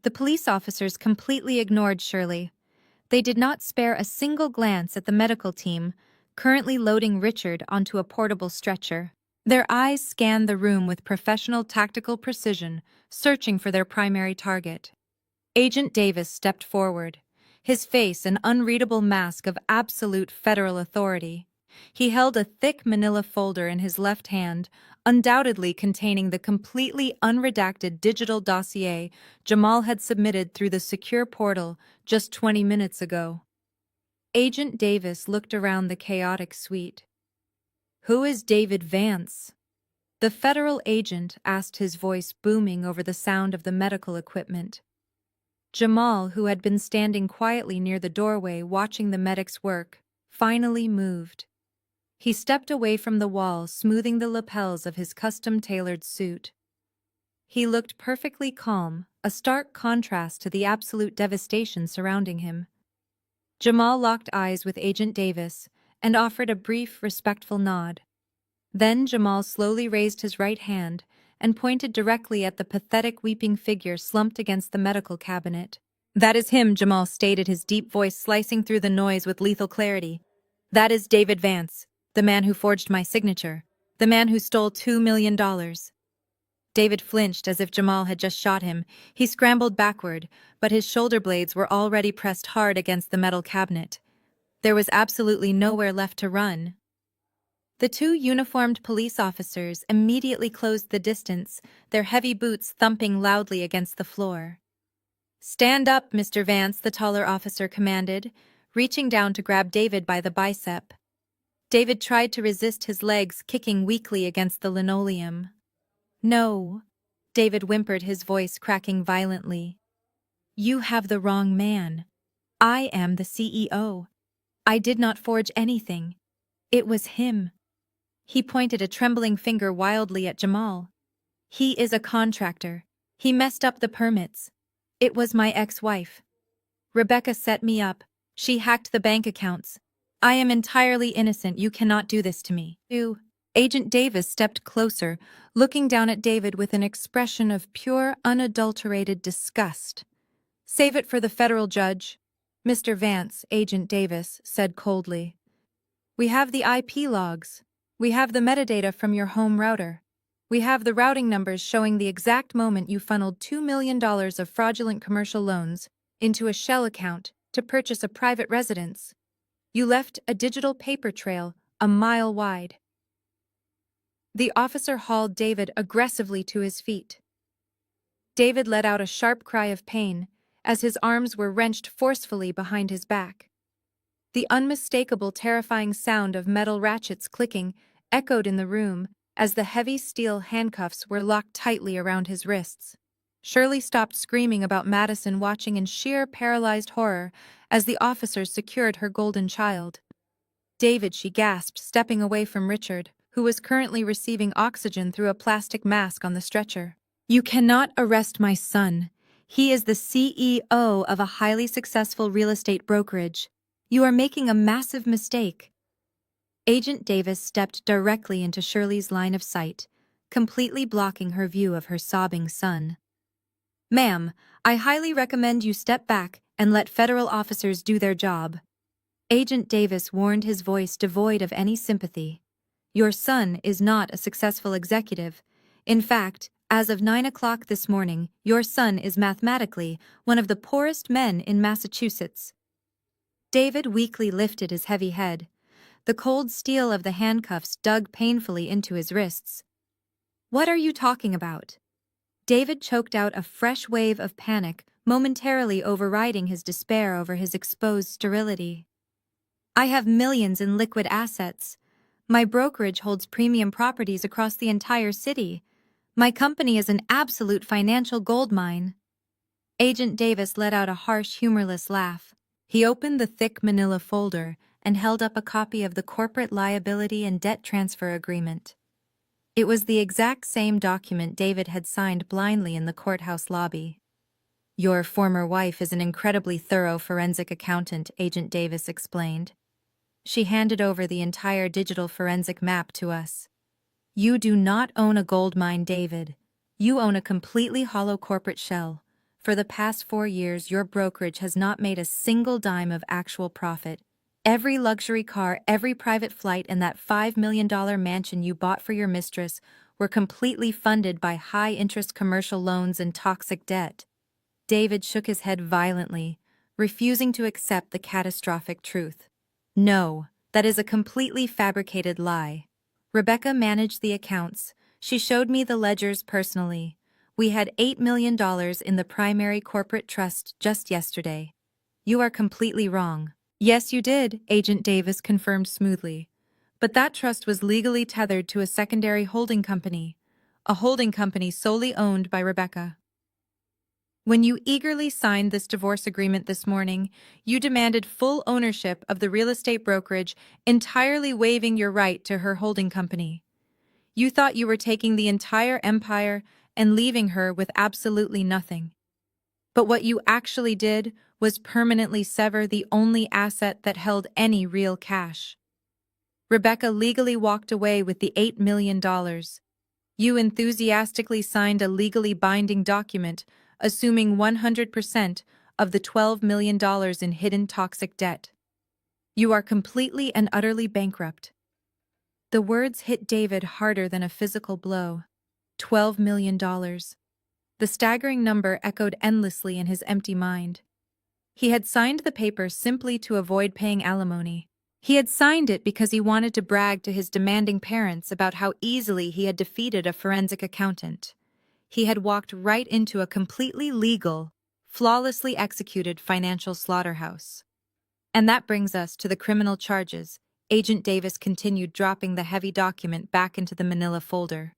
The police officers completely ignored Shirley. They did not spare a single glance at the medical team, currently loading Richard onto a portable stretcher. Their eyes scanned the room with professional tactical precision, searching for their primary target. Agent Davis stepped forward, his face an unreadable mask of absolute federal authority. He held a thick manila folder in his left hand, undoubtedly containing the completely unredacted digital dossier Jamal had submitted through the secure portal just 20 minutes ago. Agent Davis looked around the chaotic suite. "Who is David Vance?" The federal agent asked, his voice booming over the sound of the medical equipment. Jamal, who had been standing quietly near the doorway watching the medics work, finally moved. He stepped away from the wall, smoothing the lapels of his custom-tailored suit. He looked perfectly calm, a stark contrast to the absolute devastation surrounding him. Jamal locked eyes with Agent Davis and offered a brief, respectful nod. Then Jamal slowly raised his right hand and pointed directly at the pathetic weeping figure slumped against the medical cabinet. "That is him," Jamal stated, his deep voice slicing through the noise with lethal clarity. "That is David Vance, the man who forged my signature, the man who stole $2 million. David flinched as if Jamal had just shot him. He scrambled backward, but his shoulder blades were already pressed hard against the metal cabinet. There was absolutely nowhere left to run. The 2 uniformed police officers immediately closed the distance, their heavy boots thumping loudly against the floor. "Stand up, Mr. Vance," the taller officer commanded, reaching down to grab David by the bicep. David tried to resist, his legs kicking weakly against the linoleum. "No," David whimpered, his voice cracking violently. "You have the wrong man. I am the CEO. I did not forge anything. It was him." He pointed a trembling finger wildly at Jamal. "He is a contractor. He messed up the permits. It was my ex-wife. Rebecca set me up. She hacked the bank accounts. I am entirely innocent. You cannot do this to me." Agent Davis stepped closer, looking down at David with an expression of pure, unadulterated disgust. "Save it for the federal judge." "Mr. Vance," Agent Davis said coldly. "We have the IP logs. We have the metadata from your home router. We have the routing numbers showing the exact moment you funneled $2 million of fraudulent commercial loans into a shell account to purchase a private residence. You left a digital paper trail a mile wide. The officer hauled David aggressively to his feet. David let out a sharp cry of pain as his arms were wrenched forcefully behind his back. The unmistakable, terrifying sound of metal ratchets clicking echoed in the room as the heavy steel handcuffs were locked tightly around his wrists. Shirley stopped screaming about Madison, watching in sheer paralyzed horror as the officers secured her golden child. David, she gasped, stepping away from Richard, who was currently receiving oxygen through a plastic mask on the stretcher. You cannot arrest my son. He is the CEO of a highly successful real estate brokerage. You are making a massive mistake. Agent Davis stepped directly into Shirley's line of sight, completely blocking her view of her sobbing son. Ma'am, I highly recommend you step back and let federal officers do their job. Agent Davis warned, his voice devoid of any sympathy. Your son is not a successful executive. In fact, as of 9 o'clock this morning, your son is mathematically one of the poorest men in Massachusetts. David weakly lifted his heavy head. The cold steel of the handcuffs dug painfully into his wrists. What are you talking about? David choked out a fresh wave of panic, momentarily overriding his despair over his exposed sterility. I have millions in liquid assets. My brokerage holds premium properties across the entire city. My company is an absolute financial goldmine. Agent Davis let out a harsh, humorless laugh. He opened the thick manila folder and held up a copy of the corporate liability and debt transfer agreement. It was the exact same document David had signed blindly in the courthouse lobby. Your former wife is an incredibly thorough forensic accountant, Agent Davis explained. She handed over the entire digital forensic map to us. You do not own a gold mine, David. You own a completely hollow corporate shell. For the past 4 years, your brokerage has not made a single dime of actual profit. Every luxury car, every private flight, and that $5 million mansion you bought for your mistress were completely funded by high-interest commercial loans and toxic debt. David shook his head violently, refusing to accept the catastrophic truth. No, that is a completely fabricated lie. Rebecca managed the accounts. She showed me the ledgers personally. We had $8 million in the primary corporate trust just yesterday. You are completely wrong. Yes, you did, Agent Davis confirmed smoothly. But that trust was legally tethered to a secondary holding company, a holding company solely owned by Rebecca. When you eagerly signed this divorce agreement this morning, you demanded full ownership of the real estate brokerage, entirely waiving your right to her holding company. You thought you were taking the entire empire and leaving her with absolutely nothing. But what you actually did was permanently sever the only asset that held any real cash. Rebecca legally walked away with the $8 million. You enthusiastically signed a legally binding document assuming 100% of the $12 million in hidden toxic debt. You are completely and utterly bankrupt. The words hit David harder than a physical blow. $12 million. The staggering number echoed endlessly in his empty mind. He had signed the paper simply to avoid paying alimony. He had signed it because he wanted to brag to his demanding parents about how easily he had defeated a forensic accountant. He had walked right into a completely legal, flawlessly executed financial slaughterhouse. And that brings us to the criminal charges. Agent Davis continued, dropping the heavy document back into the manila folder.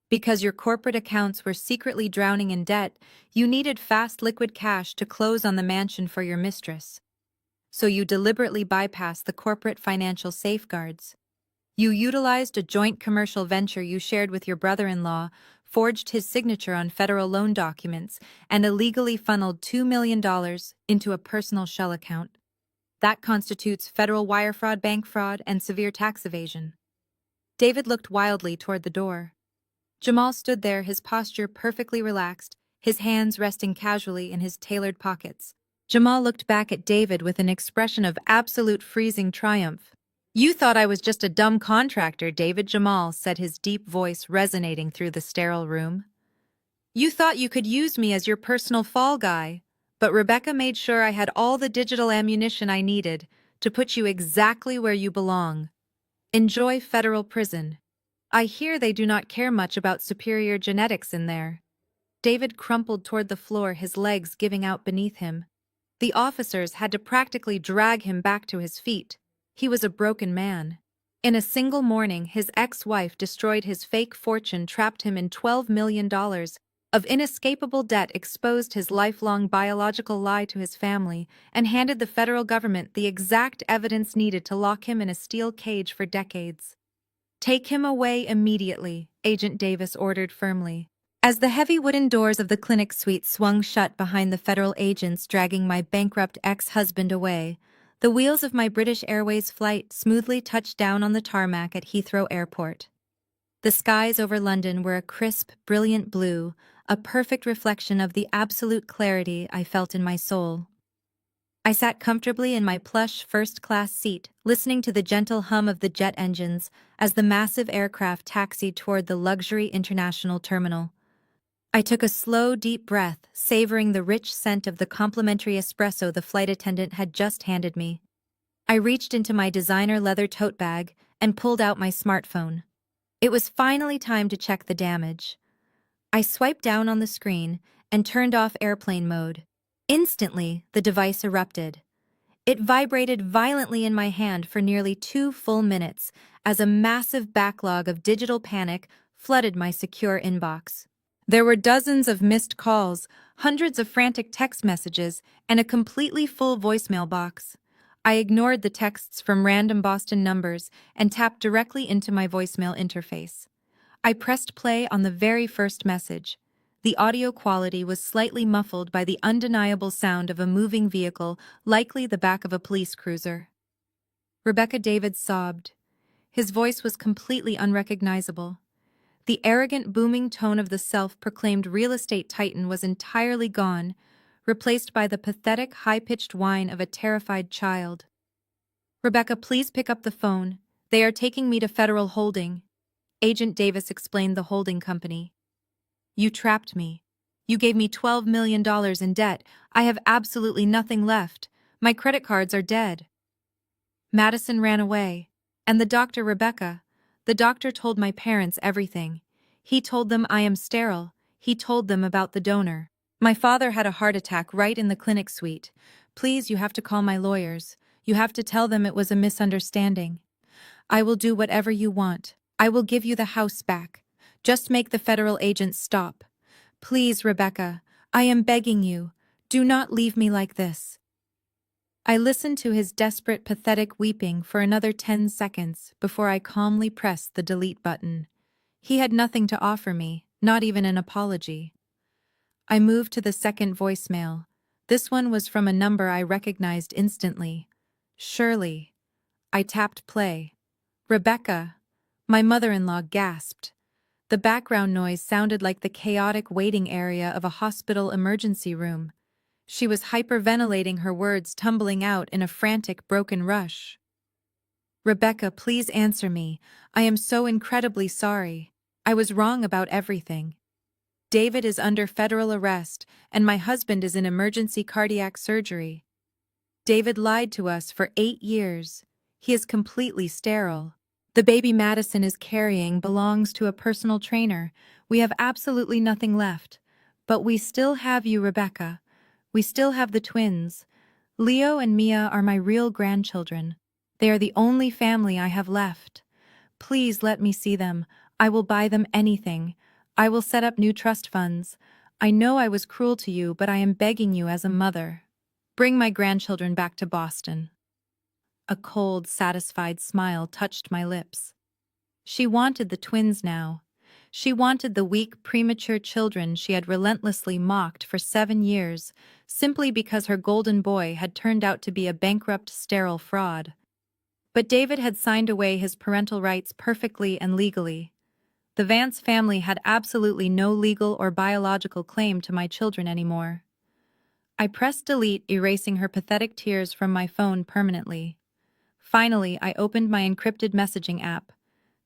Because your corporate accounts were secretly drowning in debt, you needed fast liquid cash to close on the mansion for your mistress. So you deliberately bypassed the corporate financial safeguards. You utilized a joint commercial venture you shared with your brother-in-law, forged his signature on federal loan documents, and illegally funneled $2 million into a personal shell account. That constitutes federal wire fraud, bank fraud, and severe tax evasion. David looked wildly toward the door. Jamal stood there, his posture perfectly relaxed, his hands resting casually in his tailored pockets. Jamal looked back at David with an expression of absolute freezing triumph. You thought I was just a dumb contractor, David, Jamal said, his deep voice resonating through the sterile room. You thought you could use me as your personal fall guy. But Rebecca made sure I had all the digital ammunition I needed to put you exactly where you belong. Enjoy federal prison. I hear they do not care much about superior genetics in there. David crumpled toward the floor, his legs giving out beneath him. The officers had to practically drag him back to his feet. He was a broken man. In a single morning, his ex-wife destroyed his fake fortune, trapped him in $12 million of inescapable debt, exposed his lifelong biological lie to his family, and handed the federal government the exact evidence needed to lock him in a steel cage for decades. "Take him away immediately," Agent Davis ordered firmly. As the heavy wooden doors of the clinic suite swung shut behind the federal agents dragging my bankrupt ex-husband away, the wheels of my British Airways flight smoothly touched down on the tarmac at Heathrow Airport. The skies over London were a crisp, brilliant blue, a perfect reflection of the absolute clarity I felt in my soul. I sat comfortably in my plush first-class seat, listening to the gentle hum of the jet engines as the massive aircraft taxied toward the luxury international terminal. I took a slow, deep breath, savoring the rich scent of the complimentary espresso the flight attendant had just handed me. I reached into my designer leather tote bag and pulled out my smartphone. It was finally time to check the damage. I swiped down on the screen and turned off airplane mode. Instantly, the device erupted. It vibrated violently in my hand for nearly 2 full minutes as a massive backlog of digital panic flooded my secure inbox. There were dozens of missed calls, hundreds of frantic text messages, and a completely full voicemail box. I ignored the texts from random Boston numbers and tapped directly into my voicemail interface. I pressed play on the very first message. The audio quality was slightly muffled by the undeniable sound of a moving vehicle, likely the back of a police cruiser. Rebecca David sobbed. His voice was completely unrecognizable. The arrogant, booming tone of the self-proclaimed real estate titan was entirely gone, replaced by the pathetic, high-pitched whine of a terrified child. "Rebecca, please pick up the phone. They are taking me to federal holding." Agent Davis explained the holding company. "You trapped me. You gave me $12 million in debt. I have absolutely nothing left. My credit cards are dead." Madison ran away. And the doctor, Rebecca. The doctor told my parents everything. He told them I am sterile. He told them about the donor. My father had a heart attack right in the clinic suite. "Please, you have to call my lawyers. You have to tell them it was a misunderstanding. I will do whatever you want. I will give you the house back. Just make the federal agents stop. Please, Rebecca, I am begging you. Do not leave me like this." I listened to his desperate, pathetic weeping for another 10 seconds before I calmly pressed the delete button. He had nothing to offer me, not even an apology. I moved to the second voicemail. This one was from a number I recognized instantly. Shirley. I tapped play. "Rebecca." My mother-in-law gasped. The background noise sounded like the chaotic waiting area of a hospital emergency room. She was hyperventilating, her words tumbling out in a frantic, broken rush. "Rebecca, please answer me. I am so incredibly sorry. I was wrong about everything. David is under federal arrest, and my husband is in emergency cardiac surgery. David lied to us for 8 years. He is completely sterile. The baby Madison is carrying belongs to a personal trainer. We have absolutely nothing left. But we still have you, Rebecca. We still have the twins. Leo and Mia are my real grandchildren. They are the only family I have left. Please let me see them. I will buy them anything. I will set up new trust funds. I know I was cruel to you, but I am begging you as a mother. Bring my grandchildren back to Boston." A cold, satisfied smile touched my lips. She wanted the twins now. She wanted the weak, premature children she had relentlessly mocked for 7 years, simply because her golden boy had turned out to be a bankrupt, sterile fraud. But David had signed away his parental rights perfectly and legally. The Vance family had absolutely no legal or biological claim to my children anymore. I pressed delete, erasing her pathetic tears from my phone permanently. Finally, I opened my encrypted messaging app.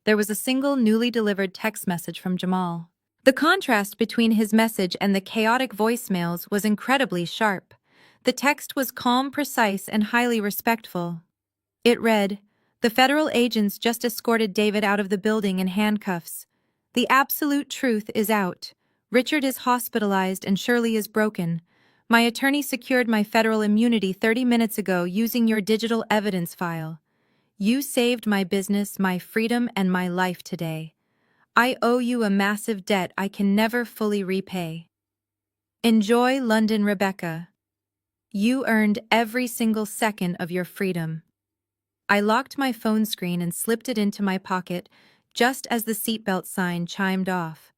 There was a single newly delivered text message from Jamal. The contrast between his message and the chaotic voicemails was incredibly sharp. The text was calm, precise, and highly respectful. It read, "The federal agents just escorted David out of the building in handcuffs. The absolute truth is out. Richard is hospitalized and Shirley is broken. My attorney secured my federal immunity 30 minutes ago using your digital evidence file. You saved my business, my freedom, and my life today. I owe you a massive debt I can never fully repay. Enjoy London, Rebecca. You earned every single second of your freedom." I locked my phone screen and slipped it into my pocket just as the seatbelt sign chimed off.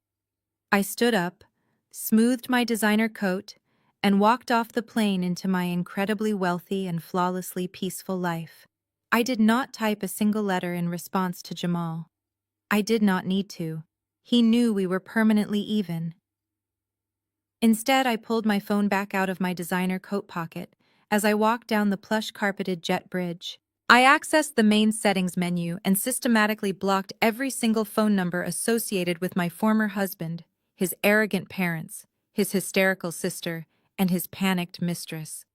I stood up, smoothed my designer coat, and walked off the plane into my incredibly wealthy and flawlessly peaceful life. I did not type a single letter in response to Jamal. I did not need to. He knew we were permanently even. Instead, I pulled my phone back out of my designer coat pocket as I walked down the plush-carpeted jet bridge. I accessed the main settings menu and systematically blocked every single phone number associated with my former husband, his arrogant parents, his hysterical sister, and his panicked mistress.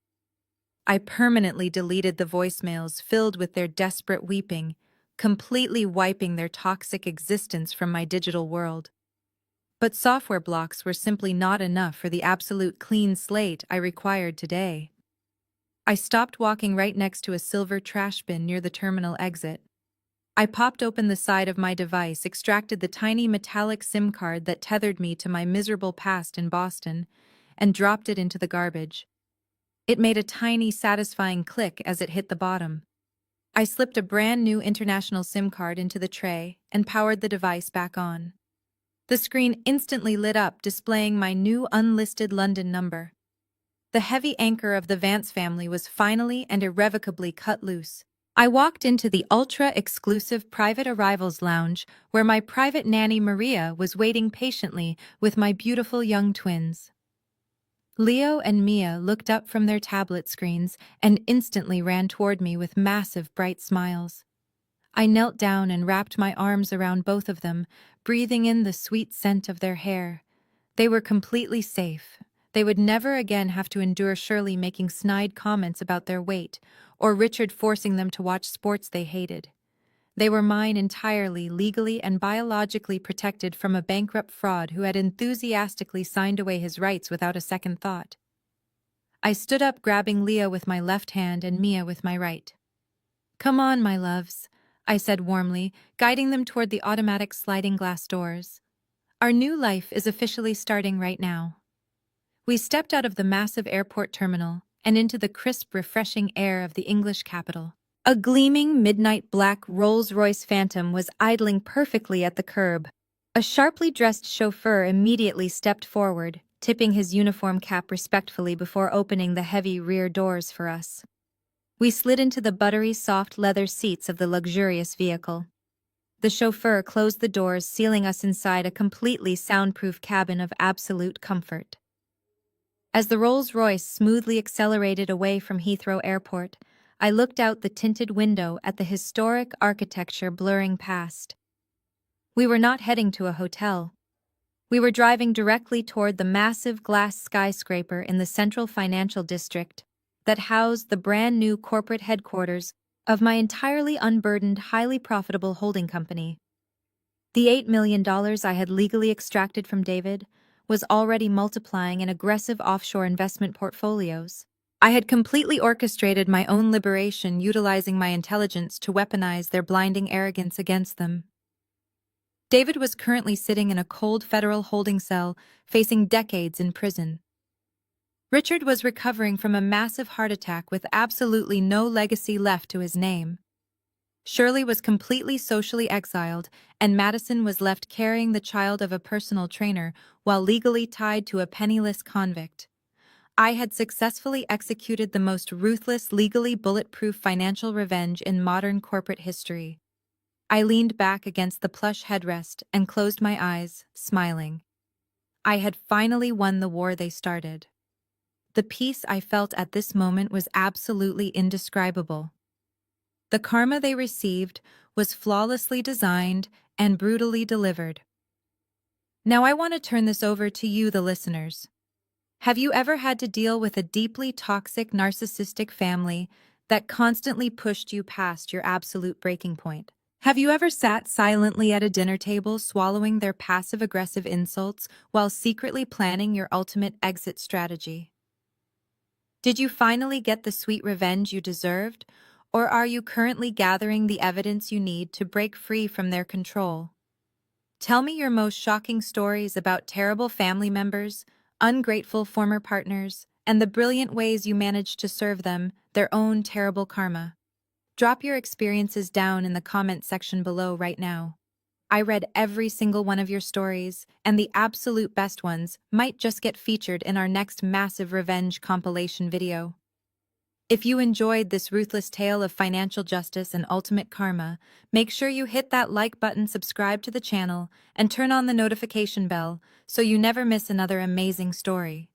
I permanently deleted the voicemails filled with their desperate weeping, completely wiping their toxic existence from my digital world. But software blocks were simply not enough for the absolute clean slate I required today. I stopped walking right next to a silver trash bin near the terminal exit. I popped open the side of my device, extracted the tiny metallic SIM card that tethered me to my miserable past in Boston, and dropped it into the garbage. It made a tiny, satisfying click as it hit the bottom. I slipped a brand new international SIM card into the tray and powered the device back on. The screen instantly lit up, displaying my new unlisted London number. The heavy anchor of the Vance family was finally and irrevocably cut loose. I walked into the ultra-exclusive private arrivals lounge where my private nanny Maria was waiting patiently with my beautiful young twins. Leo and Mia looked up from their tablet screens and instantly ran toward me with massive bright smiles. I knelt down and wrapped my arms around both of them, breathing in the sweet scent of their hair. They were completely safe. They would never again have to endure Shirley making snide comments about their weight, or Richard forcing them to watch sports they hated. They were mine entirely, legally and biologically protected from a bankrupt fraud who had enthusiastically signed away his rights without a second thought. I stood up, grabbing Leo with my left hand and Mia with my right. "Come on, my loves," I said warmly, guiding them toward the automatic sliding glass doors. "Our new life is officially starting right now." We stepped out of the massive airport terminal and into the crisp, refreshing air of the English capital. A gleaming midnight black Rolls-Royce Phantom was idling perfectly at the curb. A sharply dressed chauffeur immediately stepped forward, tipping his uniform cap respectfully before opening the heavy rear doors for us. We slid into the buttery soft leather seats of the luxurious vehicle. The chauffeur closed the doors, sealing us inside a completely soundproof cabin of absolute comfort. As the Rolls-Royce smoothly accelerated away from Heathrow Airport, I looked out the tinted window at the historic architecture blurring past. We were not heading to a hotel. We were driving directly toward the massive glass skyscraper in the central financial district that housed the brand new corporate headquarters of my entirely unburdened, highly profitable holding company. The $8 million I had legally extracted from David was already multiplying in aggressive offshore investment portfolios. I had completely orchestrated my own liberation, utilizing my intelligence to weaponize their blinding arrogance against them. David was currently sitting in a cold federal holding cell, facing decades in prison. Richard was recovering from a massive heart attack with absolutely no legacy left to his name. Shirley was completely socially exiled, and Madison was left carrying the child of a personal trainer while legally tied to a penniless convict. I had successfully executed the most ruthless, legally bulletproof financial revenge in modern corporate history. I leaned back against the plush headrest and closed my eyes, smiling. I had finally won the war they started. The peace I felt at this moment was absolutely indescribable. The karma they received was flawlessly designed and brutally delivered. Now I want to turn this over to you, the listeners. Have you ever had to deal with a deeply toxic, narcissistic family that constantly pushed you past your absolute breaking point? Have you ever sat silently at a dinner table swallowing their passive-aggressive insults while secretly planning your ultimate exit strategy? Did you finally get the sweet revenge you deserved, or are you currently gathering the evidence you need to break free from their control? Tell me your most shocking stories about terrible family members, ungrateful former partners, and the brilliant ways you managed to serve them their own terrible karma. Drop your experiences down in the comment section below right now. I read every single one of your stories, and the absolute best ones might just get featured in our next massive revenge compilation video. If you enjoyed this ruthless tale of financial justice and ultimate karma, make sure you hit that like button, subscribe to the channel, and turn on the notification bell so you never miss another amazing story.